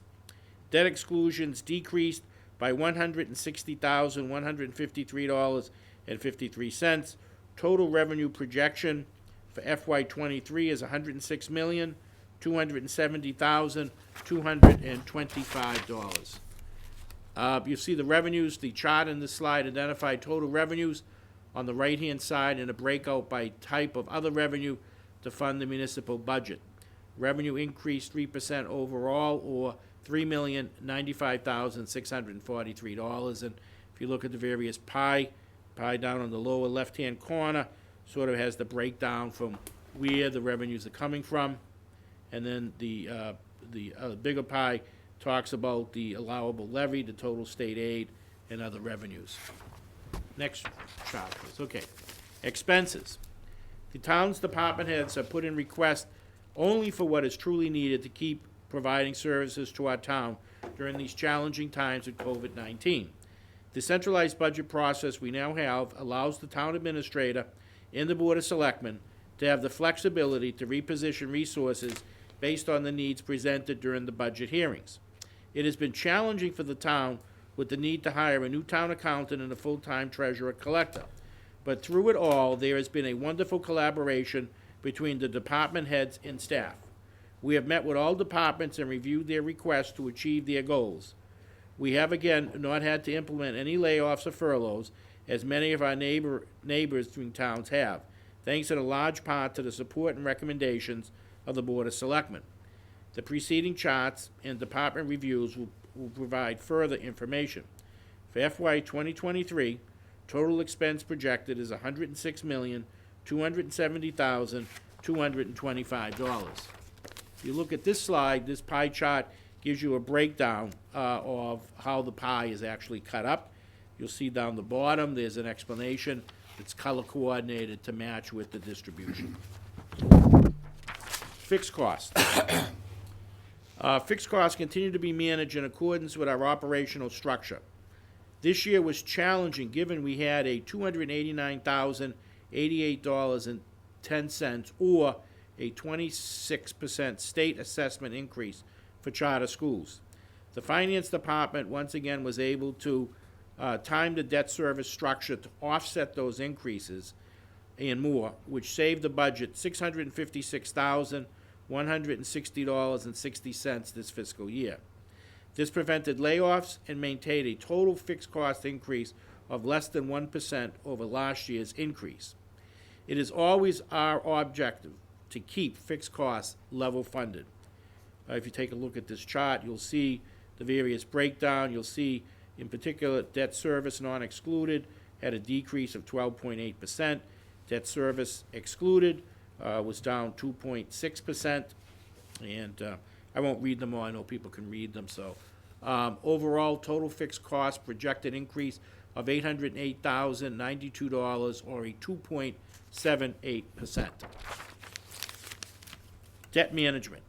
[SPEAKER 1] Debt exclusions decreased by $160,153.53. Total revenue projection for FY23 is $106,270,225. You see the revenues, the chart in this slide identified total revenues on the right-hand side and a breakout by type of other revenue to fund the municipal budget. Revenue increased 3% overall, or $3,095,643. And if you look at the various pie down on the lower left-hand corner, sort of has the breakdown from where the revenues are coming from. And then the bigger pie talks about the allowable levy, the total state aid, and other revenues. Next chart, please. Okay. Expenses. The town's department heads have put in requests only for what is truly needed to keep providing services to our town during these challenging times with COVID-19. The centralized budget process we now have allows the town administrator and the Board of Selectmen to have the flexibility to reposition resources based on the needs presented during the budget hearings. It has been challenging for the town with the need to hire a new town accountant and a full-time treasurer collector. But through it all, there has been a wonderful collaboration between the department heads and staff. We have met with all departments and reviewed their requests to achieve their goals. We have again not had to implement any layoffs or furloughs, as many of our neighboring towns have, thanks in a large part to the support and recommendations of the Board of Selectmen. The preceding charts and department reviews will provide further information. For FY 2023, total expense projected is $106,270,225. If you look at this slide, this pie chart gives you a breakdown of how the pie is actually cut up. You'll see down the bottom, there's an explanation. It's color coordinated to match with the distribution. Fixed costs. Fixed costs continue to be managed in accordance with our operational structure. This year was challenging given we had a $289,088.10 or a 26% state assessment increase for charter schools. The finance department once again was able to time the debt service structure to offset those increases and more, which saved the budget $656,160.60 this fiscal year. This prevented layoffs and maintained a total fixed cost increase of less than 1% over last year's increase. It is always our objective to keep fixed costs level funded. If you take a look at this chart, you'll see the various breakdown. You'll see, in particular, debt service non-excluded had a decrease of 12.8%. Debt service excluded was down 2.6%. And I won't read them all. I know people can read them. So overall, total fixed cost projected increase of $808,092 or a 2.78%. Debt management.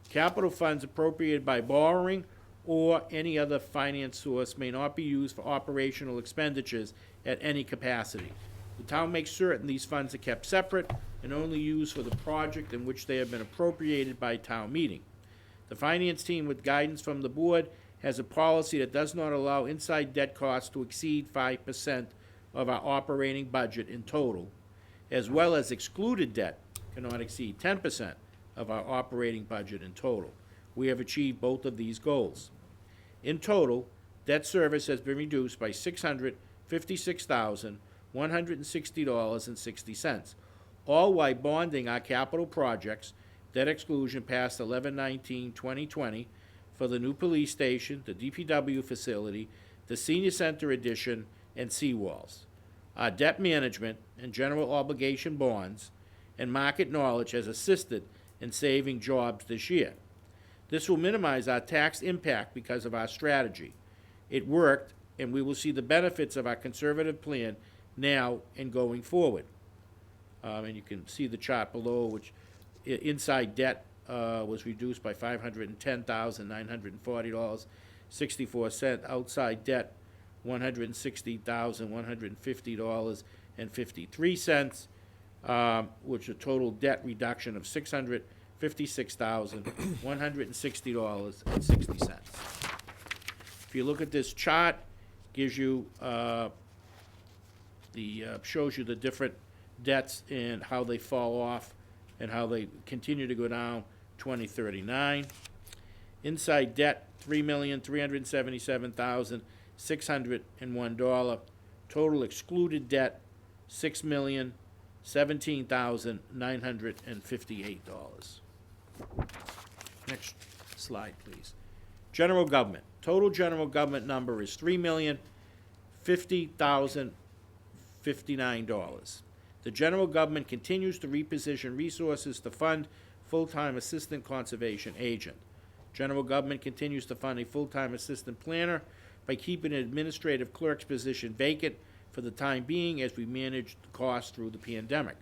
[SPEAKER 1] Capital funds appropriated by borrowing or any other finance source may not be used for operational expenditures at any capacity. The town makes certain these funds are kept separate and only used for the project in which they have been appropriated by town meeting. The finance team, with guidance from the board, has a policy that does not allow inside debt costs to exceed 5% of our operating budget in total, as well as excluded debt cannot exceed 10% of our operating budget in total. We have achieved both of these goals. In total, debt service has been reduced by $656,160.60, all while bonding our capital projects. Debt exclusion passed 11/19/2020 for the new police station, the DPW facility, the senior center addition, and seawalls. Our debt management and general obligation bonds and market knowledge has assisted in saving jobs this year. This will minimize our tax impact because of our strategy. It worked, and we will see the benefits of our conservative plan now and going forward. And you can see the chart below, which inside debt was reduced by $510,940.64. Outside debt, $160,150.53, which a total debt reduction of $656,160.60. If you look at this chart, gives you shows you the different debts and how they fall off and how they continue to go down 2039. Inside debt, $3,377,601. Total excluded debt, $6,017,958. Next slide, please. General government. Total general government number is $3,050,059. The general government continues to reposition resources to fund full-time assistant conservation agent. General government continues to fund a full-time assistant planner by keeping an administrative clerk's position vacant for the time being as we manage the costs through the pandemic.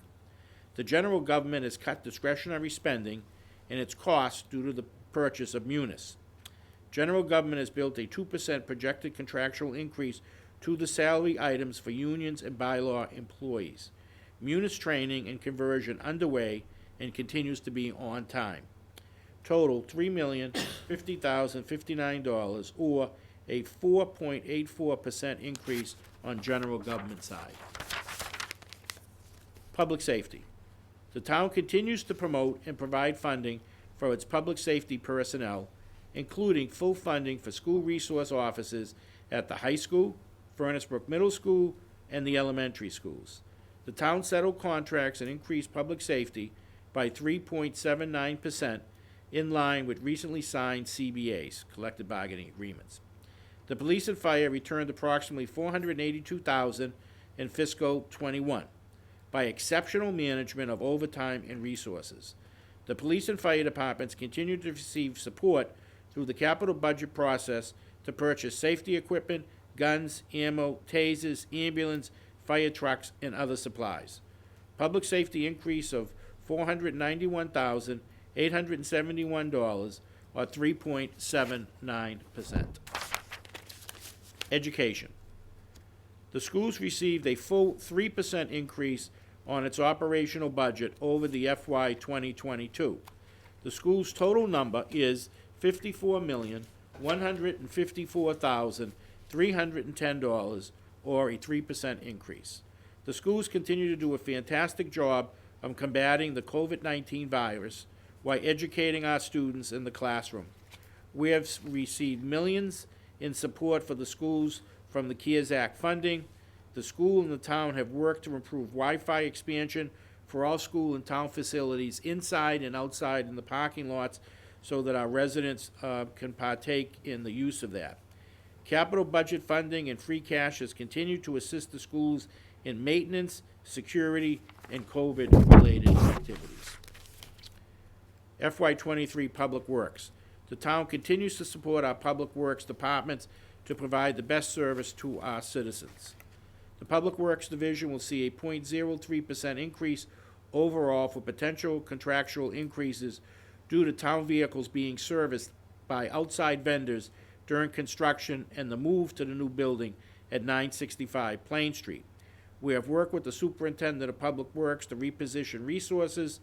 [SPEAKER 1] The general government has cut discretionary spending and its costs due to the purchase of Munis. General government has built a 2% projected contractual increase to the salary items for unions and bylaw employees. Munis training and conversion underway and continues to be on time. Total $3,050,059, or a 4.84% increase on general government side. Public safety. The town continues to promote and provide funding for its public safety personnel, including full funding for school resource officers at the high school, Furnace Brook Middle School, and the elementary schools. The town settled contracts and increased public safety by 3.79%, in line with recently signed CBAs, collective bargaining agreements. The police and fire returned approximately $482,000 in fiscal '21 by exceptional management of overtime and resources. The police and fire departments continue to receive support through the capital budget process to purchase safety equipment, guns, ammo, tasers, ambulance, fire trucks, and other supplies. Public safety increase of $491,871, or 3.79%. Education. The schools received a full 3% increase on its operational budget over the FY 2022. The school's total number is $54,154,310, or a 3% increase. The schools continue to do a fantastic job of combating the COVID-19 virus while educating our students in the classroom. We have received millions in support for the schools from the CARES Act funding. The school and the town have worked to improve Wi-Fi expansion for all school and town facilities inside and outside in the parking lots so that our residents can partake in the use of that. Capital budget funding and free cash has continued to assist the schools in maintenance, security, and COVID-related activities. FY '23 Public Works. The town continues to support our Public Works departments to provide the best service to our citizens. The Public Works Division will see a 0.03% increase overall for potential contractual increases due to town vehicles being serviced by outside vendors during construction and the move to the new building at 965 Plain Street. We have worked with the Superintendent of Public Works to reposition resources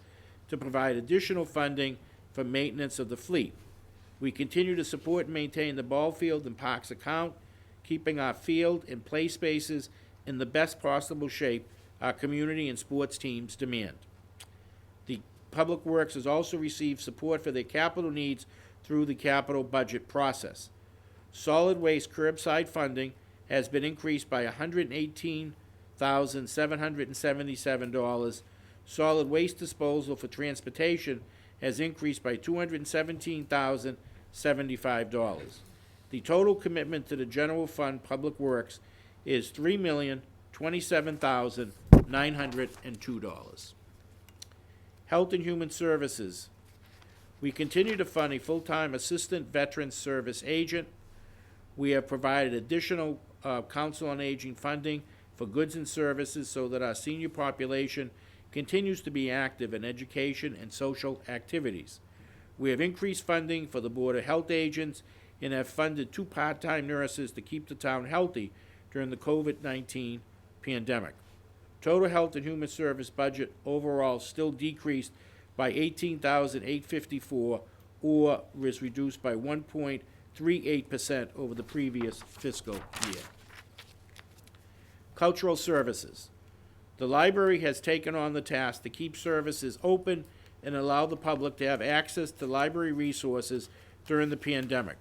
[SPEAKER 1] to provide additional funding for maintenance of the fleet. We continue to support and maintain the ball field and parks account, keeping our field and play spaces in the best possible shape our community and sports teams demand. The Public Works has also received support for their capital needs through the capital budget process. Solid waste curbside funding has been increased by $118,777. Solid waste disposal for transportation has increased by $217,075. The total commitment to the general fund Public Works is $3,027,902. Health and Human Services. We continue to fund a full-time assistant veteran service agent. We have provided additional Council on Aging funding for goods and services so that our senior population continues to be active in education and social activities. We have increased funding for the Board of Health agents and have funded 2 part-time nurses to keep the town healthy during the COVID-19 pandemic. Total Health and Human Service budget overall still decreased by $18,854, or was reduced by 1.38% over the previous fiscal year. Cultural services. The library has taken on the task to keep services open and allow the public to have access to library resources during the pandemic,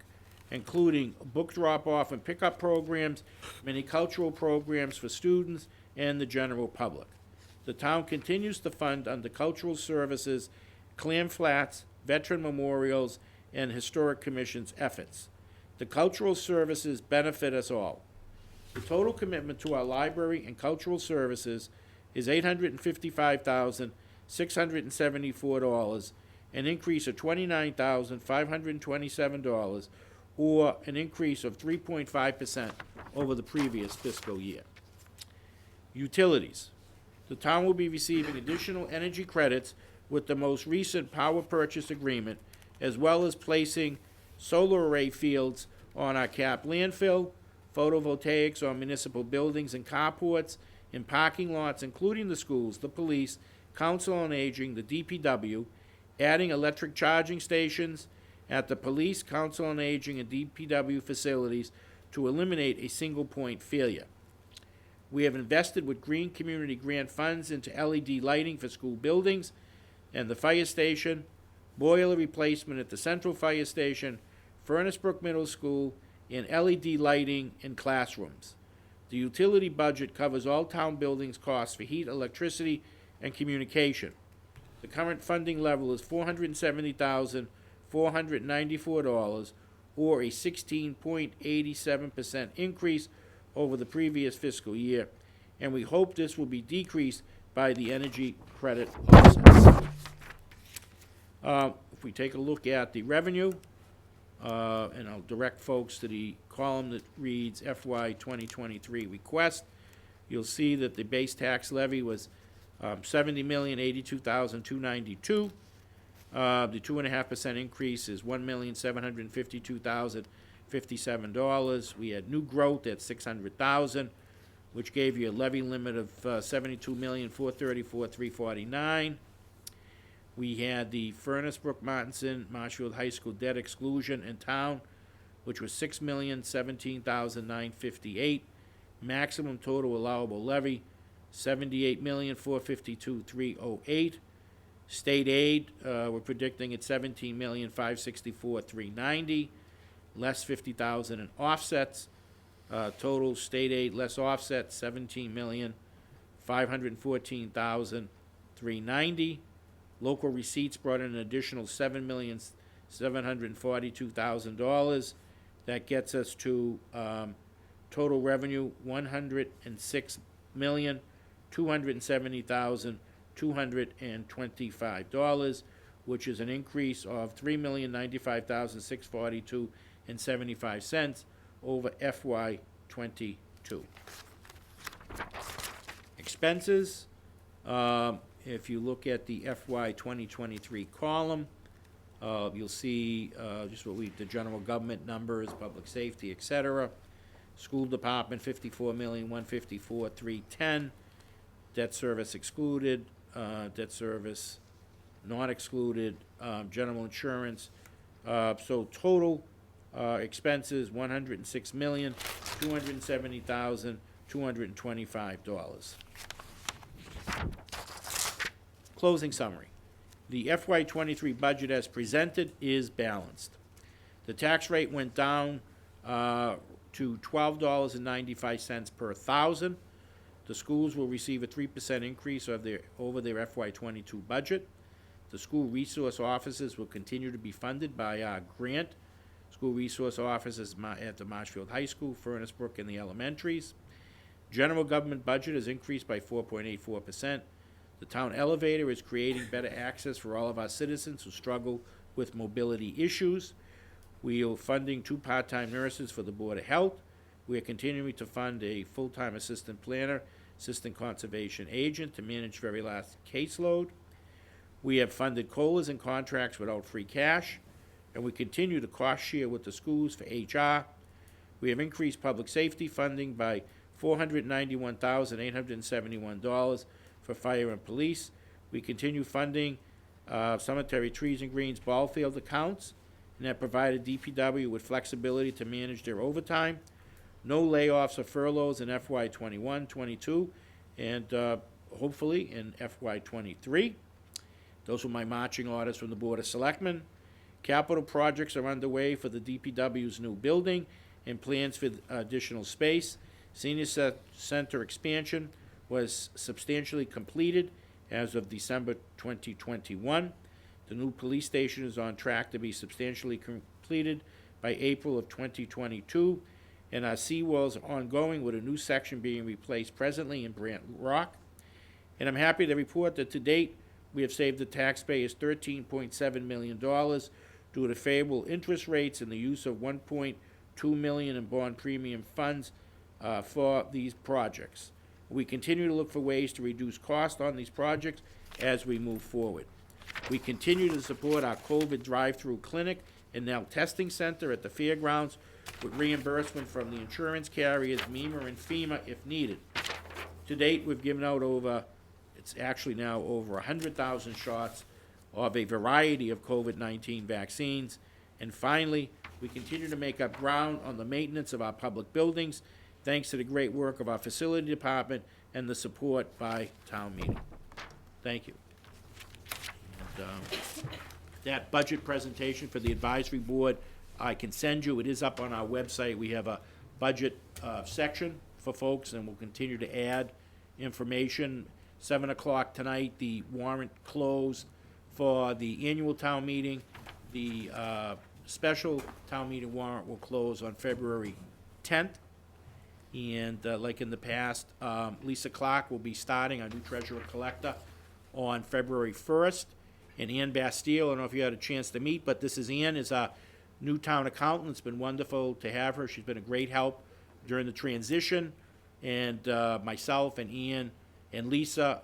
[SPEAKER 1] including book drop-off and pickup programs, many cultural programs for students and the general public. The town continues to fund under cultural services, Clam Flats, veteran memorials, and historic commission's efforts. The cultural services benefit us all. The total commitment to our library and cultural services is $855,674, an increase of $29,527, or an increase of 3.5% over the previous fiscal year. Utilities. The town will be receiving additional energy credits with the most recent power purchase agreement, as well as placing solar array fields on our capped landfill, photovoltaics on municipal buildings and carports, in parking lots, including the schools, the police, Council on Aging, the DPW, adding electric charging stations at the police, Council on Aging, and DPW facilities to eliminate a single point failure. We have invested with Green Community Grant funds into LED lighting for school buildings and the fire station, boiler replacement at the Central Fire Station, Furnace Brook Middle School, and LED lighting in classrooms. The utility budget covers all town buildings' costs for heat, electricity, and communication. The current funding level is $470,494, or a 16.87% increase over the previous fiscal year, and we hope this will be decreased by the energy credit offsets. If we take a look at the revenue, and I'll direct folks to the column that reads FY 2023 request, you'll see that the base tax levy was $70,082,292. The 2.5% increase is $1,752,057. We had new growth at $600,000, which gave you a levy limit of $72,434,349. We had the Furnace Brook Martinson Marshfield High School debt exclusion in town, which was $6,017,958. Maximum total allowable levy, $78,452,308. State aid, we're predicting at $17,564,390, less $50,000 in offsets. Total state aid less offsets, $17,514,390. Local receipts brought in an additional $7,742,000. That gets us to total revenue $106,270,225, which is an increase of $3,095,642.75 over FY 22. Expenses. If you look at the FY 2023 column, you'll see just the general government numbers, public safety, etc. School department, $54,154,310. Debt service excluded, debt service not excluded, general insurance. So total expenses, $106,270,225. Closing summary. The FY 23 budget as presented is balanced. The tax rate went down to $12.95 per thousand. The schools will receive a 3% increase over their FY 22 budget. The school resource offices will continue to be funded by our grant. School resource offices at the Marshfield High School, Furnace Brook, and the elementaries. General government budget is increased by 4.84%. The town elevator is creating better access for all of our citizens who struggle with mobility issues. We are funding 2 part-time nurses for the Board of Health. We are continuing to fund a full-time assistant planner assistant conservation agent to manage very last caseload. We have funded COLAs and contracts without free cash, and we continue to cost share with the schools for HR. We have increased public safety funding by $491,871 for fire and police. We continue funding cemetery trees and greens ball field accounts, and have provided DPW with flexibility to manage their overtime. No layoffs or furloughs in FY '21, '22, and hopefully in FY '23. Those were my marching orders from the Board of Selectmen. Capital projects are underway for the DPW's new building and plans for additional space. Senior Center expansion was substantially completed as of December 2021. The new police station is on track to be substantially completed by April of 2022, and our seawalls are ongoing with a new section being replaced presently in Brant Rock. And I'm happy to report that to date, we have saved the taxpayers $13.7 million due to favorable interest rates and the use of $1.2 million in bond premium funds for these projects. We continue to look for ways to reduce cost on these projects as we move forward. We continue to support our COVID drive-through clinic and now testing center at the fairgrounds with reimbursement from the insurance carriers, MEMA and FEMA if needed. To date, we've given out it's actually now over 100,000 shots of a variety of COVID-19 vaccines. And finally, we continue to make up ground on the maintenance of our public buildings, thanks to the great work of our facility department and the support by town meeting. Thank you. And, that budget presentation for the advisory board, I can send you. It is up on our website. We have a budget section for folks, and we'll continue to add information. 7 o'clock tonight, the warrant closed for the annual town meeting. The special town meeting warrant will close on February 10th. And like in the past, Lisa Clark will be starting, our new treasurer collector, on February 1st. And Ann Bastille, I don't know if you had a chance to meet, but this is Ann, is our new town accountant. It's been wonderful to have her. She's been a great help during the transition. And myself and Ian and Lisa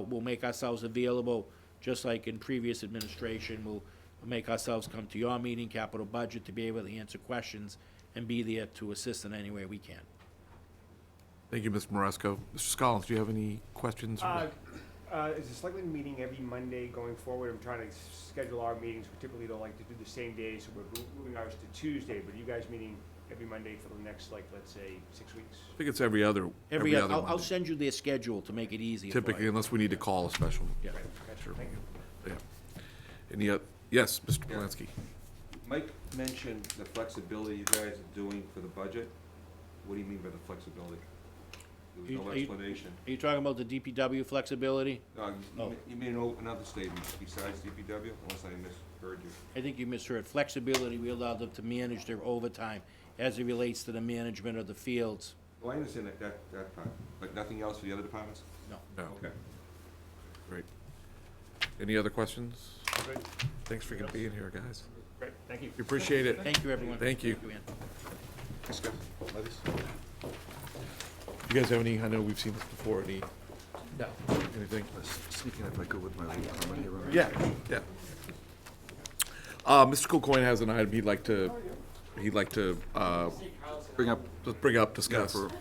[SPEAKER 1] will make ourselves available, just like in previous administration. We'll make ourselves come to your meeting, capital budget, to be able to answer questions and be there to assist in any way we can.
[SPEAKER 2] Thank you, Mr. Moresco. Mr. Scollins, do you have any questions?
[SPEAKER 10] Is the selectmen meeting every Monday going forward? I'm trying to schedule our meetings. We typically don't like to do the same day, so we're moving ours to Tuesday. But are you guys meeting every Monday for the next, like, let's say, 6 weeks?
[SPEAKER 2] I think it's every other
[SPEAKER 1] I'll
[SPEAKER 2] Monday.
[SPEAKER 1] send you their schedule to make it easier for
[SPEAKER 2] Typically,
[SPEAKER 1] you.
[SPEAKER 2] unless we need to call a special.
[SPEAKER 1] Yeah.
[SPEAKER 10] Right, gotcha. Thank you.
[SPEAKER 2] Yeah. Any other, yes, Mr. Polanski.
[SPEAKER 11] Mike mentioned the flexibility you guys are doing for the budget. What do you mean by the flexibility? There was no explanation.
[SPEAKER 1] Are you talking about the DPW flexibility?
[SPEAKER 11] You made another statement besides DPW, unless I misheard you.
[SPEAKER 1] I think you misheard. Flexibility, we allow them to manage their overtime as it relates to the management of the fields.
[SPEAKER 11] Well, I understand that part, but nothing else for the other departments?
[SPEAKER 1] No.
[SPEAKER 2] No.
[SPEAKER 11] Okay.
[SPEAKER 2] Great. Any other questions?
[SPEAKER 10] Good.
[SPEAKER 2] Thanks for being here, guys.
[SPEAKER 10] Great, thank you.
[SPEAKER 2] We appreciate it.
[SPEAKER 1] Thank you, everyone.
[SPEAKER 2] Thank you.
[SPEAKER 1] Ann.
[SPEAKER 5] Let's go. Ladies?
[SPEAKER 2] You guys have any, I know we've seen this before,
[SPEAKER 3] No.
[SPEAKER 2] anything?
[SPEAKER 5] Speaking if I could with my legal comment here. Ron.
[SPEAKER 2] Yeah. Mr. Kilcoyne has an item he'd like to
[SPEAKER 5] Bring up,
[SPEAKER 2] discuss. Of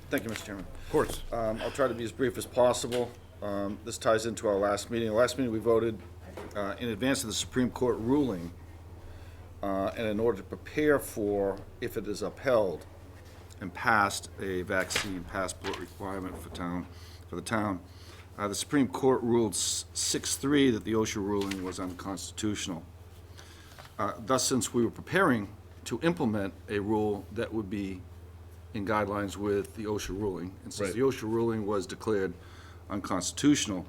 [SPEAKER 5] thank you, Mr. Chairman.
[SPEAKER 2] course.
[SPEAKER 5] I'll try to be as brief as possible. This ties into our last meeting. Last meeting, we voted in advance of the Supreme Court ruling, and in order to prepare for, if it is upheld and passed, a vaccine passport requirement for the town. The Supreme Court ruled 6-3 that the OSHA ruling was unconstitutional. Thus, since we were preparing to implement a rule that would be in guidelines with the OSHA ruling, and since
[SPEAKER 2] Right.
[SPEAKER 5] the OSHA ruling was declared unconstitutional,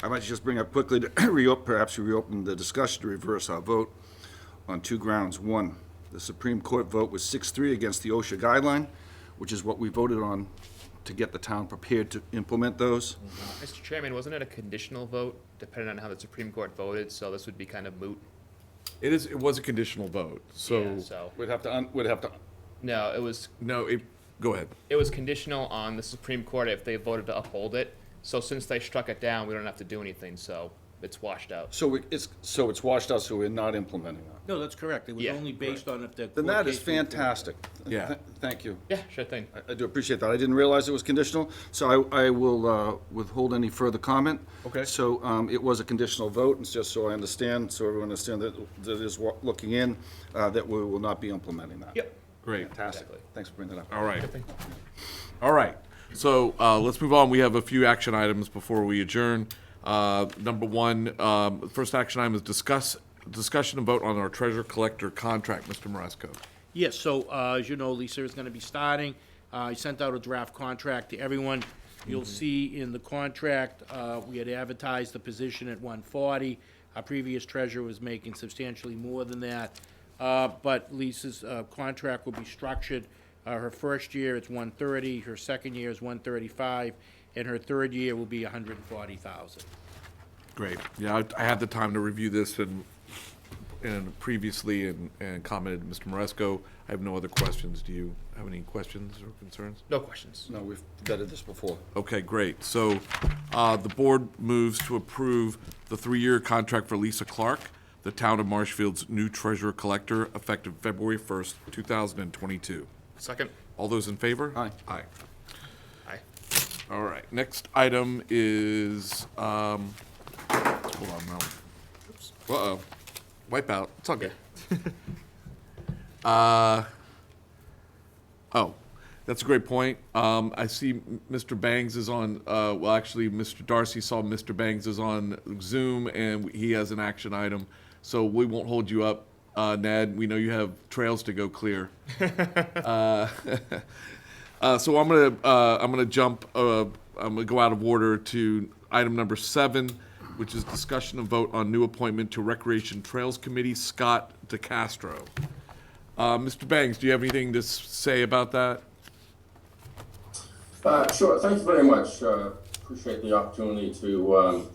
[SPEAKER 5] I'd like to just bring up quickly to perhaps reopen the discussion to reverse our vote on two grounds. One, the Supreme Court vote was 6-3 against the OSHA guideline, which is what we voted on to get the town prepared to implement those.
[SPEAKER 3] Mr. Chairman, wasn't it a conditional vote, depending on how the Supreme Court voted, so this would be kind of moot?
[SPEAKER 2] It was a conditional vote, so,
[SPEAKER 3] Yeah, so,
[SPEAKER 5] We'd have to,
[SPEAKER 3] no, it was,
[SPEAKER 2] no, Go ahead.
[SPEAKER 3] It was conditional on the Supreme Court if they voted to uphold it. So since they struck it down, we don't have to do anything, so it's washed out.
[SPEAKER 5] So it's washed out, so we're not implementing that.
[SPEAKER 1] No, that's correct. It was
[SPEAKER 3] Yeah,
[SPEAKER 1] only based on if the.
[SPEAKER 5] Then
[SPEAKER 1] court
[SPEAKER 5] that is
[SPEAKER 1] case was-
[SPEAKER 5] fantastic.
[SPEAKER 2] Yeah.
[SPEAKER 5] Thank you.
[SPEAKER 3] Yeah, sure thing.
[SPEAKER 5] I do appreciate that. I didn't realize it was conditional, so I will withhold any further comment.
[SPEAKER 2] Okay.
[SPEAKER 5] So it was a conditional vote, and just so I understand, so everyone understands that is looking in, that we will not be implementing that.
[SPEAKER 3] Yep.
[SPEAKER 2] Great.
[SPEAKER 5] Fantastic. Thanks for bringing that up.
[SPEAKER 2] All right. All right. So let's move on. We have a few action items before we adjourn. Number one, first action item is discussion and vote on our treasurer collector contract. Mr. Moresco.
[SPEAKER 1] Yes, so, as you know, Lisa is gonna be starting. I sent out a draft contract to everyone. You'll see in the contract, we had advertised the position at 140. Our previous treasurer was making substantially more than that. But Lisa's contract will be structured. Her first year, it's 130, her second year is 135, and her third year will be 140,000.
[SPEAKER 2] Great. Yeah, I had the time to review this and previously and commented to Mr. Moresco. I have no other questions. Do you have any questions or concerns?
[SPEAKER 3] No questions.
[SPEAKER 5] No, we've vetted this before.
[SPEAKER 2] Okay, great. So the board moves to approve the 3-year contract for Lisa Clark, the town of Marshfield's new treasurer collector, effective February 1st, 2022.
[SPEAKER 3] Second.
[SPEAKER 2] All those in favor?
[SPEAKER 5] Aye.
[SPEAKER 2] Aye.
[SPEAKER 3] Aye.
[SPEAKER 2] All right, next item is, hold on now. Uh-oh, wipeout, it's all good. Oh, that's a great point. I see Mr. Bangs is on, well, actually, Mr. Darcy saw Mr. Bangs is on Zoom, and he has an action item, so we won't hold you up, Ned. We know you have trails to go clear. So I'm gonna jump. I'm gonna go out of order to item number 7, which is discussion and vote on new appointment to Recreation Trails Committee, Scott DeCastro. Mr. Bangs, do you have anything to say about that?
[SPEAKER 12] Sure, thank you very much. Appreciate the opportunity to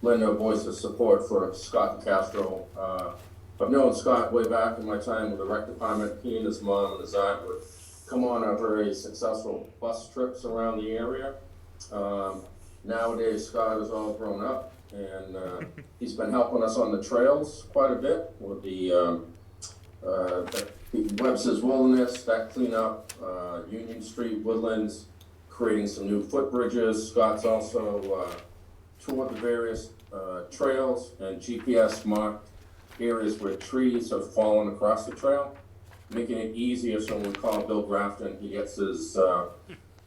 [SPEAKER 12] lend a voice of support for Scott Castro. I've known Scott way back in my time with the rec department. He and his mom and his aunt would come on our very successful bus trips around the area. Nowadays, Scott is all grown up, and he's been helping us on the trails quite a bit with the Webster's Wilderness, that cleanup, Union Street, Woodlands, creating some new footbridges. Scott's also toured the various trails and GPS marked areas where trees have fallen across the trail, making it easier so when we call Bill Grafton, he gets his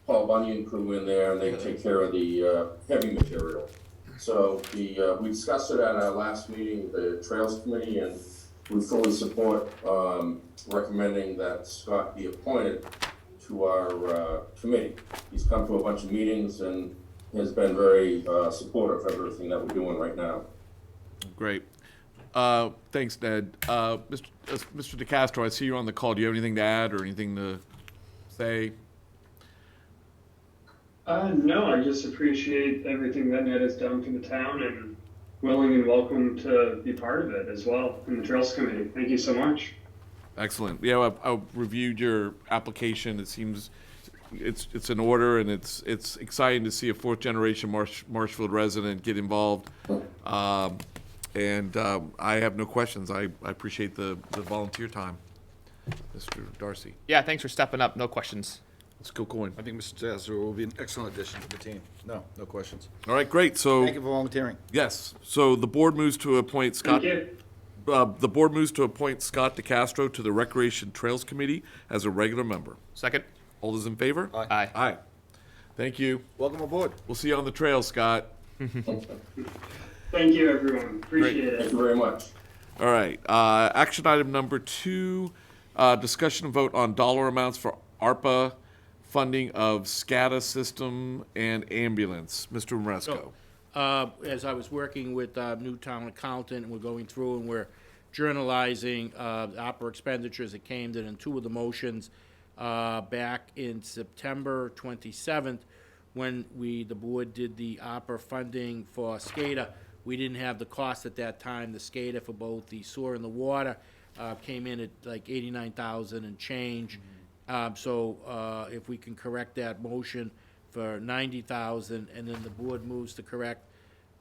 [SPEAKER 12] Paul Bunyan crew in there and they take care of the heavy material. So we discussed it at our last meeting, the Trails Committee, and we fully support recommending that Scott be appointed to our committee. He's come to a bunch of meetings and has been very supportive of everything that we're doing right now.
[SPEAKER 2] Great. Thanks, Ned. Mr. DeCastro, I see you on the call. Do you have anything to add or anything to say?
[SPEAKER 13] No, I just appreciate everything that Ned has done for the town and willing and welcome to be part of it as well in the Trails Committee. Thank you so much.
[SPEAKER 2] Excellent. Yeah, I reviewed your application. It seems it's in order, and it's exciting to see a 4th-generation Marshfield resident get involved. And I have no questions. I appreciate the volunteer time, Mr. Darcy.
[SPEAKER 3] Yeah, thanks for stepping up. No questions.
[SPEAKER 2] Let's go going.
[SPEAKER 5] I think Mr. Tasser will be an excellent addition to the team. No questions.
[SPEAKER 2] All right, great. So
[SPEAKER 5] Thank you for volunteering.
[SPEAKER 2] yes, so the board moves to appoint Scott.
[SPEAKER 13] Thank you.
[SPEAKER 2] The board moves to appoint Scott DeCastro to the Recreation Trails Committee as a regular member.
[SPEAKER 3] Second.
[SPEAKER 2] All those in favor?
[SPEAKER 5] Aye.
[SPEAKER 3] Aye.
[SPEAKER 2] Aye. Thank you.
[SPEAKER 5] Welcome aboard.
[SPEAKER 2] We'll see you on the trail, Scott.
[SPEAKER 13] Thank you, everyone. Appreciate
[SPEAKER 12] Thank
[SPEAKER 13] it.
[SPEAKER 12] you very much.
[SPEAKER 2] All right. Action item number 2, discussion and vote on dollar amounts for ARPA funding of SCADA system and ambulance. Mr. Moresco.
[SPEAKER 1] As I was working with new town accountant, and we're going through and we're journalizing opera expenditures that came in 2 of the motions back in September 27th, when the board did the opera funding for SCADA. We didn't have the cost at that time. The SCADA for both the sewer and the water came in at like $89,000 and change. So if we can correct that motion for 90,000, and then the board moves to correct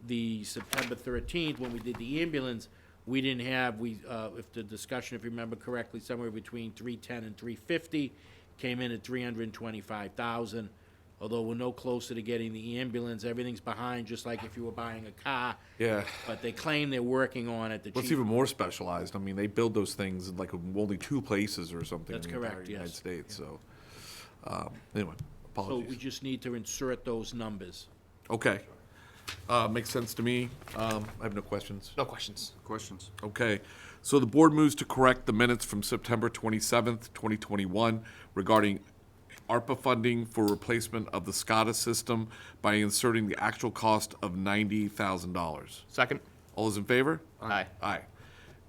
[SPEAKER 1] the September 13th, when we did the ambulance, we didn't have, if the discussion, if you remember correctly, somewhere between 310 and 350, came in at 325,000. Although we're no closer to getting the ambulance, everything's behind, just like if you were buying a car.
[SPEAKER 2] Yeah.
[SPEAKER 1] But they claim they're working on it. The
[SPEAKER 2] Well, it's
[SPEAKER 1] chief,
[SPEAKER 2] even more specialized. I mean, they build those things in like only 2 places or something
[SPEAKER 1] That's
[SPEAKER 2] in the entire
[SPEAKER 1] correct,
[SPEAKER 2] United
[SPEAKER 1] yes.
[SPEAKER 2] States, so, anyway,
[SPEAKER 1] so we
[SPEAKER 2] apologies.
[SPEAKER 1] just need to insert those numbers.
[SPEAKER 2] Okay. Makes sense to me. I have no questions.
[SPEAKER 3] No questions.
[SPEAKER 5] Questions?
[SPEAKER 2] Okay, so the board moves to correct the minutes from September 27th, 2021 regarding ARPA funding for replacement of the SCADA system by inserting the actual cost of $90,000.
[SPEAKER 3] Second.
[SPEAKER 2] All those in favor?
[SPEAKER 3] Aye.
[SPEAKER 2] Aye.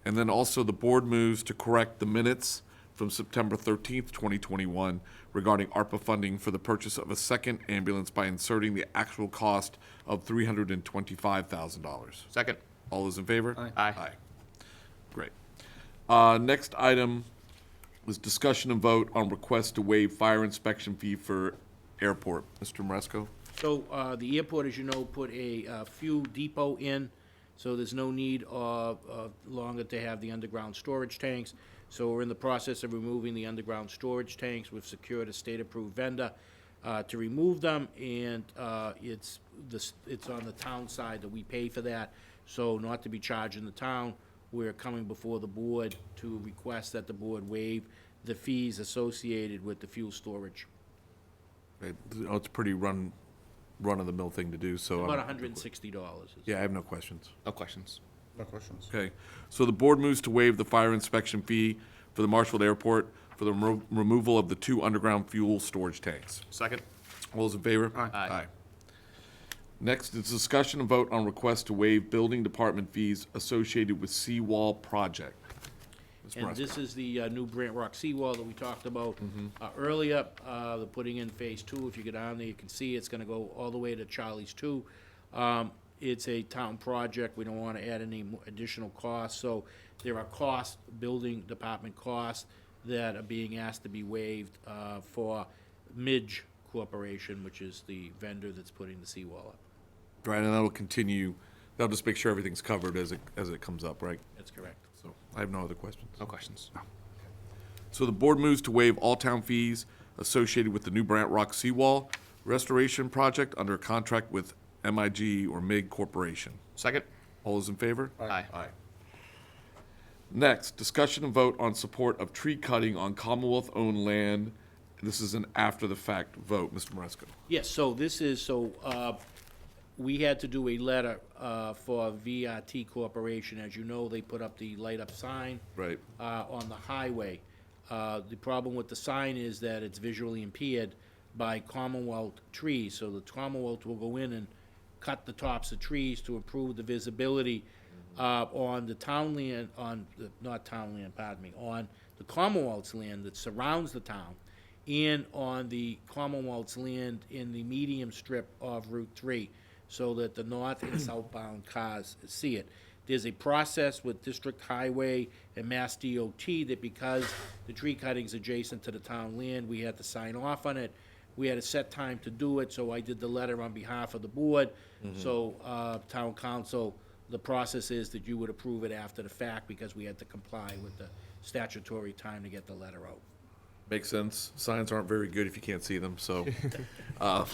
[SPEAKER 2] And then also the board moves to correct the minutes from September 13th, 2021 regarding ARPA funding for the purchase of a second ambulance by inserting the actual cost of $325,000.
[SPEAKER 3] Second.
[SPEAKER 2] All those in favor?
[SPEAKER 3] Aye.
[SPEAKER 2] Aye. Great. Next item was discussion and vote on request to waive fire inspection fee for airport. Mr. Maresco?
[SPEAKER 1] So, the airport, as you know, put a fuel depot in, so there's no need of longer to have the underground storage tanks. So we're in the process of removing the underground storage tanks. We've secured a state-approved vendor to remove them, and it's on the town side that we pay for that. So not to be charging the town, we're coming before the board to request that the board waive the fees associated with the fuel storage.
[SPEAKER 2] It's pretty run-of-the-mill thing to do, so.
[SPEAKER 1] About $160.
[SPEAKER 2] Yeah, I have no questions.
[SPEAKER 3] No questions.
[SPEAKER 5] No questions.
[SPEAKER 2] Okay, so the board moves to waive the fire inspection fee for the Marshfield Airport for the removal of the 2 underground fuel storage tanks.
[SPEAKER 3] Second.
[SPEAKER 2] All those in favor?
[SPEAKER 3] Aye.
[SPEAKER 2] Next is discussion and vote on request to waive building department fees associated with seawall project. Ms.
[SPEAKER 1] And
[SPEAKER 2] Maresco.
[SPEAKER 1] this is the new Brant Rock seawall that we talked about earlier. They're putting in phase 2. If you go down there, you can see it's gonna go all the way to Charlie's 2. It's a town project. We don't wanna add any additional costs, so there are costs, building department costs, that are being asked to be waived for Midge Corporation, which is the vendor that's putting the seawall up.
[SPEAKER 2] Right, and that'll continue, that'll just make sure everything's covered as it comes up, right?
[SPEAKER 1] That's correct.
[SPEAKER 2] So, I have no other questions.
[SPEAKER 3] No questions.
[SPEAKER 2] So the board moves to waive all town fees associated with the new Brant Rock seawall restoration project under a contract with MIG or MIG Corporation.
[SPEAKER 3] Second.
[SPEAKER 2] All those in favor?
[SPEAKER 3] Aye.
[SPEAKER 2] Aye. Next, discussion and vote on support of tree cutting on Commonwealth-owned land. This is an after-the-fact vote. Mr. Maresco.
[SPEAKER 1] Yes, so this is, we had to do a letter for VRT Corporation. As you know, they put up the light-up sign
[SPEAKER 2] Right.
[SPEAKER 1] on the highway. The problem with the sign is that it's visually impaired by Commonwealth trees, so the Commonwealth will go in and cut the tops of trees to improve the visibility on the town land, not town land, pardon me, on the Commonwealth's land that surrounds the town, and on the Commonwealth's land in the medium strip of Route 3, so that the north and southbound cars see it. There's a process with District Highway and Mass DOT that because the tree cutting's adjacent to the town land, we had to sign off on it. We had a set time to do it, so I did the letter on behalf of the board. So, town council, the process is that you would approve it after the fact because we had to comply with the statutory time to get the letter out.
[SPEAKER 2] Makes sense. Signs aren't very good if you can't see them, so I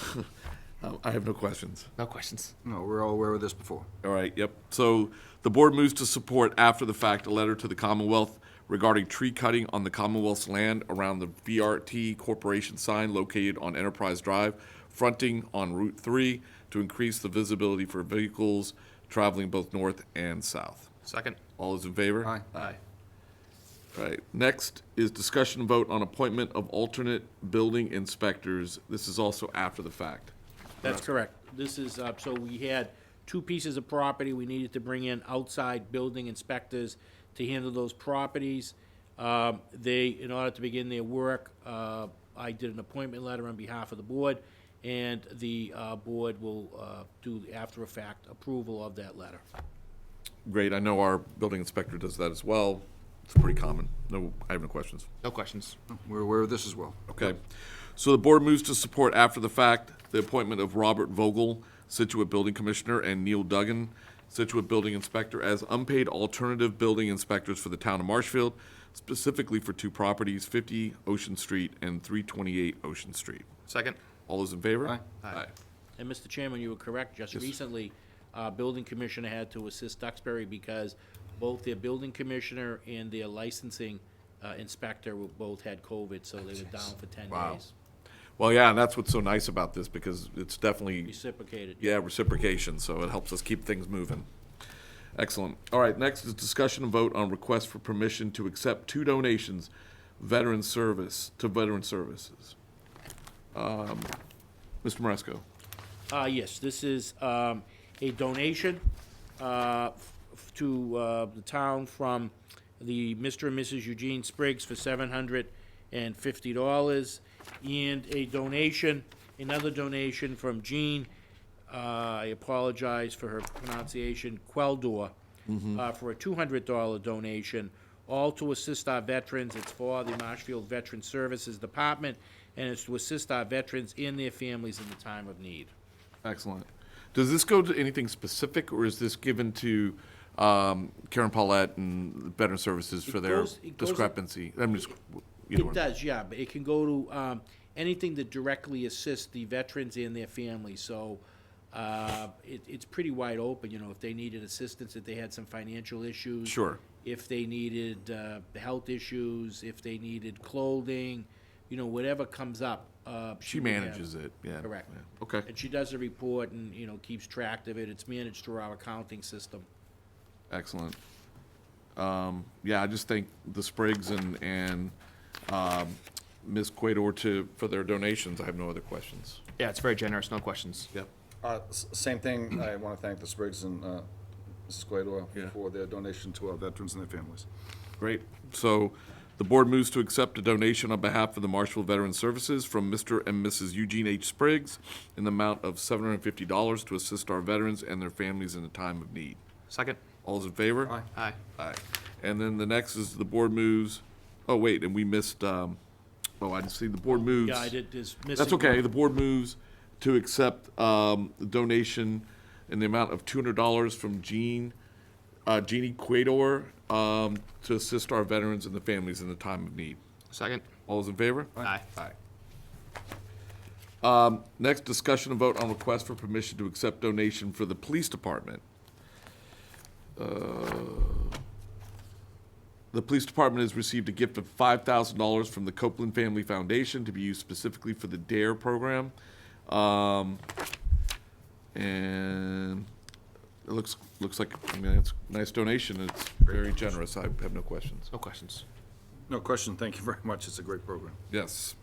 [SPEAKER 2] have no questions.
[SPEAKER 3] No questions.
[SPEAKER 5] No, we're all aware of this before.
[SPEAKER 2] All right, yep. So the board moves to support after the fact a letter to the Commonwealth regarding tree cutting on the Commonwealth's land around the VRT Corporation sign located on Enterprise Drive, fronting on Route 3 to increase the visibility for vehicles traveling both north and south.
[SPEAKER 3] Second.
[SPEAKER 2] All those in favor?
[SPEAKER 5] Aye.
[SPEAKER 3] Aye.
[SPEAKER 2] All right, next is discussion and vote on appointment of alternate building inspectors. This is also after the fact.
[SPEAKER 1] That's correct. This is, so we had 2 pieces of property. We needed to bring in outside building inspectors to handle those properties. In order to begin their work, I did an appointment letter on behalf of the board, and the board will do the after-effect approval of that letter.
[SPEAKER 2] Great, I know our building inspector does that as well. It's pretty common. No, I have no questions.
[SPEAKER 3] No questions.
[SPEAKER 5] We're aware of this as well.
[SPEAKER 2] Okay. So the board moves to support after the fact the appointment of Robert Vogel, Situate Building Commissioner, and Neil Duggan, Situate Building Inspector, as unpaid alternative building inspectors for the town of Marshfield, specifically for 2 properties, 50 Ocean Street and 328 Ocean Street.
[SPEAKER 3] Second.
[SPEAKER 2] All those in favor?
[SPEAKER 5] Aye.
[SPEAKER 2] Aye.
[SPEAKER 1] And Mr. Chairman, you were correct. Just recently, building commissioner had to assist Duxbury because both their building commissioner and their licensing inspector both had COVID, so they were down for 10
[SPEAKER 2] Wow.
[SPEAKER 1] days.
[SPEAKER 2] Well, yeah, and that's what's so nice about this, because it's definitely,
[SPEAKER 1] Reciprocated.
[SPEAKER 2] yeah, reciprocation, so it helps us keep things moving. Excellent. All right, next is discussion and vote on request for permission to accept 2 donations, veteran services. Mr. Maresco.
[SPEAKER 1] Yes, this is a donation to the town from the Mr. and Mrs. Eugene Spriggs for $750, and a donation, another donation from Jean, I apologize for her pronunciation, Queldor, for a $200 donation, all to assist our veterans. It's for the Marshfield Veteran Services Department, and it's to assist our veterans and their families in the time of need.
[SPEAKER 2] Excellent. Does this go to anything specific, or is this given to Karen Paulette and Veteran Services for their
[SPEAKER 1] it goes-
[SPEAKER 2] discrepancy? I'm just, either
[SPEAKER 1] It
[SPEAKER 2] one.
[SPEAKER 1] does, yeah, but it can go to anything that directly assists the veterans and their families. So it's pretty wide open, you know, if they needed assistance, if they had some financial issues.
[SPEAKER 2] Sure.
[SPEAKER 1] If they needed health issues, if they needed clothing, you know, whatever comes up.
[SPEAKER 2] She
[SPEAKER 1] would have-
[SPEAKER 2] manages it, yeah.
[SPEAKER 1] Correct.
[SPEAKER 2] Yeah. Okay,
[SPEAKER 1] And she does a report and, you know, keeps track of it. It's managed through our accounting system.
[SPEAKER 2] excellent. Yeah, I just thank the Spriggs and Ms. Quaidor for their donations. I have no other questions.
[SPEAKER 3] Yeah, it's very generous. No questions.
[SPEAKER 2] Yep.
[SPEAKER 5] Same thing, I want to thank the Spriggs and Mrs. Quaidor
[SPEAKER 2] Yeah.
[SPEAKER 5] for their donation to our veterans and their families.
[SPEAKER 2] Great. So the board moves to accept a donation on behalf of the Marshfield Veteran Services from Mr. and Mrs. Eugene H. Spriggs in the amount of $750 to assist our veterans and their families in a time of need.
[SPEAKER 3] Second.
[SPEAKER 2] All those in favor?
[SPEAKER 5] Aye.
[SPEAKER 3] Aye.
[SPEAKER 2] Aye. And then the next is the board moves, oh, wait, and we missed, I didn't see, the board moves.
[SPEAKER 1] Yeah, I did, there's missing.
[SPEAKER 2] That's okay. The board moves to accept the donation in the amount of $200 from Jeannie Quaidor to assist our veterans and the families in the time of need.
[SPEAKER 3] Second.
[SPEAKER 2] All those in favor?
[SPEAKER 3] Aye.
[SPEAKER 2] Aye. Next, discussion and vote on request for permission to accept donation for the police department. The police department has received a gift of $5,000 from the Copeland Family Foundation to be used specifically for the DARE program. And it looks like, I mean, it's a nice donation. It's very generous. I have no questions.
[SPEAKER 3] No questions.
[SPEAKER 5] No question, thank you very much, it's a great program.
[SPEAKER 2] Yes.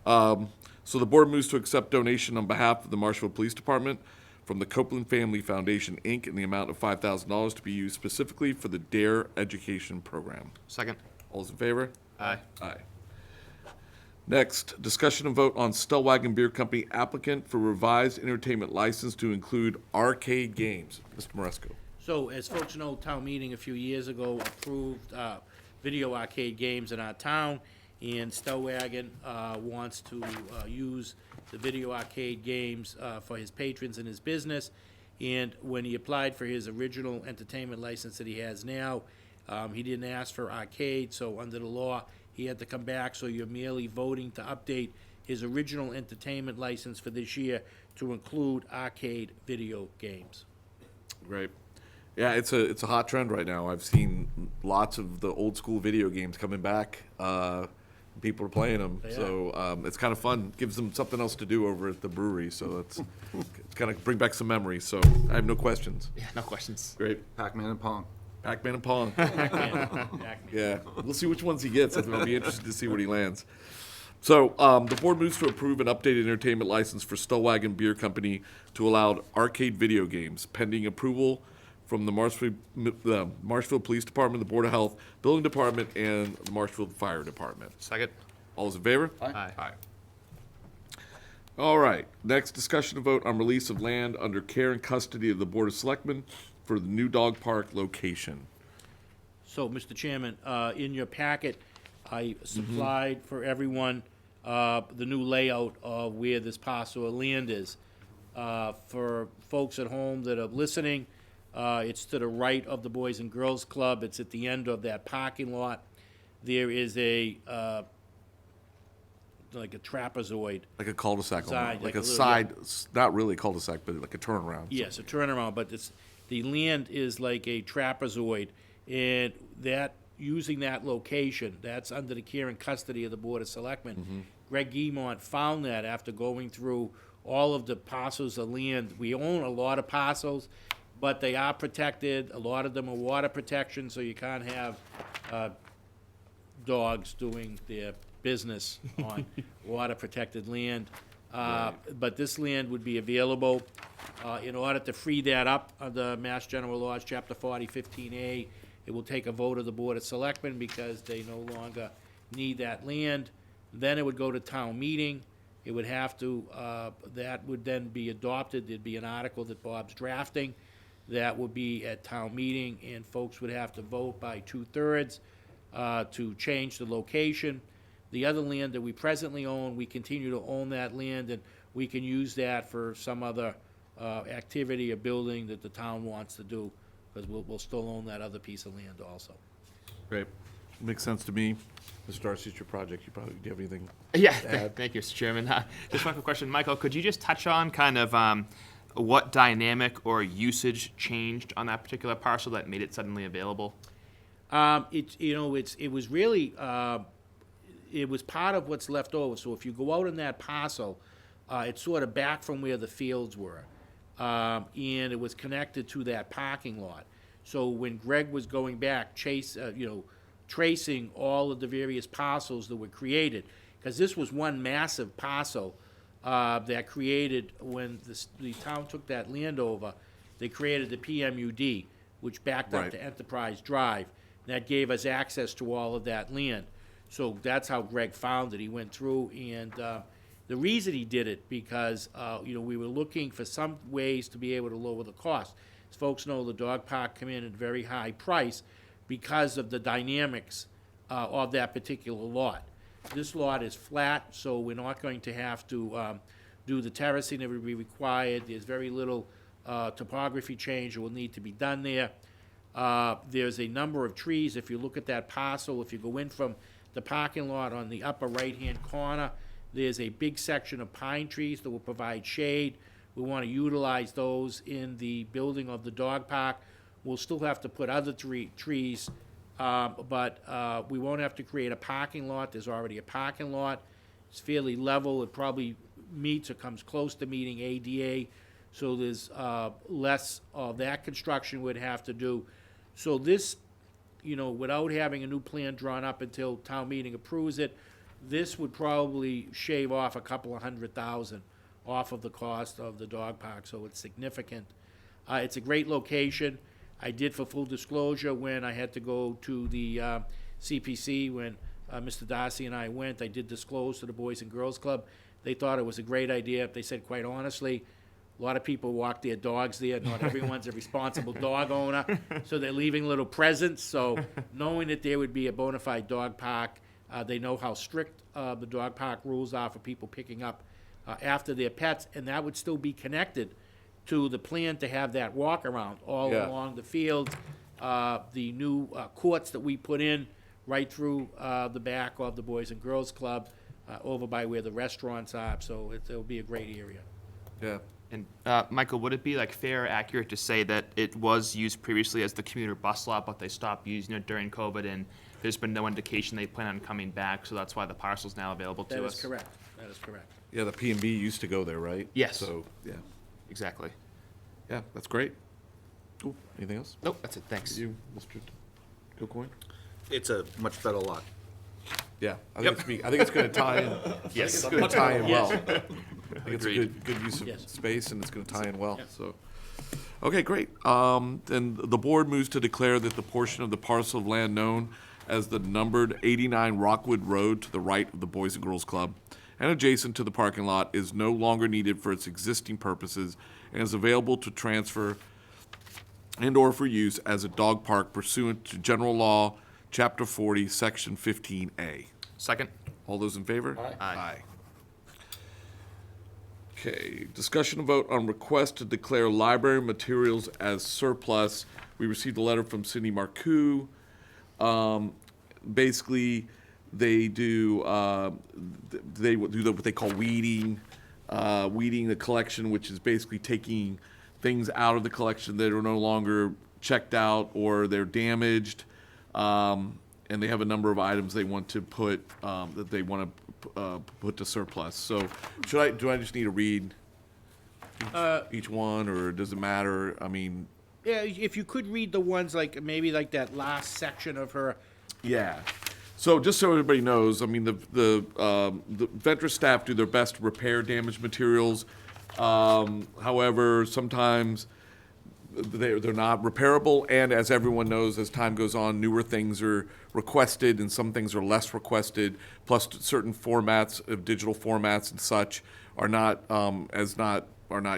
[SPEAKER 2] So the board moves to accept donation on behalf of the Marshfield Police Department from the Copeland Family Foundation, Inc., in the amount of $5,000 to be used specifically for the DARE education program.
[SPEAKER 3] Second.
[SPEAKER 2] All those in favor?
[SPEAKER 3] Aye.
[SPEAKER 2] Aye. Next, discussion and vote on Stellwagen Beer Company applicant for revised entertainment license to include arcade games. Mr. Maresco.
[SPEAKER 1] So, as folks know, town meeting a few years ago approved video arcade games in our town, and Stellwagen wants to use the video arcade games for his patrons and his business. And when he applied for his original entertainment license that he has now, he didn't ask for arcade, so under the law, he had to come back, so you're merely voting to update his original entertainment license for this year to include arcade video games.
[SPEAKER 2] Great. Yeah, it's a hot trend right now. I've seen lots of the old school video games coming back. People are playing them,
[SPEAKER 1] They
[SPEAKER 2] so it's kind of fun. Gives them something else to do over at the brewery, so it's kind of bring back some memories. So I have no questions.
[SPEAKER 3] Yeah, no questions.
[SPEAKER 2] Great.
[SPEAKER 5] Pac-Man and Pong.
[SPEAKER 2] Pac-Man and Pong.
[SPEAKER 1] Pac-Man.
[SPEAKER 2] Yeah, we'll see which ones he gets. I'll be interested to see where he lands. So the board moves to approve an updated entertainment license for Stellwagen Beer Company to allow arcade video games, pending approval from the Marshfield Police Department, the Board of Health, Building Department, and the Marshfield Fire Department.
[SPEAKER 3] Second.
[SPEAKER 2] All those in favor?
[SPEAKER 3] Aye.
[SPEAKER 2] Aye. All right, next discussion and vote on release of land under care and custody of the Board of Selectmen for the new dog park location.
[SPEAKER 1] So, Mr. Chairman, in your packet, I supplied for everyone the new layout of where this parcel of land is. For folks at home that are listening, it's to the right of the Boys and Girls Club. It's at the end of that parking lot. There is a like a trapezoid.
[SPEAKER 2] Like a cul-de-sac,
[SPEAKER 1] Side,
[SPEAKER 2] like
[SPEAKER 1] like a
[SPEAKER 2] a
[SPEAKER 1] little-
[SPEAKER 2] side, not really cul-de-sac, but like a turnaround.
[SPEAKER 1] Yes, a turnaround, but the land is like a trapezoid, and that, using that location, that's under the care and custody of the Board of Selectmen. Greg Guimont found that after going through all of the parcels of land. We own a lot of parcels, but they are protected. A lot of them are water protection, so you can't have dogs doing their business on water-protected land. But this land would be available. In order to free that up under Mass General Laws, Chapter 40, 15A, it will take a vote of the Board of Selectmen because they no longer need that land. Then it would go to town meeting. It would have to, that would then be adopted. There'd be an article that Bob's drafting that would be at town meeting, and folks would have to vote by 2/3 to change the location. The other land that we presently own, we continue to own that land, and we can use that for some other activity or building that the town wants to do, because we'll still own that other piece of land also.
[SPEAKER 2] Great. Makes sense to me. Mr. Darcy, it's your project. Do you have anything?
[SPEAKER 3] Yeah,
[SPEAKER 2] to add?
[SPEAKER 3] thank you, Mr. Chairman. Just one quick question. Michael, could you just touch on kind of what dynamic or usage changed on that particular parcel that made it suddenly available?
[SPEAKER 1] It was really, it was part of what's left over. So if you go out in that parcel, it's sort of back from where the fields were. And it was connected to that parking lot. So when Greg was going back, tracing all of the various parcels that were created, because this was one massive parcel that created, when the town took that land over, they created the PMUD, which backed up
[SPEAKER 2] Right.
[SPEAKER 1] to Enterprise Drive. That gave us access to all of that land. So that's how Greg found it. He went through, and the reason he did it, because we were looking for some ways to be able to lower the cost. As folks know, the dog park come in at a very high price because of the dynamics of that particular lot. This lot is flat, so we're not going to have to do the terracing that would be required. There's very little topography change that will need to be done there. There's a number of trees. If you look at that parcel, if you go in from the parking lot on the upper right-hand corner, there's a big section of pine trees that will provide shade. We want to utilize those in the building of the dog park. We'll still have to put other trees, but we won't have to create a parking lot. There's already a parking lot. It's fairly level. It probably meets or comes close to meeting ADA, so there's less of that construction we'd have to do. So this, without having a new plan drawn up until town meeting approves it, this would probably shave off a couple of $100,000 off of the cost of the dog park, so it's significant. It's a great location. I did, for full disclosure, when I had to go to the CPC, when Mr. Darcy and I went, I did disclose to the Boys and Girls Club. They thought it was a great idea. They said, quite honestly, a lot of people walk their dogs there. Not everyone's a responsible dog owner, so they're leaving little presents. So knowing that there would be a bona fide dog park, they know how strict the dog park rules are for people picking up after their pets, and that would still be connected to the plan to have that walk around all
[SPEAKER 2] Yeah.
[SPEAKER 1] along the fields. The new courts that we put in right through the back of the Boys and Girls Club, over by where the restaurants are, so it'll be a great area.
[SPEAKER 2] Yeah.
[SPEAKER 3] And Michael, would it be fair or accurate to say that it was used previously as the commuter bus lot, but they stopped using it during COVID, and there's been no indication they plan on coming back, so that's why the parcel's now available to
[SPEAKER 1] That
[SPEAKER 3] us?
[SPEAKER 1] is correct. That is correct.
[SPEAKER 2] Yeah, the P&B used to go there, right?
[SPEAKER 3] Yes.
[SPEAKER 2] So, yeah.
[SPEAKER 3] Exactly.
[SPEAKER 2] Yeah, that's great. Cool. Anything else?
[SPEAKER 3] Nope, that's it. Thanks.
[SPEAKER 2] You, Mr. Kilcoyne?
[SPEAKER 5] It's a much better lot.
[SPEAKER 2] Yeah, I think it's going to tie in.
[SPEAKER 3] Yes.
[SPEAKER 2] It's going to tie in well.
[SPEAKER 1] Yes.
[SPEAKER 2] I think it's a
[SPEAKER 3] Agreed.
[SPEAKER 2] good use of
[SPEAKER 1] Yes.
[SPEAKER 2] space, and it's going to tie in well,
[SPEAKER 1] Yeah.
[SPEAKER 2] so. Okay, great. Then the board moves to declare that the portion of the parcel of land known as the numbered 89 Rockwood Road to the right of the Boys and Girls Club and adjacent to the parking lot is no longer needed for its existing purposes and is available to transfer and/or for use as a dog park pursuant to General Law, Chapter 40, Section 15A.
[SPEAKER 3] Second.
[SPEAKER 2] All those in favor?
[SPEAKER 3] Aye.
[SPEAKER 2] Okay, discussion and vote on request to declare library materials as surplus. We received a letter from Cindy Marcoux. Basically, they do what they call weeding the collection, which is basically taking things out of the collection that are no longer checked out or they're damaged, and they have a number of items they want to put that they want to put to surplus. So, do I just need to read each one, or does it matter? I mean,
[SPEAKER 1] Yeah, if you could read the ones like, maybe like that last section of her.
[SPEAKER 2] yeah. So just so everybody knows, I mean, the Ventress staff do their best to repair damaged materials. However, sometimes they're not repairable, and as everyone knows, as time goes on, newer things are requested, and some things are less requested. Plus, certain formats of digital formats and such are not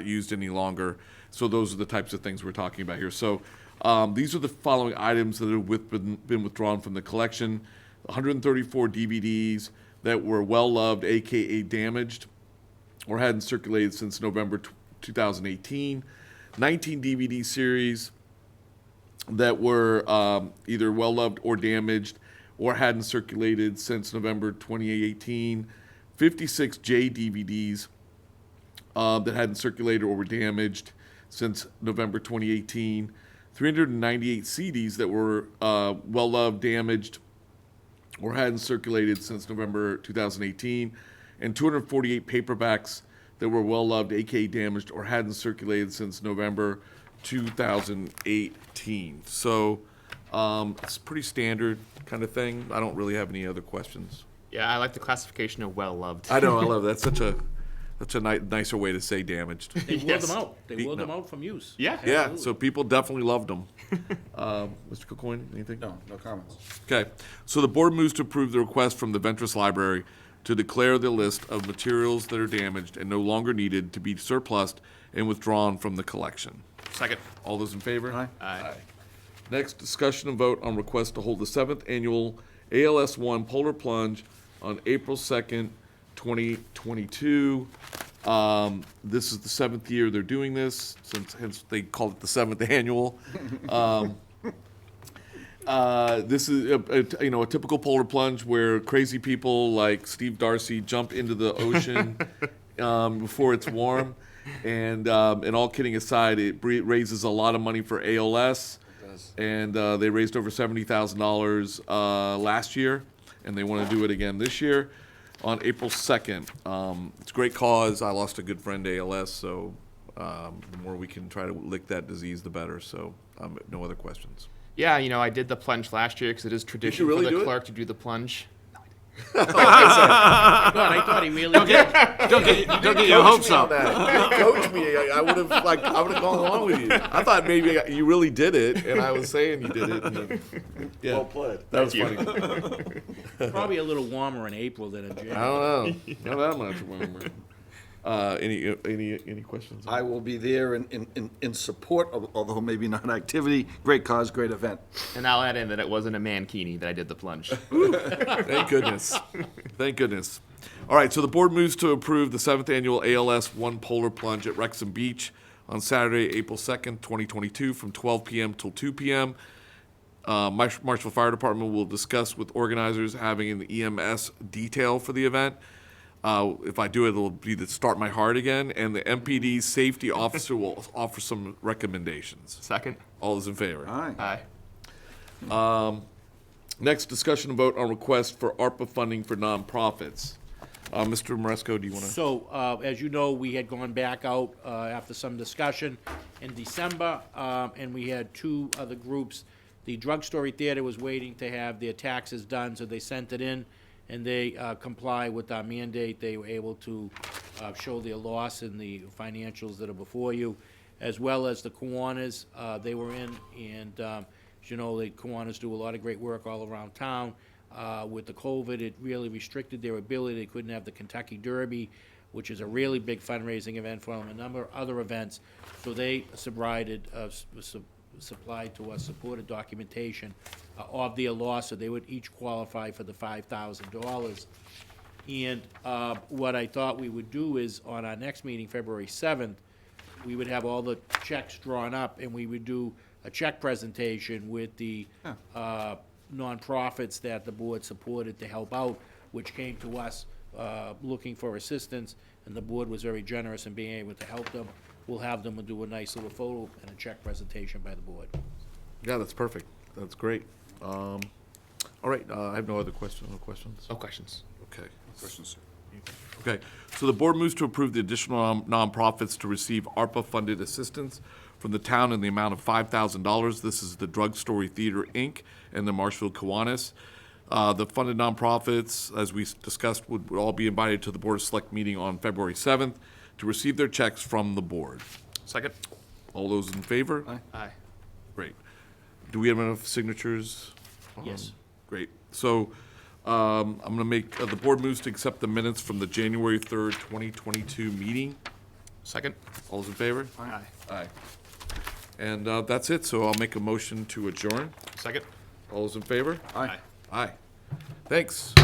[SPEAKER 2] used any longer. So those are the types of things we're talking about here. So these are the following items that have been withdrawn from the collection: 134 DVDs that were well-loved, aka damaged, or hadn't circulated since November 2018. 19 DVD series that were either well-loved or damaged or hadn't circulated since November 2018. 56 J DVDs that hadn't circulated or were damaged since November 2018. 398 CDs that were well-loved, damaged, or hadn't circulated since November 2018. And 248 paperbacks that were well-loved, aka damaged, or hadn't circulated since November 2018. So it's pretty standard kind of thing. I don't really have any other questions.
[SPEAKER 3] Yeah, I like the classification of well-loved.
[SPEAKER 2] I know, I love that. Such a nicer way to say damaged.
[SPEAKER 1] They wheeled them out. They
[SPEAKER 2] Beaten
[SPEAKER 1] wheeled them
[SPEAKER 2] up.
[SPEAKER 1] out from use.
[SPEAKER 3] Yeah.
[SPEAKER 2] Yeah,
[SPEAKER 1] Absolutely.
[SPEAKER 2] so people definitely loved them. Mr. Cocoyne, anything?
[SPEAKER 5] No comments.
[SPEAKER 2] Okay, so the board moves to approve the request from the Ventress Library to declare the list of materials that are damaged and no longer needed to be surplused and withdrawn from the collection.
[SPEAKER 3] Second.
[SPEAKER 2] All those in favor?
[SPEAKER 5] Aye.
[SPEAKER 3] Aye.
[SPEAKER 2] Next, discussion and vote on request to hold the 7th annual ALS 1 Polar Plunge on April 2nd, 2022. This is the 7th year they're doing this, hence they call it the 7th annual. This is a typical polar plunge where crazy people like Steve Darcy jump into the ocean before it's warm, and all kidding aside, it raises a lot of money for ALS, and they raised over $70,000 last year, and they want to do it again this year on April 2nd. It's a great cause. I lost a good friend to ALS, so the more we can try to lick that disease, the better. So no other questions.
[SPEAKER 3] Yeah, I did the plunge last year because it is tradition
[SPEAKER 2] really
[SPEAKER 3] for
[SPEAKER 2] do
[SPEAKER 3] the
[SPEAKER 2] it?
[SPEAKER 3] clerk to do the plunge.
[SPEAKER 1] God, I thought he really did.
[SPEAKER 6] Don't get your hopes up.
[SPEAKER 2] Coach me. I would have gone along with you. I thought maybe you really did it, and I was saying you did it. And then, yeah, well played. That was funny.
[SPEAKER 1] Probably a little warmer in April than in
[SPEAKER 2] I
[SPEAKER 1] January.
[SPEAKER 2] don't know. Not that much warmer. Any questions?
[SPEAKER 5] I will be there in support of, although maybe not activity, great cause, great event.
[SPEAKER 3] And I'll add in that it wasn't a mankini that I did the plunge.
[SPEAKER 2] Thank goodness. Thank goodness. All right, so the board moves to approve the 7th annual ALS 1 Polar Plunge at Wrexham Beach on Saturday, April 2nd, 2022, from 12 p.m. till 2 p.m. Marshfield Fire Department will discuss with organizers having an EMS detail for the event. If I do it, it'll be to start my heart again, and the MPD safety officer will offer some recommendations.
[SPEAKER 3] Second.
[SPEAKER 2] All those in favor?
[SPEAKER 5] Aye.
[SPEAKER 3] Aye.
[SPEAKER 2] Next, discussion and vote on request for ARPA funding for nonprofits. Mr. Maresco, do you want to?
[SPEAKER 1] So, as you know, we had gone back out after some discussion in December, and we had two other groups. The Drug Story Theater was waiting to have their taxes done, so they sent it in, and they comply with our mandate. They were able to show their loss in the financials that are before you, as well as the Kiwanis. They were in, and as you know, the Kiwanis do a lot of great work all around town. With the COVID, it really restricted their ability. They couldn't have the Kentucky Derby, which is a really big fundraising event for them, a number of other events. So they supplied to us supported documentation of their loss, so they would each qualify for the $5,000. And what I thought we would do is, on our next meeting, February 7th, we would have all the checks drawn up, and we would do a check presentation with the nonprofits that the board supported to help out, which came to us looking for assistance, and the board was very generous in being able to help them. We'll have them do a nice little photo and a check presentation by the board.
[SPEAKER 2] Yeah, that's perfect. That's great. All right, I have no other questions. No questions?
[SPEAKER 3] No questions.
[SPEAKER 2] Okay.
[SPEAKER 5] Questions, sir?
[SPEAKER 2] Okay, so the board moves to approve the additional nonprofits to receive ARPA-funded assistance from the town in the amount of $5,000. This is the Drug Story Theater, Inc. and the Marshfield Kiwanis. The funded nonprofits, as we discussed, would all be invited to the Board of Select meeting on February 7th to receive their checks from the board.
[SPEAKER 3] Second?
[SPEAKER 2] All those in favor?
[SPEAKER 3] Aye.
[SPEAKER 2] Great. Do we have enough signatures?
[SPEAKER 1] Yes.
[SPEAKER 2] Great. So I'm going to make, the board moves to accept the minutes from the January 3rd, 2022 meeting.
[SPEAKER 3] Second?
[SPEAKER 2] All those in favor?
[SPEAKER 3] Aye.
[SPEAKER 2] Aye. And that's it, so I'll make a motion to adjourn.
[SPEAKER 3] Second?
[SPEAKER 2] All those in favor?
[SPEAKER 3] Aye.
[SPEAKER 2] Aye. Thanks.